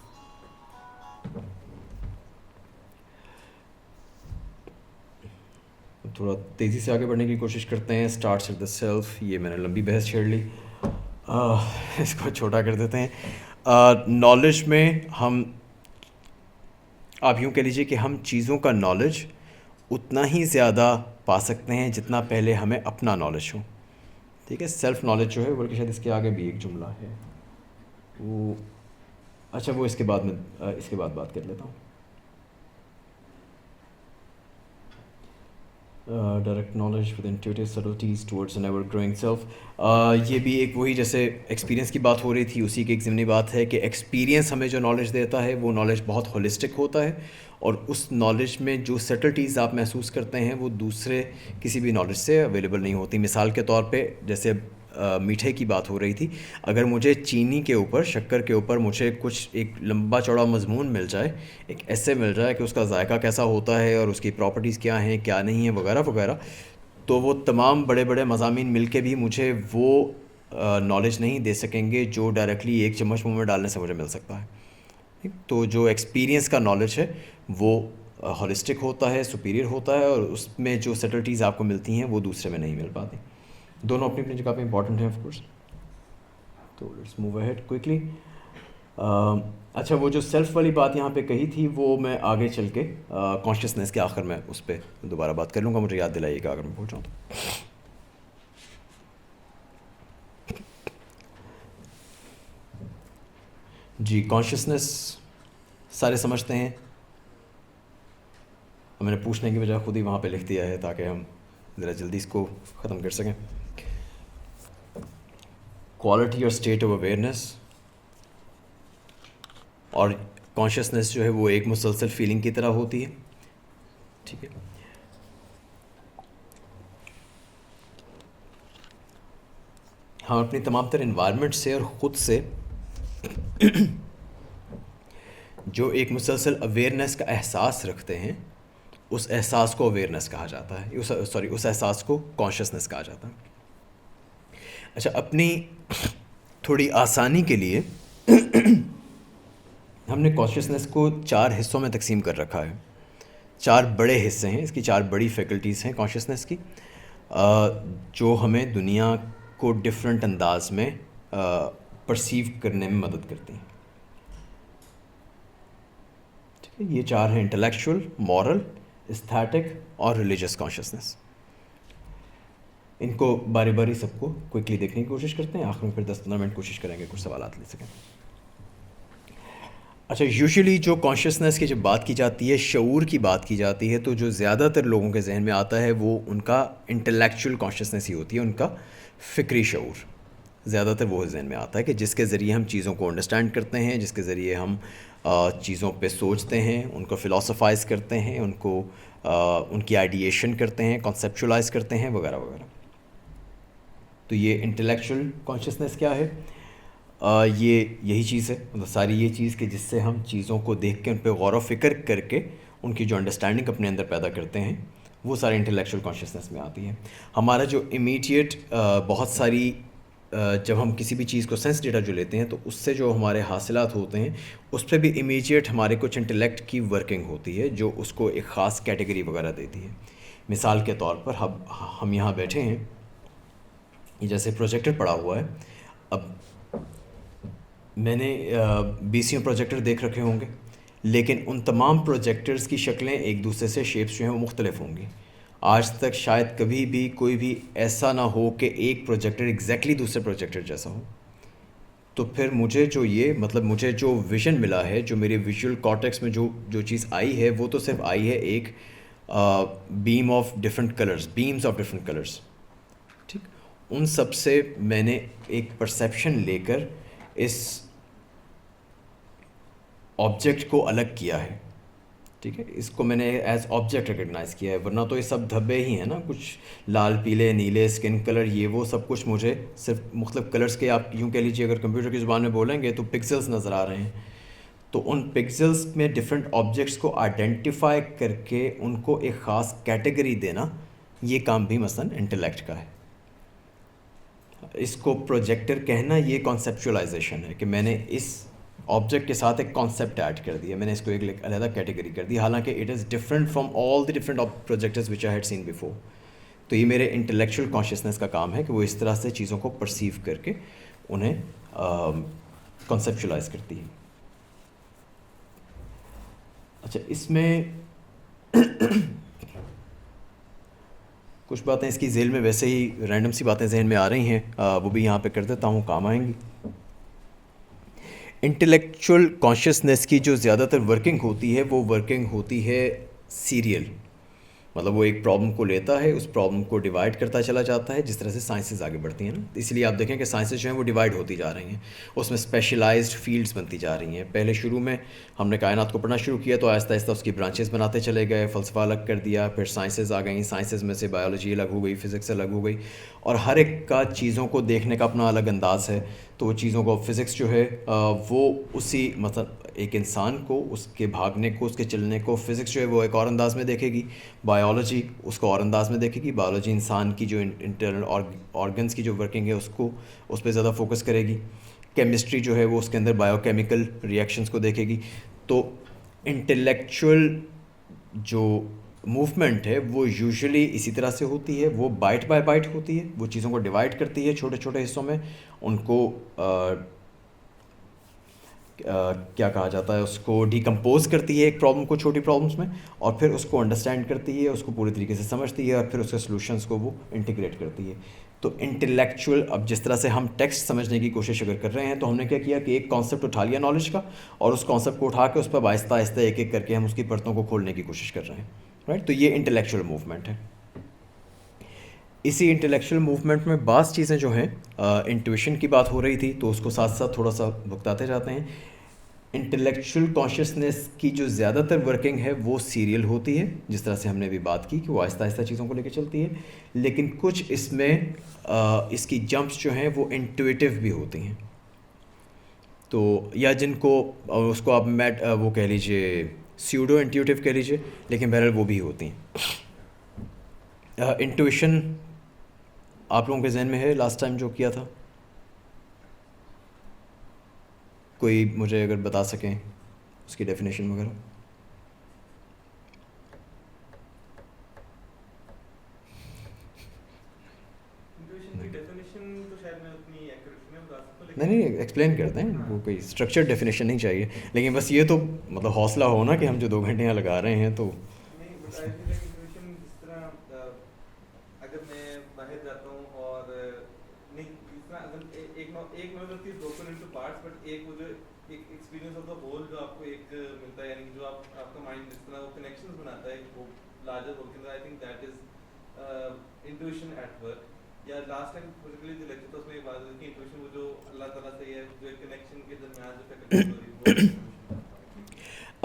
تھوڑا تیزی سے آگے بڑھنے کی کوشش کرتے ہیں. اسٹارٹس ایٹ دا سیلف, یہ میں نے لمبی بحث چھیڑ لی, اس کو چھوٹا کر دیتے ہیں. نالج میں ہم, آپ یوں کہہ لیجیے کہ ہم چیزوں کا نالج اتنا ہی زیادہ پا سکتے ہیں جتنا پہلے ہمیں اپنا نالج ہو. ٹھیک ہے, سیلف نالج جو ہے, بلکہ شاید اس کے آگے بھی ایک جملہ ہے وہ, اچھا وہ اس کے بعد بات کر لیتا ہوں. Direct knowledge with intuitive subtleties towards an ever growing self. یہ بھی ایک وہی جیسے ایکسپیرینس کی بات ہو رہی تھی, اسی کی ایک ضمنی بات ہے کہ ایکسپیرینس ہمیں جو نالج دیتا ہے وہ نالج بہت ہولسٹک ہوتا ہے, اور اس نالج میں جو سٹلٹیز آپ محسوس کرتے ہیں وہ دوسرے کسی بھی نالج سے اویلیبل نہیں ہوتی. مثال کے طور پہ جیسے میٹھے کی بات ہو رہی تھی, اگر مجھے چینی کے اوپر, شکر کے اوپر مجھے کچھ ایک لمبا چوڑا مضمون مل جائے, ایک ایسے مل جائے کہ اس کا ذائقہ کیسا ہوتا ہے اور اس کی پراپرٹیز کیا ہیں کیا نہیں ہیں وغیرہ وغیرہ, تو وہ تمام بڑے بڑے مضامین مل کے بھی مجھے وہ نالج نہیں دے سکیں گے جو ڈائریکٹلی ایک چمچ منہ میں ڈالنے سے مجھے مل سکتا ہے. تو جو ایکسپیرینس کا نالج ہے وہ ہولسٹک ہوتا ہے, سپیریئر ہوتا ہے, اور اس میں جو سٹلٹیز آپ کو ملتی ہیں وہ دوسرے میں نہیں مل پاتی. دونوں اپنی اپنی جگہ پہ امپورٹنٹ ہیں آف کورس. تو لیٹس موو اہیڈ کوئکلی. اچھا, وہ جو سیلف والی بات یہاں پہ کہی تھی وہ میں آگے چل کے کانشیسنیس کے آخر میں اس پہ دوبارہ بات کر لوں گا, مجھے یاد دلائیے گا اگر میں پہنچاؤں تو. جی, کانشیسنیس سارے سمجھتے ہیں, میں نے پوچھنے کی بجائے خود ہی وہاں پہ لکھ دیا ہے تاکہ ہم ذرا جلدی اس کو ختم کر سکیں. کوالٹی اور اسٹیٹ آف اویئرنیس اور کانشیسنیس جو ہے وہ ایک مسلسل فیلنگ کی طرح ہوتی ہے. ٹھیک ہے. ہم اپنی تمام تر انوائرمنٹ سے اور خود سے جو ایک مسلسل اویئرنیس کا احساس رکھتے ہیں اس احساس کو اویئرنیس کہا جاتا ہے, اس احساس کو کانشیسنیس کہا جاتا ہے. اچھا, اپنی تھوڑی آسانی کے لیے ہم نے کانشیسنیس کو 4 حصوں میں تقسیم کر رکھا ہے. 4 بڑے حصے ہیں اس کی, 4 بڑی فیکلٹیز ہیں کانشیسنیس کی, جو ہمیں دنیا کو ڈفرینٹ انداز میں پرسیو کرنے میں مدد کرتی ہیں. ٹھیک ہے, یہ 4 ہیں: انٹلیکچوئل, مورل, استھیٹک اور ریلیجس کانشیسنیس. ان کو باری باری سب کو کوئکلی دیکھنے کی کوشش کرتے ہیں, آخر میں پھر 10-15 منٹ کوشش کریں گے کچھ سوالات لے سکیں. اچھا, یوزلی جو کانشیسنیس کی جب بات کی جاتی ہے, شعور کی بات کی جاتی ہے, تو جو زیادہ تر لوگوں کے ذہن میں آتا ہے وہ ان کا انٹلیکچوئل کانشیسنیس ہی ہوتی ہے, ان کا فکری شعور زیادہ تر وہ ذہن میں آتا ہے کہ جس کے ذریعے ہم چیزوں کو انڈرسٹینڈ کرتے ہیں, جس کے ذریعے ہم چیزوں پہ سوچتے ہیں, ان کو فلاسفائز کرتے ہیں, ان کی آئیڈیشن کرتے ہیں, کنسیپچولائز کرتے ہیں وغیرہ وغیرہ. تو یہ انٹلیکچوئل کانشیسنیس کیا ہے؟ یہی چیز ہے, مطلب ساری یہ چیز کہ جس سے ہم چیزوں کو دیکھ کے ان پہ غور و فکر کر کے ان کی جو انڈرسٹینڈنگ اپنے اندر پیدا کرتے ہیں وہ سارے انٹلیکچوئل کانشیسنیس میں آتی ہے. ہمارا جو امیڈیٹ بہت ساری جب ہم کسی بھی چیز کو سینس ڈیٹا جو لیتے ہیں تو اس سے جو ہمارے حاصلات ہوتے ہیں اس پہ بھی امیڈیٹ ہمارے کچھ انٹلیکٹ کی ورکنگ ہوتی ہے جو اس کو ایک خاص کیٹیگری وغیرہ دیتی ہے. مثال کے طور پر ہم یہاں بیٹھے ہیں, یہ جیسے پروجیکٹر پڑا ہوا ہے. اب میں نے 20 پروجیکٹر دیکھ رکھے ہوں گے, لیکن ان تمام پروجیکٹرز کی شکلیں ایک دوسرے سے شیپس جو ہیں وہ مختلف ہوں گی. آج تک شاید کبھی بھی کوئی بھی ایسا نہ ہو کہ ایک پروجیکٹر ایگزیکٹلی دوسرے پروجیکٹر جیسا ہو. تو پھر مجھے جو ویژن ملا ہے, جو میرے ویژول کارٹیکس میں جو چیز آئی ہے وہ تو صرف آئی ہے ایک بیمز آف ڈفرینٹ کلرز. ٹھیک, ان سب سے میں نے ایک پرسیپشن لے کر اس آبجیکٹ کو الگ کیا ہے. ٹھیک ہے, اس کو میں نے ایز آبجیکٹ ریکگنائز کیا ہے, ورنہ تو یہ سب دھبے ہی ہیں نا, کچھ لال پیلے نیلے اسکن کلر یہ وہ سب کچھ مجھے صرف مختلف کلرز کے, آپ یوں کہہ لیجیے اگر کمپیوٹر کی زبان میں بولیں گے تو پکسلز نظر آ رہے ہیں. تو ان پکسلز میں ڈفرینٹ آبجیکٹس کو آئیڈینٹیفائی کر کے ان کو ایک خاص کیٹیگری دینا, یہ کام بھی مثلاً انٹلیکٹ کا ہے. اس کو پروجیکٹر کہنا یہ کانسیپچولائزیشن ہے کہ میں نے اس آبجیکٹ کے ساتھ ایک کانسیپٹ ایڈ کر دیا, میں نے اس کو ایک علیحدہ کیٹیگری کر دی, حالانکہ it is different from all the different projects which I had seen before. تو یہ میرے انٹلیکچوئل کانشیسنیس کا کام ہے کہ وہ اس طرح سے چیزوں کو پرسیو کر کے انہیں کنسیپچولائز کرتی ہے. اچھا, اس میں کچھ باتیں اس کی ذیل میں ویسے ہی رینڈم سی باتیں ذہن میں آ رہی ہیں, وہ بھی یہاں پہ کر دیتا ہوں, کام آئیں گی. انٹلیکچوئل کانشیسنیس کی جو زیادہ تر ورکنگ ہوتی ہے وہ ورکنگ ہوتی ہے سیریل, مطلب وہ ایک پرابلم کو لیتا ہے, اس پرابلم کو ڈیوائڈ کرتا چلا جاتا ہے, جس طرح سے سائنسز آگے بڑھتی ہیں نا. اس لیے آپ دیکھیں کہ سائنسز جو ہیں وہ ڈیوائڈ ہوتی جا رہی ہیں, اس میں اسپیشلائزڈ فیلڈز بنتی جا رہی ہیں. پہلے شروع میں ہم نے کائنات کو پڑھنا شروع کیا تو آہستہ آہستہ اس کی برانچز بناتے چلے گئے, فلسفہ الگ کر دیا, پھر سائنسز آ گئیں, سائنسز میں سے بایولوجی الگ ہو گئی, فزکس الگ ہو گئی, اور ہر ایک کا چیزوں کو دیکھنے کا اپنا الگ انداز ہے. تو وہ چیزوں کو فزکس جو ہے وہ اسی مطلب ایک انسان کو, اس کے بھاگنے کو, اس کے چلنے کو فزکس جو ہے وہ ایک اور انداز میں دیکھے گی, بایولوجی اس کو اور انداز میں دیکھے گی. بایولوجی انسان کی جو انٹرنل آرگنس کی جو ورکنگ ہے اس پہ زیادہ فوکس کرے گی. کیمسٹری جو ہے وہ اس کے اندر بایو کیمیکل ریئیکشنز کو دیکھے گی. تو انٹلیکچوئل جو موومنٹ ہے وہ یوزلی اسی طرح سے ہوتی ہے, وہ بائٹ بائی بائٹ ہوتی ہے, وہ چیزوں کو ڈیوائڈ کرتی ہے چھوٹے چھوٹے حصوں میں, ان کو کیا کہا جاتا ہے, اس کو ڈیکمپوز کرتی ہے ایک پرابلم کو چھوٹی پرابلمس میں, اور پھر اس کو انڈرسٹینڈ کرتی ہے, اس کو پوری طریقے سے سمجھتی ہے, اور پھر اس کے سلوشنس کو وہ انٹیگریٹ کرتی ہے. تو انٹلیکچوئل, اب جس طرح سے ہم ٹیکسٹ سمجھنے کی کوشش اگر کر رہے ہیں تو ہم نے کیا کیا کہ ایک کانسیپٹ اٹھا لیا نالج کا, اور اس کانسیپٹ کو اٹھا کے اس پر آہستہ آہستہ ایک ایک کر کے ہم اس کی پرتوں کو کھولنے کی کوشش کر رہے ہیں, رائٹ. تو یہ انٹلیکچوئل موومنٹ ہے. اسی انٹلیکچوئل موومنٹ میں بعض چیزیں جو ہیں انٹویشن کی بات ہو رہی تھی تو اس کو ساتھ ساتھ تھوڑا سا بتاتے جاتے ہیں. انٹلیکچوئل کانشیسنیس کی جو زیادہ تر ورکنگ ہے وہ سیریل ہوتی ہے، جس طرح سے ہم نے ابھی بات کی کہ وہ آہستہ آہستہ چیزوں کو لے کے چلتی ہے، لیکن کچھ اس میں اس کی جمپس جو ہیں وہ انٹویٹیو بھی ہوتی ہیں. تو یا جن کو اس کو آپ وہ کہہ لیجیے سیوڈو انٹیوٹیو کہہ لیجیے، لیکن بہرحال وہ بھی ہوتی ہیں. انٹویشن آپ لوگوں کے ذہن میں ہے لاسٹ ٹائم جو کیا تھا؟ کوئی مجھے اگر بتا سکیں اس کی ڈیفینیشن وغیرہ. نہیں ایکسپلین کرتے ہیں، وہ کوئی اسٹرکچر ڈیفینیشن نہیں چاہیے، لیکن بس یہ تو مطلب حوصلہ ہو نا کہ ہم جو 2 گھنٹے یہاں لگا رہے ہیں تو اگر میں باہر جاتا ہوں اور نہیں جس طرح ایک بروکن انٹو پارٹس، بٹ ایک وہ جو ایک ایکسپیرینس آف دا ہول جو آپ کو ایک ملتا ہے، یعنی جو آپ کا مائنڈ جس طرح وہ کنیکشنز بناتا ہے وہ لارجر ہول کے اندر، I think that is intuition at work. یا لاسٹ ٹائم پرٹیکولرلی جو لیکچر تھا اس میں یہ بات ہوئی کہ انٹویشن وہ جو اللہ تعالیٰ سے ہے، جو ایک کنیکشن کے درمیان جو فیکلٹی ہو رہی ہے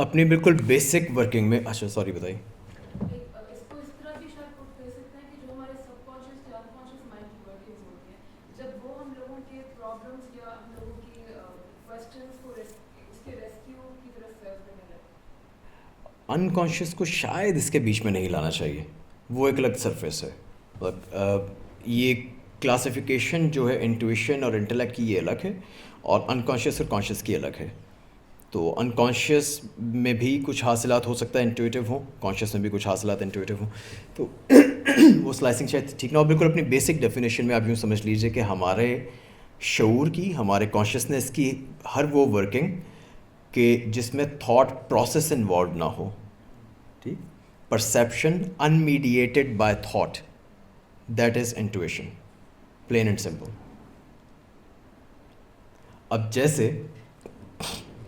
اپنی بالکل بیسک ورکنگ میں. اچھا سوری بتائیے. اس کو اس طرح بھی شاید پٹ کر سکتے ہیں کہ جو ہمارے سب کانشیس یا انکانشیس مائنڈ کی ورکنگز ہوتی ہیں، جب وہ ہم لوگوں کے پرابلمس یا ہم لوگوں کی کویسچنس کو اس کے ریسکیو کی طرف سرو کرنے لگے. انکانشیس کو شاید اس کے بیچ میں نہیں لانا چاہیے، وہ ایک الگ سرفیس ہے. یہ کلاسیفیکیشن جو ہے انٹویشن اور انٹلیکٹ کی یہ الگ ہے، اور انکانشیس اور کانشیس کی الگ ہے. تو انکانشیس میں بھی کچھ حاصلات ہو سکتا ہے انٹویٹیو ہوں، کانشیس میں بھی کچھ حاصلات انٹویٹیو ہوں. تو وہ سلائسنگ شاید ٹھیک نہ ہو. بالکل اپنی بیسک ڈیفینیشن میں آپ یوں سمجھ لیجیے کہ ہمارے شعور کی، ہمارے کانشیسنیس کی ہر وہ ورکنگ کہ جس میں تھاٹ پروسیس انوالوڈ نہ ہو. ٹھیک، perception unmediated by thought, that is intuition, plain and simple. اب جیسے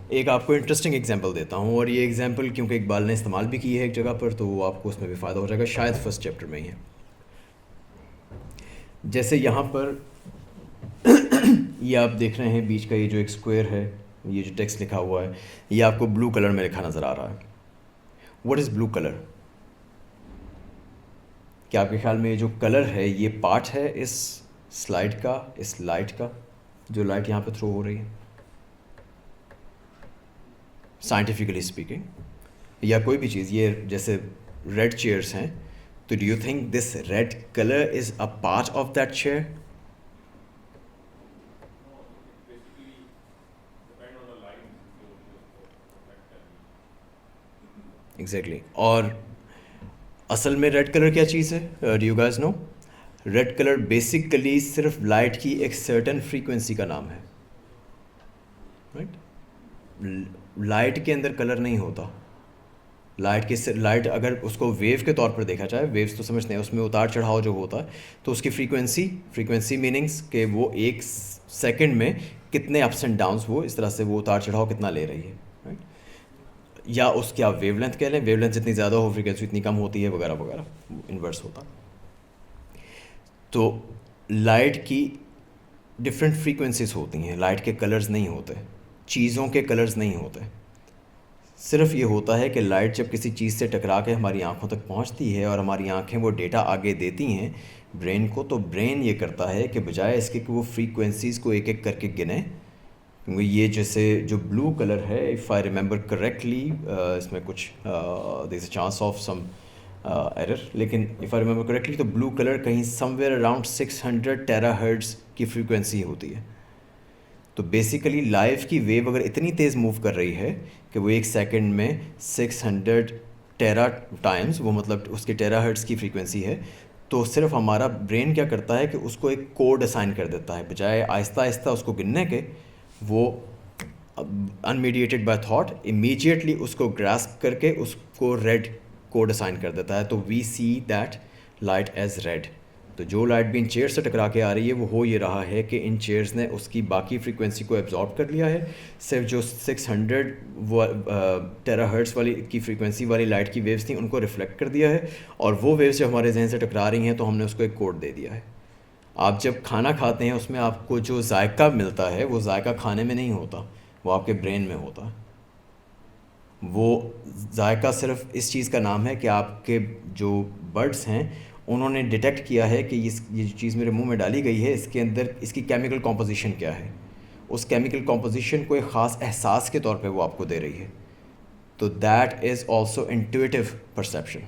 ایک آپ کو انٹرسٹنگ ایگزامپل دیتا ہوں، اور یہ ایگزامپل کیونکہ اقبال نے استعمال بھی کی ہے ایک جگہ پر تو وہ آپ کو اس میں بھی فائدہ ہو جائے گا، شاید فرسٹ چیپٹر میں ہی ہے. جیسے یہاں پر یہ آپ دیکھ رہے ہیں بیچ کا یہ جو ایک اسکوئر ہے، یہ جو ٹیکسٹ لکھا ہوا ہے، یہ آپ کو بلو کلر میں لکھا نظر آ رہا ہے. What is blue colour? کیا آپ کے خیال میں یہ جو کلر ہے یہ پارٹ ہے اس سلائڈ کا، اس لائٹ کا، جو لائٹ یہاں پہ تھرو ہو رہی ہے سائنٹیفکلی اسپیکنگ، یا کوئی بھی چیز؟ یہ جیسے ریڈ چیئرس ہیں، تو do you think this red colour is a part of that chair? Exactly. اور اصل میں ریڈ کلر کیا چیز ہے؟ Do you guys know? Red colour basically صرف لائٹ کی ایک سرٹن فریکوینسی کا نام ہے. رائٹ، لائٹ کے اندر کلر نہیں ہوتا. لائٹ اگر اس کو ویو کے طور پر دیکھا جائے، ویوز تو سمجھتے ہیں، اس میں اتار چڑھاؤ جو ہوتا ہے، تو اس کی فریکوینسی میننگس کہ وہ ایک سیکنڈ میں کتنے اپس اینڈ ڈاؤنس، وہ اس طرح سے وہ اتار چڑھاؤ کتنا لے رہی ہے. رائٹ، یا اس کی آپ ویو لینتھ کہہ لیں، ویو لینتھ جتنی زیادہ ہو فریکوینسی اتنی کم ہوتی ہے، وغیرہ وغیرہ، انورس ہوتا. تو لائٹ کی ڈفرینٹ فریکوینسیز ہوتی ہیں، لائٹ کے کلرز نہیں ہوتے، چیزوں کے کلرز نہیں ہوتے. صرف یہ ہوتا ہے کہ لائٹ جب کسی چیز سے ٹکرا کے ہماری آنکھوں تک پہنچتی ہے اور ہماری آنکھیں وہ ڈیٹا آگے دیتی ہیں برین کو، تو برین یہ کرتا ہے کہ بجائے اس کے کہ وہ فریکوینسیز کو ایک ایک کر کے گنے، یہ جیسے جو بلو کلر ہے، اف آئی ریمبر کریکٹلی، اس میں کچھ there is a chance of some error, لیکن اف آئی ریمبر کریکٹلی تو بلو کلر کہیں somewhere around 600 terahertz کی فریکوینسی ہوتی ہے. تو بیسیکلی لائف کی ویو اگر اتنی تیز موو کر رہی ہے کہ وہ ایک سیکنڈ میں 600 ٹیرا ٹائمز، وہ مطلب اس کے ٹیرا ہرٹز کی فریکوینسی ہے، تو صرف ہمارا برین کیا کرتا ہے کہ اس کو ایک کوڈ اسائن کر دیتا ہے، بجائے آہستہ آہستہ اس کو گننے کے، وہ انمیڈیٹڈ بائی تھاٹ امیجیٹلی اس کو گراسپ کر کے اس کو ریڈ کوڈ اسائن کر دیتا ہے. تو we see that light as red. تو جو لائٹ بھی ان چیئر سے ٹکرا کے آ رہی ہے وہ ہو یہ رہا ہے کہ ان چیئرز نے اس کی باقی فریکوینسی کو ایبزارب کر لیا ہے. صرف جو 600 ٹیرا ہرٹز والی کی فریکوینسی والی لائٹ کی ویوز تھیں ان کو ریفلیکٹ کر دیا ہے, اور وہ ویوز جو ہمارے ذہن سے ٹکرا رہی ہیں تو ہم نے اس کو ایک کوڈ دے دیا ہے. آپ جب کھانا کھاتے ہیں اس میں آپ کو جو ذائقہ ملتا ہے وہ ذائقہ کھانے میں نہیں ہوتا, وہ آپ کے برین میں ہوتا ہے. وہ ذائقہ صرف اس چیز کا نام ہے کہ آپ کے جو برڈس ہیں انہوں نے ڈیٹیکٹ کیا ہے کہ یہ چیز میرے منہ میں ڈالی گئی ہے, اس کے اندر اس کی کیمیکل کمپوزیشن کیا ہے. اس کیمیکل کمپوزیشن کو ایک خاص احساس کے طور پہ وہ آپ کو دے رہی ہے. تو دیٹ از آلسو انٹویٹیو پرسیپشن,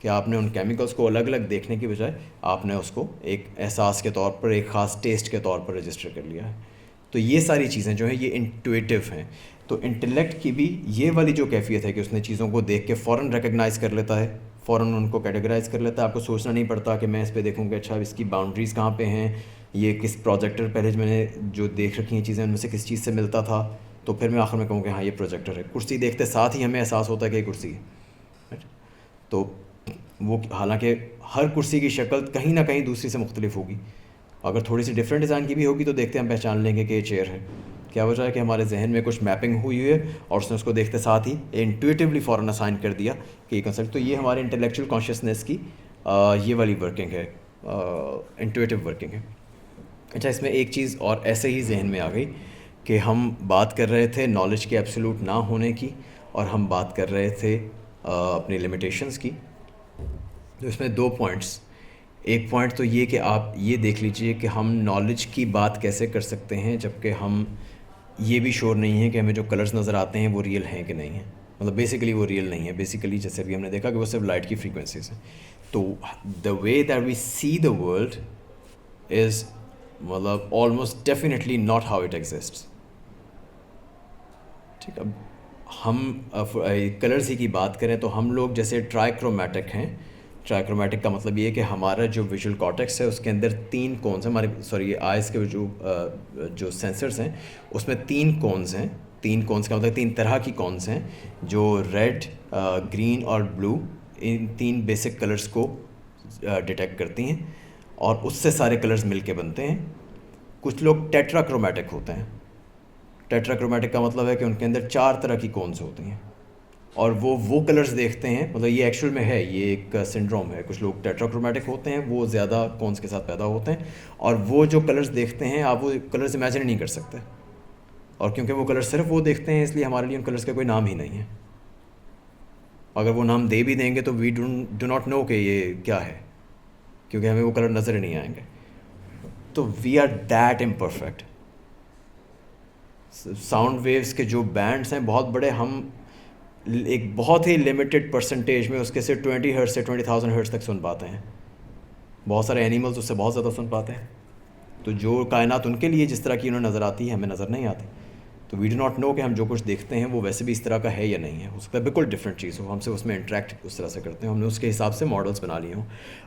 کہ آپ نے ان کیمیکلس کو الگ الگ دیکھنے کی بجائے آپ نے اس کو ایک احساس کے طور پر, ایک خاص ٹیسٹ کے طور پر رجسٹر کر لیا ہے. تو یہ ساری چیزیں جو ہیں یہ انٹویٹیو ہیں. تو انٹلیکٹ کی بھی یہ والی جو کیفیت ہے کہ اس نے چیزوں کو دیکھ کے فوراً ریکگنائز کر لیتا ہے, فوراً ان کو کیٹیگرائز کر لیتا ہے. آپ کو سوچنا نہیں پڑتا کہ میں اس پہ دیکھوں کہ اچھا اس کی باؤنڈریز کہاں پہ ہیں, یہ کس پروجیکٹر پہلے میں نے جو دیکھ رکھی ہیں چیزیں ان میں سے کس چیز سے ملتا تھا, تو پھر میں آخر میں کہوں کہ ہاں یہ پروجیکٹر ہے. کرسی دیکھتے ساتھ ہی ہمیں احساس ہوتا ہے کہ یہ کرسی ہے. تو وہ حالانکہ ہر کرسی کی شکل کہیں نہ کہیں دوسری سے مختلف ہوگی, اگر تھوڑی سی ڈفرینٹ ڈیزائن کی بھی ہوگی تو دیکھتے ہم پہچان لیں گے کہ یہ چیئر ہے. کیا وجہ ہے کہ ہمارے ذہن میں کچھ میپنگ ہوئی ہے اور اس نے اس کو دیکھتے ساتھ ہی انٹویٹیولی فوراً اسائن کر دیا کہ یہ کنسیپٹ. تو یہ ہمارے انٹلیکچوئل کانشیسنیس کی یہ والی ورکنگ ہے, انٹویٹیو ورکنگ ہے. اچھا, اس میں ایک چیز اور ایسے ہی ذہن میں آ گئی کہ ہم بات کر رہے تھے نالج کے ایبسولوٹ نہ ہونے کی, اور ہم بات کر رہے تھے اپنی لمیٹیشنس کی. تو اس میں 2 پوائنٹس. ایک پوائنٹ تو یہ کہ آپ یہ دیکھ لیجئے کہ ہم نالج کی بات کیسے کر سکتے ہیں جب کہ ہم یہ بھی شور نہیں ہے کہ ہمیں جو کلرز نظر آتے ہیں وہ ریئل ہیں کہ نہیں ہیں. مطلب بیسیکلی وہ ریئل نہیں ہے. بیسیکلی جیسے ابھی ہم نے دیکھا کہ وہ صرف لائٹ کی فریکوینسیز ہیں. تو دا way that we C the world is مطلب almost definitely not how it exists. ٹھیک, اب ہم کلرز ہی کی بات کریں تو ہم لوگ جیسے ٹرائی کرومیٹک ہیں. ٹرائی کرومیٹک کا مطلب یہ ہے کہ ہمارا جو ویژول کارٹیکس ہے اس کے اندر 3 کونز ہیں. ہمارے آئیز کے جو سینسرز ہیں اس میں 3 کونز ہیں. 3 کونز کا مطلب 3 طرح کی کونز ہیں جو ریڈ, گرین اور بلو, ان 3 بیسک کلرز کو ڈیٹیکٹ کرتی ہیں, اور اس سے سارے کلرز مل کے بنتے ہیں. کچھ لوگ ٹیٹرا کرومیٹک ہوتے ہیں. ٹیٹرا کرومیٹک کا مطلب ہے کہ ان کے اندر 4 طرح کی کونز ہوتی ہیں, اور وہ کلرز دیکھتے ہیں. مطلب یہ ایکچوئل میں ہے, یہ ایک سنڈروم ہے. کچھ لوگ ٹیٹرا کرومیٹک ہوتے ہیں, وہ زیادہ کونز کے ساتھ پیدا ہوتے ہیں, اور وہ جو کلرز دیکھتے ہیں آپ وہ کلرز امیجن نہیں کر سکتے, اور کیونکہ وہ کلرز صرف وہ دیکھتے ہیں اس لیے ہمارے لیے ان کلرز کا کوئی نام ہی نہیں ہے. اگر وہ نام دے بھی دیں گے تو وی ڈو ناٹ نو کہ یہ کیا ہے, کیونکہ ہمیں وہ کلر نظر نہیں آئیں گے. تو we are that imperfect. Sound waves کے جو بینڈس ہیں بہت بڑے, ہم ایک بہت ہی لمیٹڈ پرسنٹیج میں اس کے سے 20 ہرٹز سے 20,000 ہرٹز تک سن پاتے ہیں. بہت سارے اینیملز اس سے بہت زیادہ سن پاتے ہیں. تو جو کائنات ان کے لیے جس طرح کی انہیں نظر آتی ہے ہمیں نظر نہیں آتی. تو وی ڈو ناٹ نو کہ ہم جو کچھ دیکھتے ہیں وہ ویسے بھی اس طرح کا ہے یا نہیں ہے. ہو سکتا ہے بالکل ڈفرینٹ چیز ہو, ہم سے اس میں انٹریکٹ اس طرح سے کرتے ہیں, ہم نے اس کے حساب سے ماڈلس بنا لیے ہوں.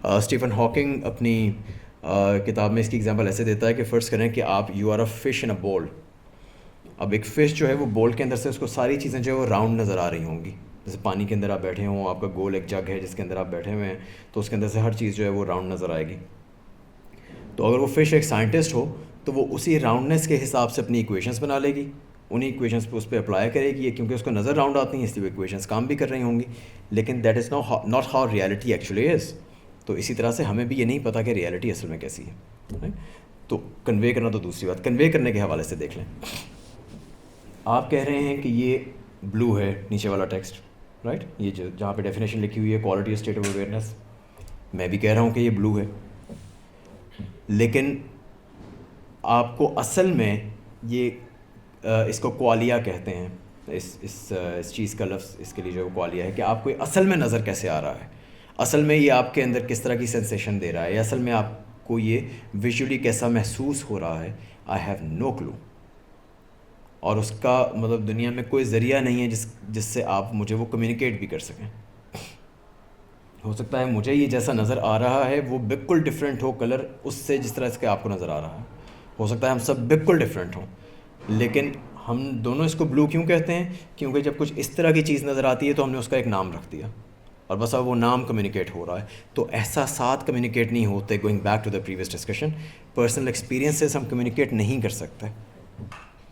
اسٹیفن ہاکنگ اپنی کتاب میں اس کی ایگزامپل ایسے دیتا ہے کہ فرض کریں کہ آپ you are a fish in اے بول. اب ایک فش جو ہے وہ بول کے اندر سے اس کو ساری چیزیں جو ہے وہ راؤنڈ نظر آ رہی ہوں گی. جیسے پانی کے اندر آپ بیٹھے ہوں, آپ کا گول ایک جگ ہے جس کے اندر آپ بیٹھے ہوئے ہیں, تو اس کے اندر سے ہر چیز جو ہے وہ راؤنڈ نظر آئے گی. تو اگر وہ فش ایک سائنٹسٹ ہو تو وہ اسی راؤنڈنیس کے حساب سے اپنی ایکویشنز بنا لے گی, انہیں ایکویشنز پہ اس پہ اپلائی کرے گی, کیونکہ اس کو نظر راؤنڈ آتی ہیں اس لیے وہ ایکویشنز کام بھی کر رہی ہوں گی. لیکن that is not how reality actually is. تو اسی طرح سے ہمیں بھی یہ نہیں پتہ کہ ریالٹی اصل میں کیسی ہے. تو کنوے کرنا تو دوسری بات. کنوے کرنے کے حوالے سے دیکھ لیں, آپ کہہ رہے ہیں کہ یہ بلو ہے نیچے والا ٹیکسٹ, رائٹ, یہ جہاں پہ ڈیفینیشن لکھی ہوئی ہے کوالٹی اسٹیٹ آف اویئرنیس, میں بھی کہہ رہا ہوں کہ یہ بلو ہے. لیکن آپ کو اصل میں یہ اس کو کوالیا کہتے ہیں, اس چیز کا لفظ اس کے لیے جو کوالیا ہے, کہ آپ کو اصل میں نظر کیسے آ رہا ہے, اصل میں یہ آپ کے اندر کس طرح کی سینسیشن دے رہا ہے, یا اصل میں آپ کو یہ ویژولی کیسا محسوس ہو رہا ہے. آئی ہیو نو کلو. اور اس کا مطلب دنیا میں کوئی ذریعہ نہیں ہے جس سے آپ مجھے وہ کمیونیکیٹ بھی کر سکیں. ہو سکتا ہے مجھے یہ جیسا نظر آ رہا ہے وہ بالکل ڈفرینٹ ہو کلر اس سے جس طرح اس کے آپ کو نظر آ رہا ہے. ہو سکتا ہے ہم سب بالکل ڈفرینٹ ہوں, لیکن ہم دونوں اس کو بلو کیوں کہتے ہیں؟ کیونکہ جب کچھ اس طرح کی چیز نظر آتی ہے تو ہم نے اس کا ایک نام رکھ دیا. اور بس اب وہ نام کمیونیکیٹ ہو رہا ہے. تو احساسات کمیونیکیٹ نہیں ہوتے. Going back to the previous discussion, personal experiences ہم کمیونیکیٹ نہیں کر سکتے.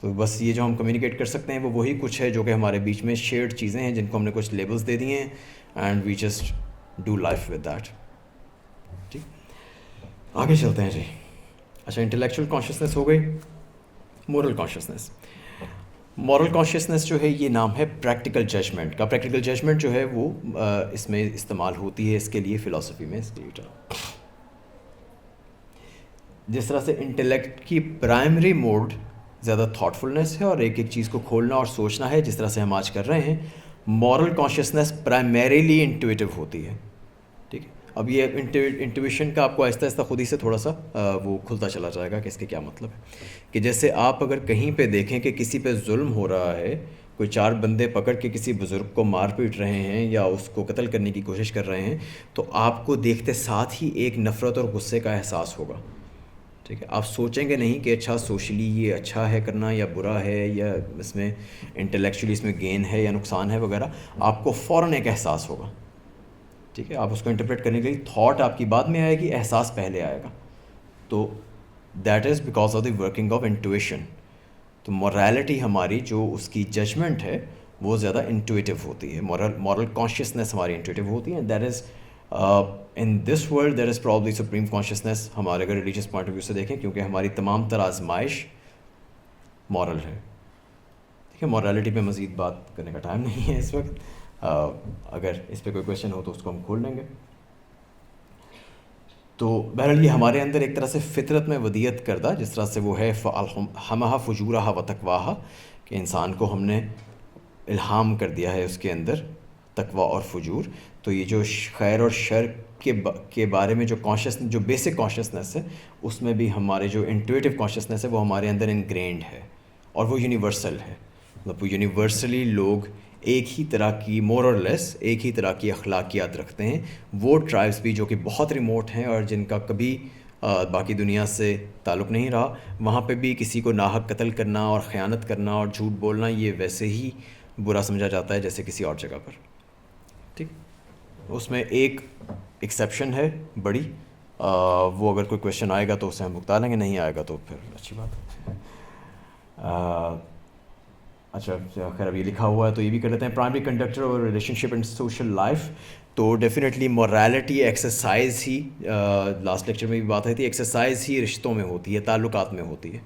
تو بس یہ جو ہم کمیونیکیٹ کر سکتے ہیں وہ وہی کچھ ہے جو کہ ہمارے بیچ میں شیئرڈ چیزیں ہیں جن کو ہم نے کچھ لیبلز دے دیے ہیں, and we just do life with that. ٹھیک, آگے چلتے ہیں جی. اچھا, انٹلیکچوئل کانشیسنیس ہو گئی. Moral consciousness. مورل کانشیسنیس جو ہے یہ نام ہے پریکٹیکل ججمنٹ کا. پریکٹیکل ججمنٹ جو ہے وہ اس میں استعمال ہوتی ہے اس کے لیے فلاسفی میں. اس کے لیے جس طرح سے انٹلیکٹ کی پرائمری موڈ زیادہ تھاٹفلنس ہے اور ایک ایک چیز کو کھولنا اور سوچنا ہے, جس طرح سے ہم آج کر رہے ہیں, مورل کانشیسنیس پرائمریلی انٹویٹیو ہوتی ہے. ٹھیک ہے, اب یہ انٹویشن کا آپ کو آہستہ آہستہ خود ہی سے تھوڑا سا وہ کھلتا چلا جائے گا کہ اس کے کیا مطلب ہے. کہ جیسے آپ اگر کہیں پہ دیکھیں کہ کسی پہ ظلم ہو رہا ہے, کوئی 4 بندے پکڑ کے کسی بزرگ کو مار پیٹ رہے ہیں یا اس کو قتل کرنے کی کوشش کر رہے ہیں, تو آپ کو دیکھتے ساتھ ہی ایک نفرت اور غصے کا احساس ہوگا. ٹھیک ہے, آپ سوچیں گے نہیں کہ اچھا سوشلی یہ اچھا ہے کرنا یا برا ہے, یا اس میں انٹلیکچولی اس میں گین ہے یا نقصان ہے وغیرہ. آپ کو فوراً ایک احساس ہوگا. ٹھیک ہے, آپ اس کو انٹرپریٹ کرنے کے لیے تھاٹ آپ کی بعد میں آئے گی, احساس پہلے آئے گا. تو that is because of the working of intuition. تو مورالٹی ہماری جو اس کی ججمنٹ ہے وہ زیادہ انٹویٹیو ہوتی ہے. مورل کانشیسنیس ہماری انٹویٹیو ہوتی ہے. That is in this world that is probably supreme consciousness ہمارے اگر ریلیجیس پوائنٹ آف ویو سے دیکھیں, کیونکہ ہماری تمام تر آزمائش مورل ہے. ٹھیک ہے, مورالٹی پہ مزید بات کرنے کا ٹائم نہیں ہے اس وقت. اگر اس پہ کوئی کویشچن ہو تو اس کو ہم کھول لیں گے. تو بہرحال یہ ہمارے اندر ایک طرح سے فطرت میں ودیت کردہ, جس طرح سے وہ ہے ہمہ فجورہ و تقواہا, کہ انسان کو ہم نے الہام کر دیا ہے اس کے اندر تقوی اور فجور. تو یہ جو خیر اور شر کے بارے میں جو بیسک کانشیسنیس ہے, اس میں بھی ہمارے جو انٹویٹیو کانشیسنیس ہے وہ ہمارے اندر انگرینڈ ہے, اور وہ یونیورسل ہے. مطلب وہ یونیورسلی لوگ ایک ہی طرح کی مور اور لیس ایک ہی طرح کی اخلاقیات رکھتے ہیں. وہ ٹرائبس بھی جو کہ بہت ریموٹ ہیں اور جن کا کبھی باقی دنیا سے تعلق نہیں رہا, وہاں پہ بھی کسی کو ناحق قتل کرنا اور خیانت کرنا اور جھوٹ بولنا یہ ویسے ہی برا سمجھا جاتا ہے جیسے کسی اور جگہ پر. ٹھیک, اس میں ایک ایکسیپشن ہے بڑی, وہ اگر کوئی کویشچن آئے گا تو اسے ہم بتا لیں گے, نہیں آئے گا تو پھر اچھی بات ہے. اچھا خیر, اب یہ لکھا ہوا ہے تو یہ بھی کر لیتے ہیں. پرائمری کنڈکٹر اور relation ship and social life. تو ڈیفینیٹلی مورالٹی ایکسرسائز ہی, لاسٹ لیکچر میں بھی بات آئی تھی, ایکسرسائز ہی رشتوں میں ہوتی ہے, تعلقات میں ہوتی ہے.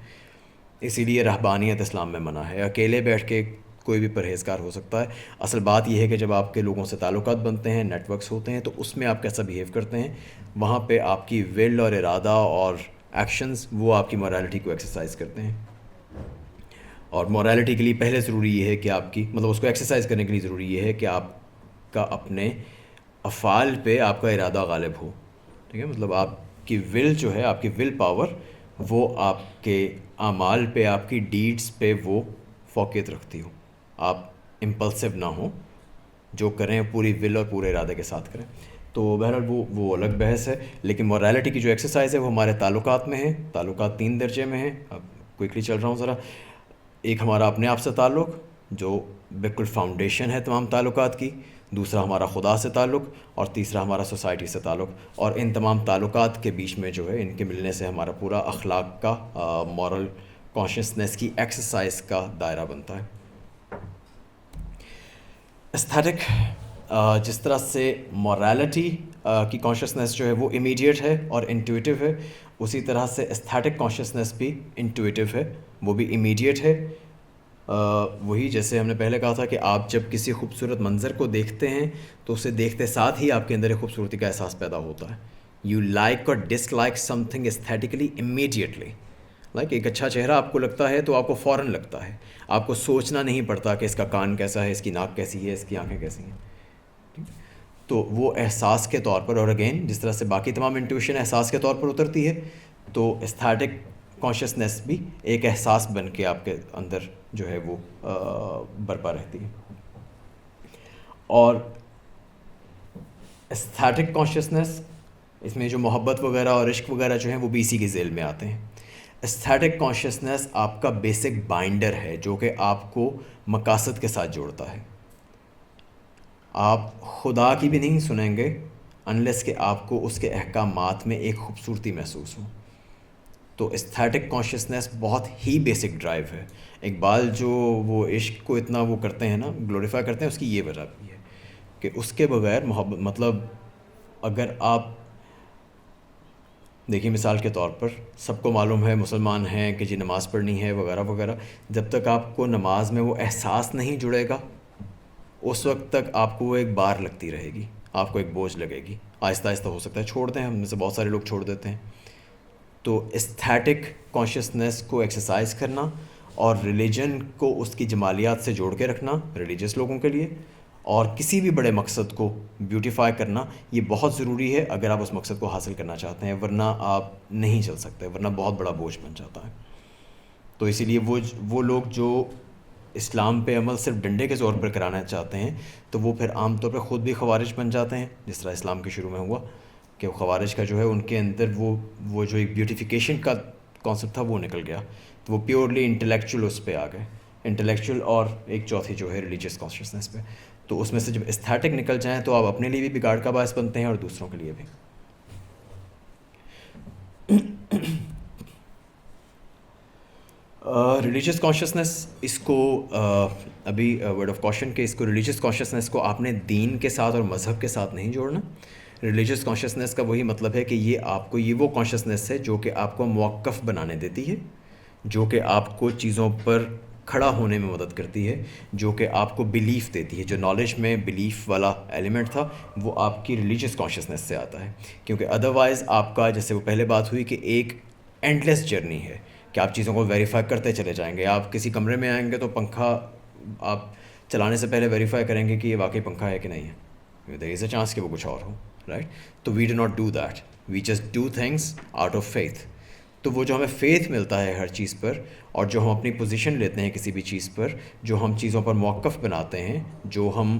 اسی لیے رہبانیت اسلام میں منع ہے. اکیلے بیٹھ کے کوئی بھی پرہیزگار ہو سکتا ہے. اصل بات یہ ہے کہ جب آپ کے لوگوں سے تعلقات بنتے ہیں, نیٹ ورکس ہوتے ہیں, تو اس میں آپ کیسا بیہیو کرتے ہیں, وہاں پہ آپ کی ول اور ارادہ اور ایکشنز وہ آپ کی مورالٹی کو ایکسرسائز کرتے ہیں. اور مورالٹی کے لیے پہلے ضروری یہ ہے کہ آپ کی مطلب اس کو ایکسرسائز کرنے کے لیے ضروری یہ ہے کہ آپ کا اپنے افعال پہ آپ کا ارادہ غالب ہو. ٹھیک ہے, مطلب آپ کی ول جو ہے, آپ کی ول پاور, وہ آپ کے اعمال پہ, آپ کی ڈیڈز پہ وہ فوقیت رکھتی ہو. آپ امپلسو نہ ہوں, جو کریں پوری ول اور پورے ارادے کے ساتھ کریں. تو بہرحال وہ الگ بحث ہے. لیکن مورالٹی کی جو ایکسرسائز ہے وہ ہمارے تعلقات میں ہے. تعلقات 3 درجے میں ہیں. اب کوئکلی چل رہا ہوں ذرا. ایک ہمارا اپنے آپ سے تعلق جو بالکل فاؤنڈیشن ہے تمام تعلقات کی, دوسرا ہمارا خدا سے تعلق, اور تیسرا ہمارا سوسائٹی سے تعلق. اور ان تمام تعلقات کے بیچ میں جو ہے ان کے ملنے سے ہمارا پورا اخلاق کا, مورل کانشیسنیس کی ایکسرسائز کا دائرہ بنتا ہے. استھیٹک, جس طرح سے مورالٹی کی کانشیسنیس جو ہے وہ امیڈیٹ ہے اور انٹویٹیو ہے, اسی طرح سے استھیٹک کانشیسنیس بھی انٹویٹیو ہے, وہ بھی امیڈیٹ ہے. وہی جیسے ہم نے پہلے کہا تھا کہ آپ جب کسی خوبصورت منظر کو دیکھتے ہیں تو اسے دیکھتے ساتھ ہی آپ کے اندر ایک خوبصورتی کا احساس پیدا ہوتا ہے. You like or dislike something aesthetically immediately. Like ایک اچھا چہرہ آپ کو لگتا ہے تو آپ کو فوراً لگتا ہے, آپ کو سوچنا نہیں پڑتا کہ اس کا کان کیسا ہے, اس کی ناک کیسی ہے, اس کی آنکھیں کیسی ہیں. تو وہ احساس کے طور پر, اور اگین جس طرح سے باقی تمام انٹویشن احساس کے طور پر اترتی ہے, تو استھیٹک کانشیسنیس بھی ایک احساس بن کے آپ کے اندر جو ہے وہ برپا رہتی ہے. اور استھیٹک کانشیسنیس, اس میں جو محبت وغیرہ اور عشق وغیرہ جو ہیں وہ بھی اسی کے ذیل میں آتے ہیں. استھیٹک کانشیسنیس آپ کا بیسک بائنڈر ہے جو کہ آپ کو مقاصد کے ساتھ جوڑتا ہے. آپ خدا کی بھی نہیں سنیں گے انلیس کہ آپ کو اس کے احکامات میں ایک خوبصورتی محسوس ہو. تو استھیٹک کانشیسنیس بہت ہی بیسک ڈرائیو ہے. اقبال جو وہ عشق کو اتنا وہ کرتے ہیں نا، گلوریفائی کرتے ہیں، اس کی یہ وجہ بھی ہے کہ اس کے بغیر محبت، مطلب اگر آپ دیکھیے مثال کے طور پر سب کو معلوم ہے مسلمان ہیں کہ جی نماز پڑھنی ہے وغیرہ وغیرہ، جب تک آپ کو نماز میں وہ احساس نہیں جڑے گا اس وقت تک آپ کو وہ ایک بار لگتی رہے گی، آپ کو ایک بوجھ لگے گی. آہستہ آہستہ ہو سکتا ہے چھوڑ دیں، ہم میں سے بہت سارے لوگ چھوڑ دیتے ہیں. تو استھیٹک کانشیسنیس کو ایکسرسائز کرنا اور ریلیجن کو اس کی جمالیات سے جوڑ کے رکھنا ریلیجس لوگوں کے لیے، اور کسی بھی بڑے مقصد کو بیوٹیفائی کرنا یہ بہت ضروری ہے اگر آپ اس مقصد کو حاصل کرنا چاہتے ہیں، ورنہ آپ نہیں چل سکتے، ورنہ بہت بڑا بوجھ بن جاتا ہے. تو اسی لیے وہ لوگ جو اسلام پہ عمل صرف ڈنڈے کے زور پر کرانا چاہتے ہیں تو وہ پھر عام طور پہ خود بھی خوارج بن جاتے ہیں، جس طرح اسلام کے شروع میں ہوا کہ خوارج کا جو ہے ان کے اندر وہ جو ایک بیوٹیفیکیشن کا کانسیپٹ تھا وہ نکل گیا، تو وہ پیورلی انٹلیکچوئل اس پہ آ گئے، انٹلیکچوئل اور ایک چوتھی جو ہے ریلیجیس کانشیسنیس پہ. تو اس میں سے جب استھیٹک نکل جائیں تو آپ اپنے لیے بھی بگاڑ کا باعث بنتے ہیں اور دوسروں کے لیے بھی. ریلیجیس کانشیسنیس، اس کو ابھی ورڈ آف کوشن کہ اس کو ریلیجیس کانشیسنیس کو آپ نے دین کے ساتھ اور مذہب کے ساتھ نہیں جوڑنا. ریلیجیس کانشیسنیس کا وہی مطلب ہے کہ یہ آپ کو، یہ وہ کانشیسنیس ہے جو کہ آپ کو موقف بنانے دیتی ہے، جو کہ آپ کو چیزوں پر کھڑا ہونے میں مدد کرتی ہے، جو کہ آپ کو بلیف دیتی ہے. جو نالج میں بلیف والا ایلیمنٹ تھا وہ آپ کی ریلیجیس کانشیسنیس سے آتا ہے، کیونکہ ادروائز آپ کا، جیسے وہ پہلے بات ہوئی کہ ایک اینڈلیس جرنی ہے کہ آپ چیزوں کو ویریفائی کرتے چلے جائیں گے. آپ کسی کمرے میں آئیں گے تو پنکھا آپ چلانے سے پہلے ویریفائی کریں گے کہ یہ واقعی پنکھا ہے کہ نہیں ہے، دیر از اے چانس کہ وہ کچھ اور ہو، رائٹ. تو we do not do that, we just do things out of faith. تو وہ جو ہمیں فیتھ ملتا ہے ہر چیز پر، اور جو ہم اپنی پوزیشن لیتے ہیں کسی بھی چیز پر، جو ہم چیزوں پر موقف بناتے ہیں، جو ہم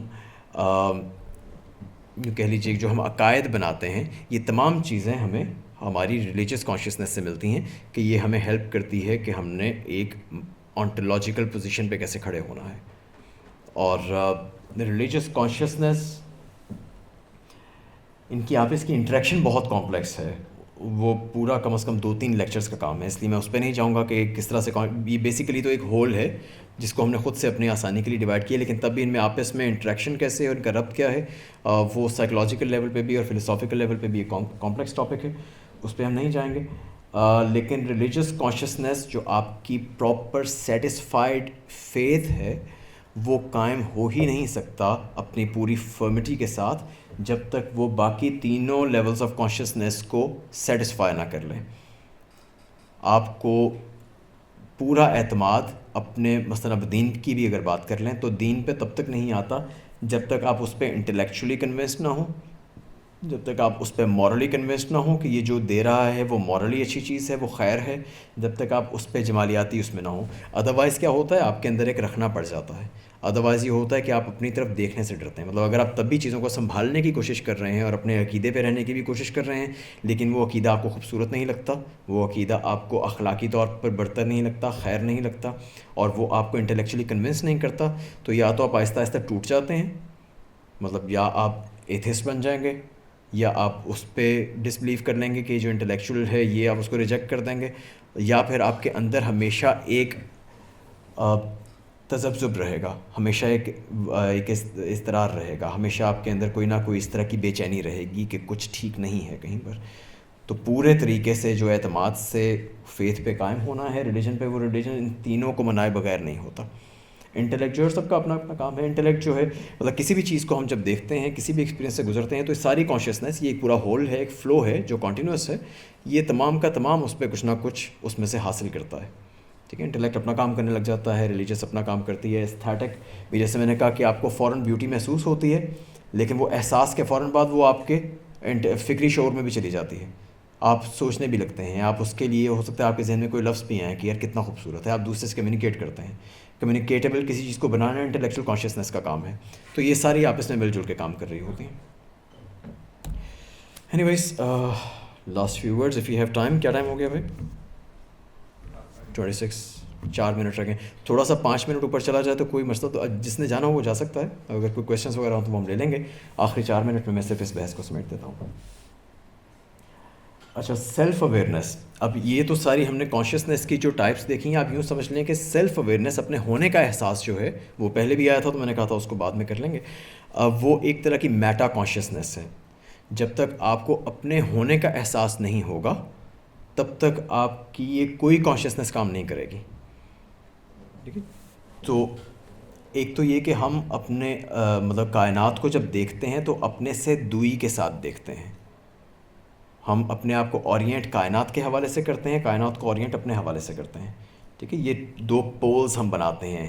کہہ لیجیے جو ہم عقائد بناتے ہیں، یہ تمام چیزیں ہمیں ہماری ریلیجیس کانشیسنیس سے ملتی ہیں کہ یہ ہمیں ہیلپ کرتی ہے کہ ہم نے ایک آنٹولوجیکل پوزیشن پہ کیسے کھڑے ہونا ہے. اور ریلیجیس کانشیسنیس، ان کی آپس کی انٹریکشن بہت کمپلیکس ہے، وہ پورا کم از کم 2-3 لیکچرز کا کام ہے، اس لیے میں اس پہ نہیں جاؤں گا کہ کس طرح سے. یہ بیسیکلی تو ایک ہول ہے جس کو ہم نے خود سے اپنی آسانی کے لیے ڈیوائڈ کیا، لیکن تب بھی ان میں آپس میں انٹریکشن کیسے ہے اور ان کا ربط کیا ہے، وہ سائیکولوجیکل لیول پہ بھی اور فلسافیکل لیول پہ بھی ایک کمپلیکس ٹاپک ہے، اس پہ ہم نہیں جائیں گے. لیکن ریلیجیس کانشیسنیس جو آپ کی پراپر سیٹسفائیڈ فیتھ ہے وہ قائم ہو ہی نہیں سکتا اپنی پوری فرمٹی کے ساتھ جب تک وہ باقی تینوں لیولز آف کانشیسنیس کو سیٹسفائی نہ کر لیں. آپ کو پورا اعتماد اپنے، مثلا اب دین کی بھی اگر بات کر لیں تو دین پہ تب تک نہیں آتا جب تک آپ اس پہ انٹلیکچولی کنونسڈ نہ ہوں، جب تک آپ اس پہ مورلی کنونسڈ نہ ہوں کہ یہ جو دے رہا ہے وہ مورلی اچھی چیز ہے، وہ خیر ہے، جب تک آپ اس پہ جمالیاتی اس میں نہ ہوں. ادروائز کیا ہوتا ہے، آپ کے اندر ایک رکھنا پڑ جاتا ہے. ادروائز یہ ہوتا ہے کہ آپ اپنی طرف دیکھنے سے ڈرتے ہیں. مطلب اگر آپ تب بھی چیزوں کو سنبھالنے کی کوشش کر رہے ہیں اور اپنے عقیدے پہ رہنے کی بھی کوشش کر رہے ہیں، لیکن وہ عقیدہ آپ کو خوبصورت نہیں لگتا، وہ عقیدہ آپ کو اخلاقی طور پر برتر نہیں لگتا، خیر نہیں لگتا، اور وہ آپ کو انٹلیکچولی کنونس نہیں کرتا، تو یا تو آپ آہستہ آہستہ ٹوٹ جاتے ہیں، مطلب یا آپ ایتھسٹ بن جائیں گے، یا آپ اس پہ ڈس بلیو کر لیں گے کہ جو انٹلیکچوئل ہے یہ آپ اس کو ریجیکٹ کر دیں گے، یا پھر آپ کے اندر ہمیشہ ایک تذبذب رہے گا، ہمیشہ ایک اضطرار رہے گا، ہمیشہ آپ کے اندر کوئی نہ کوئی اس طرح کی بے چینی رہے گی کہ کچھ ٹھیک نہیں ہے کہیں پر. تو پورے طریقے سے جو اعتماد سے فیتھ پہ قائم ہونا ہے، ریلیجن پہ، وہ ریلیجن ان تینوں کو منائے بغیر نہیں ہوتا. انٹلیکٹ جو ہے سب کا اپنا اپنا کام ہے. انٹلیکٹ جو ہے مطلب کسی بھی چیز کو ہم جب دیکھتے ہیں، کسی بھی ایکسپیرینس سے گزرتے ہیں، تو یہ ساری کانشیسنیس، یہ ایک پورا ہول ہے، ایک فلو ہے جو کنٹینیوس ہے، یہ تمام کا تمام اس پہ کچھ نہ کچھ اس میں سے حاصل کرتا ہے. ٹھیک ہے، انٹلیکٹ اپنا کام کرنے لگ جاتا ہے، ریلیجس اپنا کام کرتی ہے. استھیٹک بھی جیسے میں نے کہا کہ آپ کو فوراً بیوٹی محسوس ہوتی ہے، لیکن وہ احساس کے فوراً بعد وہ آپ کے فکری شعور میں بھی چلی جاتی ہے، آپ سوچنے بھی لگتے ہیں، آپ اس کے لیے ہو سکتا ہے آپ کے ذہن میں کوئی لفظ بھی آئیں کہ یار کتنا خوبصورت ہے، آپ دوسرے سے کمیونیکیٹ کرتے ہیں. کمیونیکیٹیبل کسی چیز کو بنانا انٹلیکچوئل کانشیسنیس کا کام ہے. تو یہ ساری آپس میں مل جل کے کام کر رہی ہوتی ہیں. Any ways last few words if you have time. کیا ٹائم ہو گیا بھائی؟ 26 4 منٹ رکھیں. تھوڑا سا 5 منٹ اوپر چلا جائے تو کوئی مسئلہ, تو جس نے جانا ہو وہ جا سکتا ہے. اگر کوئی کویشچنس وغیرہ ہوں تو وہ ہم لے لیں گے. آخری 4 منٹ میں صرف اس بحث کو سمیٹ دیتا ہوں. اچھا, سیلف اویئرنیس. اب یہ تو ساری ہم نے کانشیسنیس کی جو ٹائپس دیکھی ہیں, آپ یوں سمجھ لیں کہ سیلف اویئرنیس, اپنے ہونے کا احساس جو ہے, وہ پہلے بھی آیا تھا تو میں نے کہا تھا اس کو بعد میں کر لیں گے. وہ ایک طرح کی میٹا کانشیسنیس ہے. جب تک آپ کو اپنے ہونے کا احساس نہیں ہوگا تب تک آپ کی یہ کوئی کانشیسنیس کام نہیں کرے گی. ٹھیک ہے. تو ایک تو یہ کہ ہم اپنے مطلب کائنات کو جب دیکھتے ہیں تو اپنے سے دوئی کے ساتھ دیکھتے ہیں. ہم اپنے آپ کو اورینٹ کائنات کے حوالے سے کرتے ہیں, کائنات کو اورینٹ اپنے حوالے سے کرتے ہیں. ٹھیک ہے. یہ 2 پولز ہم بناتے ہیں,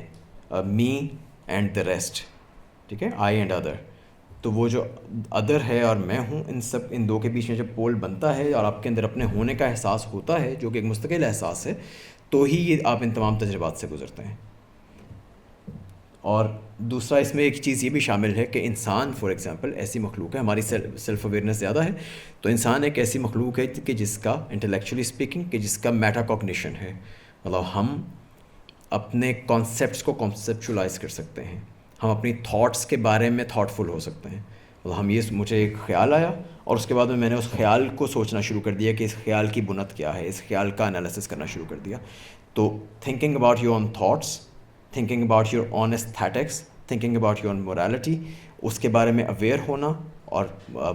می اینڈ دا ریسٹ. ٹھیک ہے, آئی اینڈ ادر. تو وہ جو ادر ہے اور میں ہوں, ان 2 کے بیچ میں جب پول بنتا ہے اور آپ کے اندر اپنے ہونے کا احساس ہوتا ہے, جو کہ ایک مستقل احساس ہے, تو ہی یہ آپ ان تمام تجربات سے گزرتے ہیں. اور دوسرا اس میں ایک چیز یہ بھی شامل ہے کہ انسان فار ایگزامپل ایسی مخلوق ہے, ہماری سیلف اویئرنیس زیادہ ہے, تو انسان ایک ایسی مخلوق ہے کہ جس کا انٹلیکچولی اسپیکنگ کہ جس کا میٹا کوگنیشن ہے. مطلب ہم اپنے کانسیپٹس کو کانسیپچولائز کر سکتے ہیں, ہم اپنی تھاٹس کے بارے میں تھاٹ فل ہو سکتے ہیں. مطلب مجھے ایک خیال آیا اور اس کے بعد میں نے اس خیال کو سوچنا شروع کر دیا کہ اس خیال کی بنیاد کیا ہے, اس خیال کا انالیسس کرنا شروع کر دیا. تو thinking about your own thoughts, thinking about your own aesthetics, thinking about your own morality, اس کے بارے میں اویئر ہونا. اور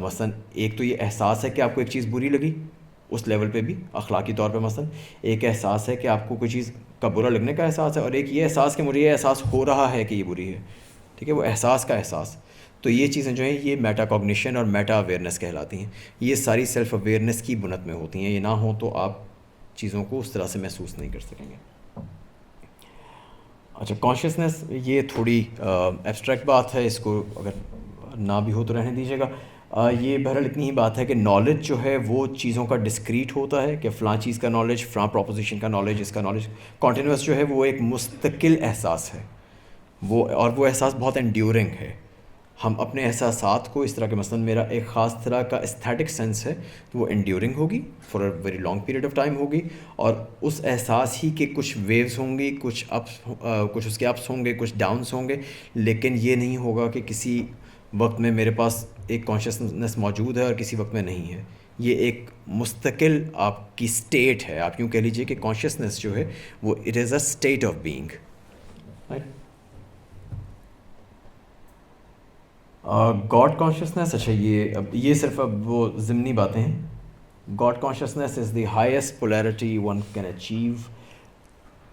مثلاً ایک تو یہ احساس ہے کہ آپ کو ایک چیز بری لگی, اس لیول پہ بھی اخلاقی طور پہ مثلاً ایک احساس ہے کہ آپ کو کوئی چیز کا برا لگنے کا احساس ہے, اور ایک یہ احساس کہ مجھے یہ احساس ہو رہا ہے کہ یہ بری ہے. ٹھیک ہے, وہ احساس کا احساس. تو یہ چیزیں جو ہیں یہ میٹا کوگنیشن اور میٹا اویئرنیس کہلاتی ہیں. یہ ساری سیلف اویئرنیس کی بنیاد میں ہوتی ہیں. یہ نہ ہوں تو آپ چیزوں کو اس طرح سے محسوس نہیں کر سکیں گے. اچھا, کانشیسنیس یہ تھوڑی ایبسٹریکٹ بات ہے, اس کو اگر نہ بھی ہو تو رہنے دیجیے گا. یہ بہرحال اتنی ہی بات ہے کہ نالج جو ہے وہ چیزوں کا ڈسکریٹ ہوتا ہے, کہ فلاں چیز کا نالج, فلاں پروپوزیشن کا نالج, اس کا نالج. کانٹینیوس جو ہے وہ ایک مستقل احساس ہے, اور وہ احساس بہت انڈیورنگ ہے. ہم اپنے احساسات کو اس طرح کے, مثلاً میرا ایک خاص طرح کا استھیٹک سینس ہے, تو وہ انڈیورنگ ہوگی, for a very long period of time ہوگی, اور اس احساس ہی کے کچھ ویوز ہوں گی, کچھ اس کے اپس ہوں گے, کچھ ڈاؤنس ہوں گے. لیکن یہ نہیں ہوگا کہ کسی وقت میں میرے پاس ایک کانشیسنیس موجود ہے اور کسی وقت میں نہیں ہے. یہ ایک مستقل آپ کی اسٹیٹ ہے. آپ یوں کہہ لیجیے کہ کانشیسنیس جو ہے وہ it is a state of being. God consciousness, اچھا یہ صرف اب وہ ضمنی باتیں ہیں. God consciousness is the highest polarity one can achieve,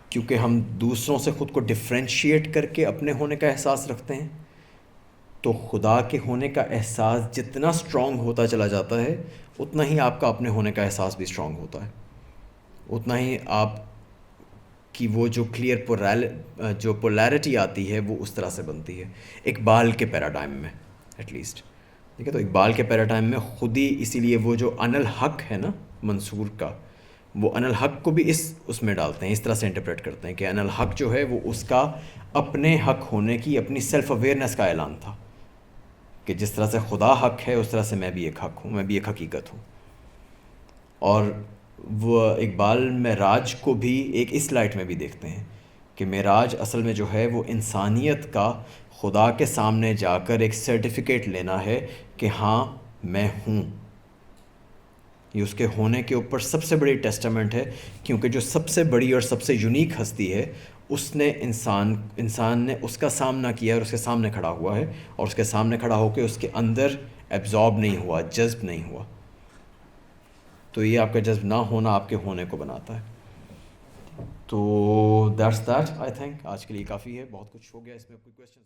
کیونکہ ہم دوسروں سے خود کو ڈفرینشیٹ کر کے اپنے ہونے کا احساس رکھتے ہیں. تو خدا کے ہونے کا احساس جتنا اسٹرانگ ہوتا چلا جاتا ہے, اتنا ہی آپ کا اپنے ہونے کا احساس بھی اسٹرانگ ہوتا ہے, اتنا ہی آپ کی وہ جو کلیئر جو پولیرٹی آتی ہے وہ اس طرح سے بنتی ہے. اقبال کے پیراڈائم میں ایٹ لیسٹ. ٹھیک ہے, تو اقبال کے پیراڈائم میں خود ہی اسی لیے وہ جو ان الحق ہے نا منصور کا, وہ ان الحق کو بھی اس میں ڈالتے ہیں, اس طرح سے انٹرپریٹ کرتے ہیں کہ ان الحق جو ہے وہ اس کا اپنے حق ہونے کی, اپنی سیلف اویئرنیس کا اعلان تھا, کہ جس طرح سے خدا حق ہے اس طرح سے میں بھی ایک حق ہوں, میں بھی ایک حقیقت ہوں. اور وہ اقبال معراج کو بھی ایک اس لائٹ میں بھی دیکھتے ہیں کہ معراج اصل میں جو ہے وہ انسانیت کا خدا کے سامنے جا کر ایک سرٹیفکیٹ لینا ہے کہ ہاں میں ہوں. یہ اس کے ہونے کے اوپر سب سے بڑی ٹیسٹامنٹ ہے, کیونکہ جو سب سے بڑی اور سب سے یونیک ہستی ہے اس نے انسان نے اس کا سامنا کیا اور اس کے سامنے کھڑا ہوا ہے, اور اس کے سامنے کھڑا ہو کے اس کے اندر ایبزارب نہیں ہوا, جذب نہیں ہوا. تو یہ آپ کا جذب نہ ہونا آپ کے ہونے کو بناتا ہے. تو دیٹس دیٹ, آئی تھنک آج کے لیے کافی ہے, بہت کچھ ہو گیا. اس میں کوئی کویشچن